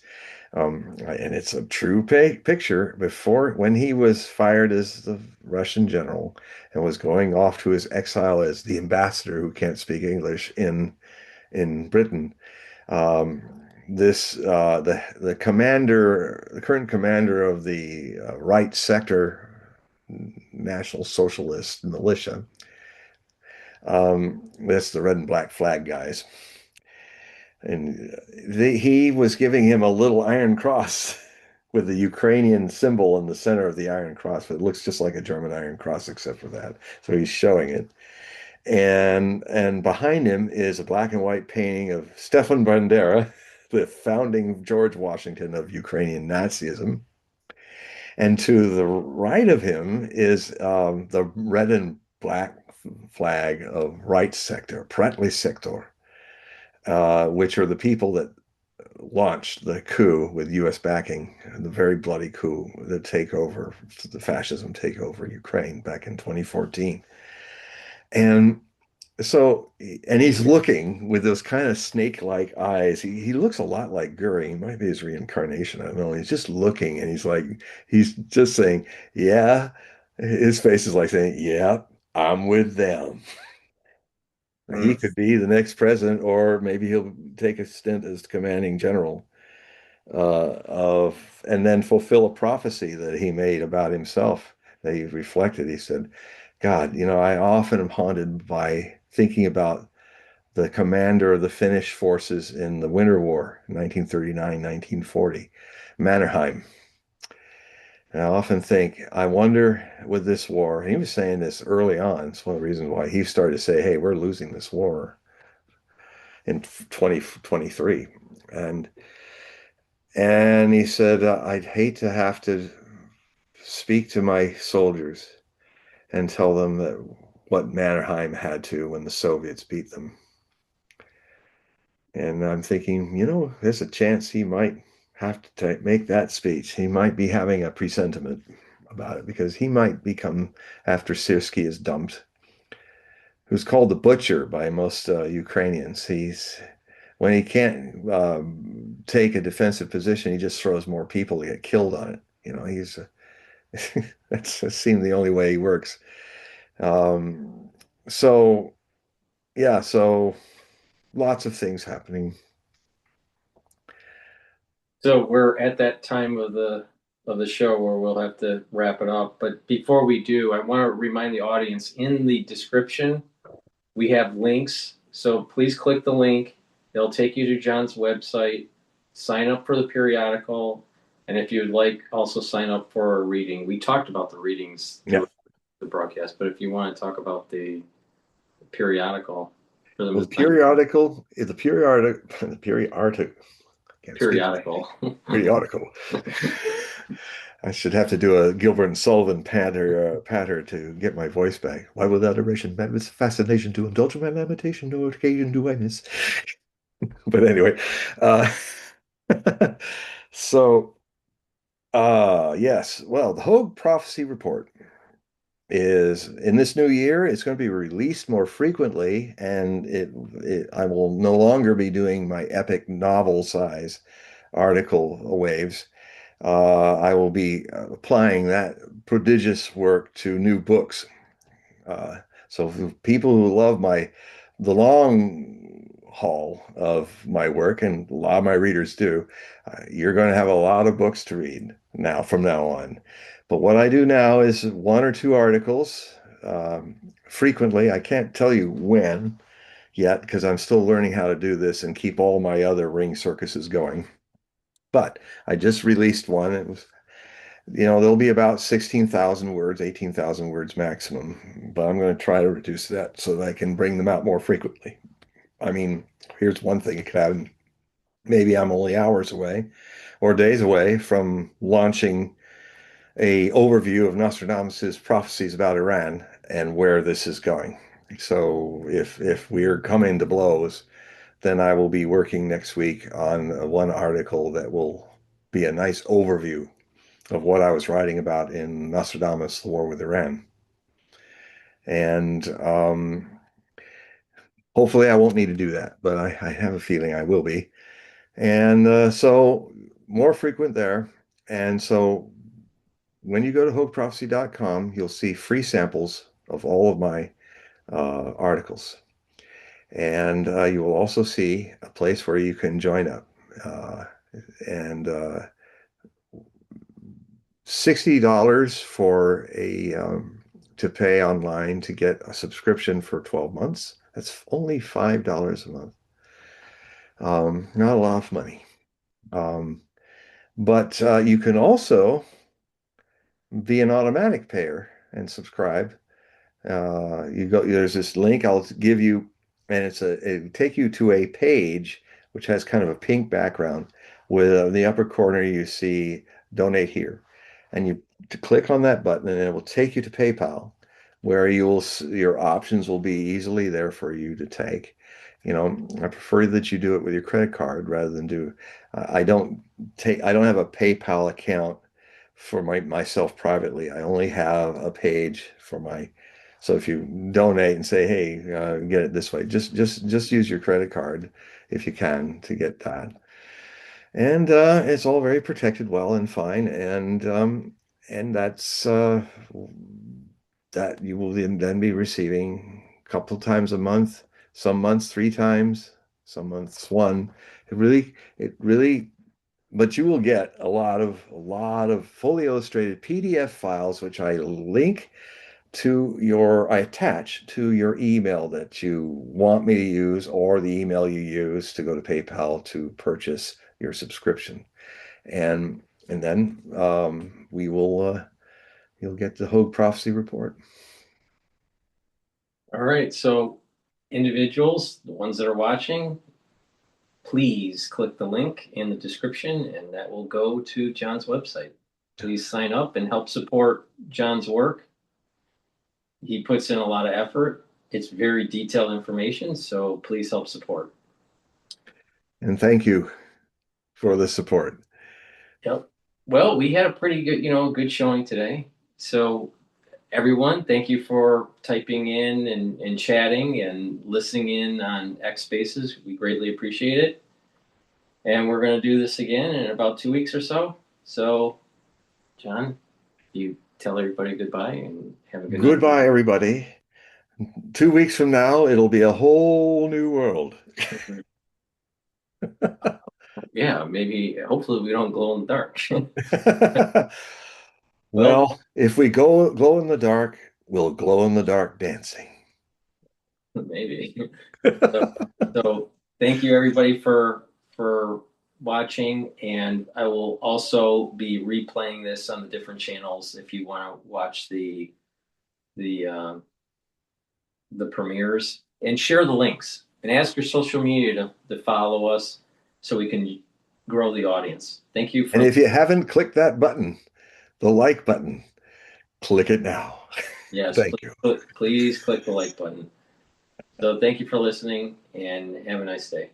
S2: And it's a true picture before when he was fired as the Russian general and was going off to his exile as the ambassador who can't speak English in Britain. Um, this the commander, the current commander of the right sector National Socialist militia. That's the red and black flag guys. And he was giving him a little iron cross with the Ukrainian symbol in the center of the iron cross, but it looks just like a German iron cross except for that. So he's showing it. And behind him is a black and white painting of Stefan Bandera, the founding George Washington of Ukrainian Nazism. And to the right of him is the red and black flag of right sector, Prattli sector, which are the people that launched the coup with U.S. backing, the very bloody coup, the fascism takeover Ukraine back in 2014. And so, and he's looking with those kind of snake-like eyes. He looks a lot like Goering. He might be his reincarnation. I don't know. He's just looking and he's just saying, yeah. His face is like saying, yeah, I'm with them. He
S1: Mm.
S2: could be the next president, or maybe he'll take a stint as commanding general and then fulfill a prophecy that he made about himself that he reflected. He said, God, I often am haunted by thinking about the commander of the Finnish forces in the Winter War, 1939, 1940, Mannerheim. And I often think, I wonder with this war, and he was saying this early on, it's one of the reasons why he started to say, hey, we're losing this war in 2023. And he said, I'd hate to have to speak to my soldiers and tell them that what Mannerheim had to when the Soviets beat them. And I'm thinking, there's a chance he might have to make that speech. He might be having a presentiment about it because he might become, after Sirski is dumped, who's called the butcher by most Ukrainians. When he can't take a defensive position, he just throws more people to get killed on it. He's that's seems the only way he works. Um, so yeah, so lots of things happening.
S1: So we're at that time of the show where we'll have to wrap it up. But before we do, I want to remind the audience in the description we have links. So please click the link. It'll take you to John's website. Sign up for the periodical, and if you'd like, also sign up for a reading. We talked about the readings
S2: Yeah.
S1: through the broadcast, but if you want to talk about the periodical for
S2: Well,
S1: the
S2: the periodic, the periodic, can't speak today.
S1: periodical.
S2: Periodical. I should have to do a Gilbert and Sullivan patter to get my voice back. Why without adoration, mad with fascination to indulge in my lamentation, no occasion do I miss. But anyway, uh, so yes, well, the Hogue Prophecy Report is in this new year. It's going to be released more frequently, and I will no longer be doing my epic novel size article waves. I will be applying that prodigious work to new books. Uh, so for people who love the long haul of my work, and a lot of my readers do, you're going to have a lot of books to read from now on. But what I do now is one or two articles frequently. I can't tell you when yet because I'm still learning how to do this and keep all my other ring circuses going. But I just released one. It was there'll be about 16,000 words, 18,000 words maximum, but I'm going to try to reduce that so that I can bring them out more frequently. I mean, here's one thing it could happen. maybe I'm only hours away or days away from launching a overview of Nostradamus's prophecies about Iran and where this is going. So if we're coming to blows, then I will be working next week on one article that will be a nice overview of what I was writing about in Nostradamus, the War with Iran. And hopefully I won't need to do that, but I have a feeling I will be. And so more frequent there. And so when you go to hoagprophecy.com, you'll see free samples of all of my articles. And you will also see a place where you can join up. Uh, and $60 for a to pay online to get a subscription for 12 months. That's only $5 a month. Not a lot of money. Um, but you can also be an automatic payer and subscribe. You go, there's this link I'll give you, and it'll take you to a page which has kind of a pink background. With in the upper corner, you see donate here, and you to click on that button, and it will take you to PayPal, where your options will be easily there for you to take. You know, I prefer that you do it with your credit card rather than do. I don't have a PayPal account for myself privately. I only have a page for my. So if you donate and say, "Hey, get it this way," just use your credit card if you can to get that. And it's all very protected, well and fine. And that's that you will then be receiving a couple times a month, some months three times, some months one. It really, but you will get a lot of fully illustrated PDF files, which I attach to your email that you want me to use, or the email you use to go to PayPal to purchase your subscription. And then we will you'll get the Hogue Prophecy Report.
S1: All right, so individuals, the ones that are watching, please click the link in the description and that will go to John's website. Please sign up and help support John's work. He puts in a lot of effort. It's very detailed information, so please help support.
S2: And thank you for the support.
S1: Yep. Well, we had a pretty good, good showing today. So everyone, thank you for typing in and chatting and listening in on X Spaces. We greatly appreciate it. And we're going to do this again in about 2 weeks or so. So, John, you tell everybody goodbye and have a good night.
S2: Goodbye, everybody. 2 weeks from now, it'll be a whole new world.
S1: Yeah, maybe, hopefully, we don't glow in the dark. Well,
S2: Well, if we go glow in the dark, we'll glow in the dark dancing.
S1: maybe. So, so thank you everybody for watching, and I will also be replaying this on the different channels if you want to watch the uh, the premieres and share the links and ask your social media to follow us so we can grow the audience. Thank you
S2: And
S1: for
S2: if you haven't clicked that button, the like button, click it now.
S1: yes,
S2: Thank you.
S1: please click the like button. So thank you for listening and have a nice day.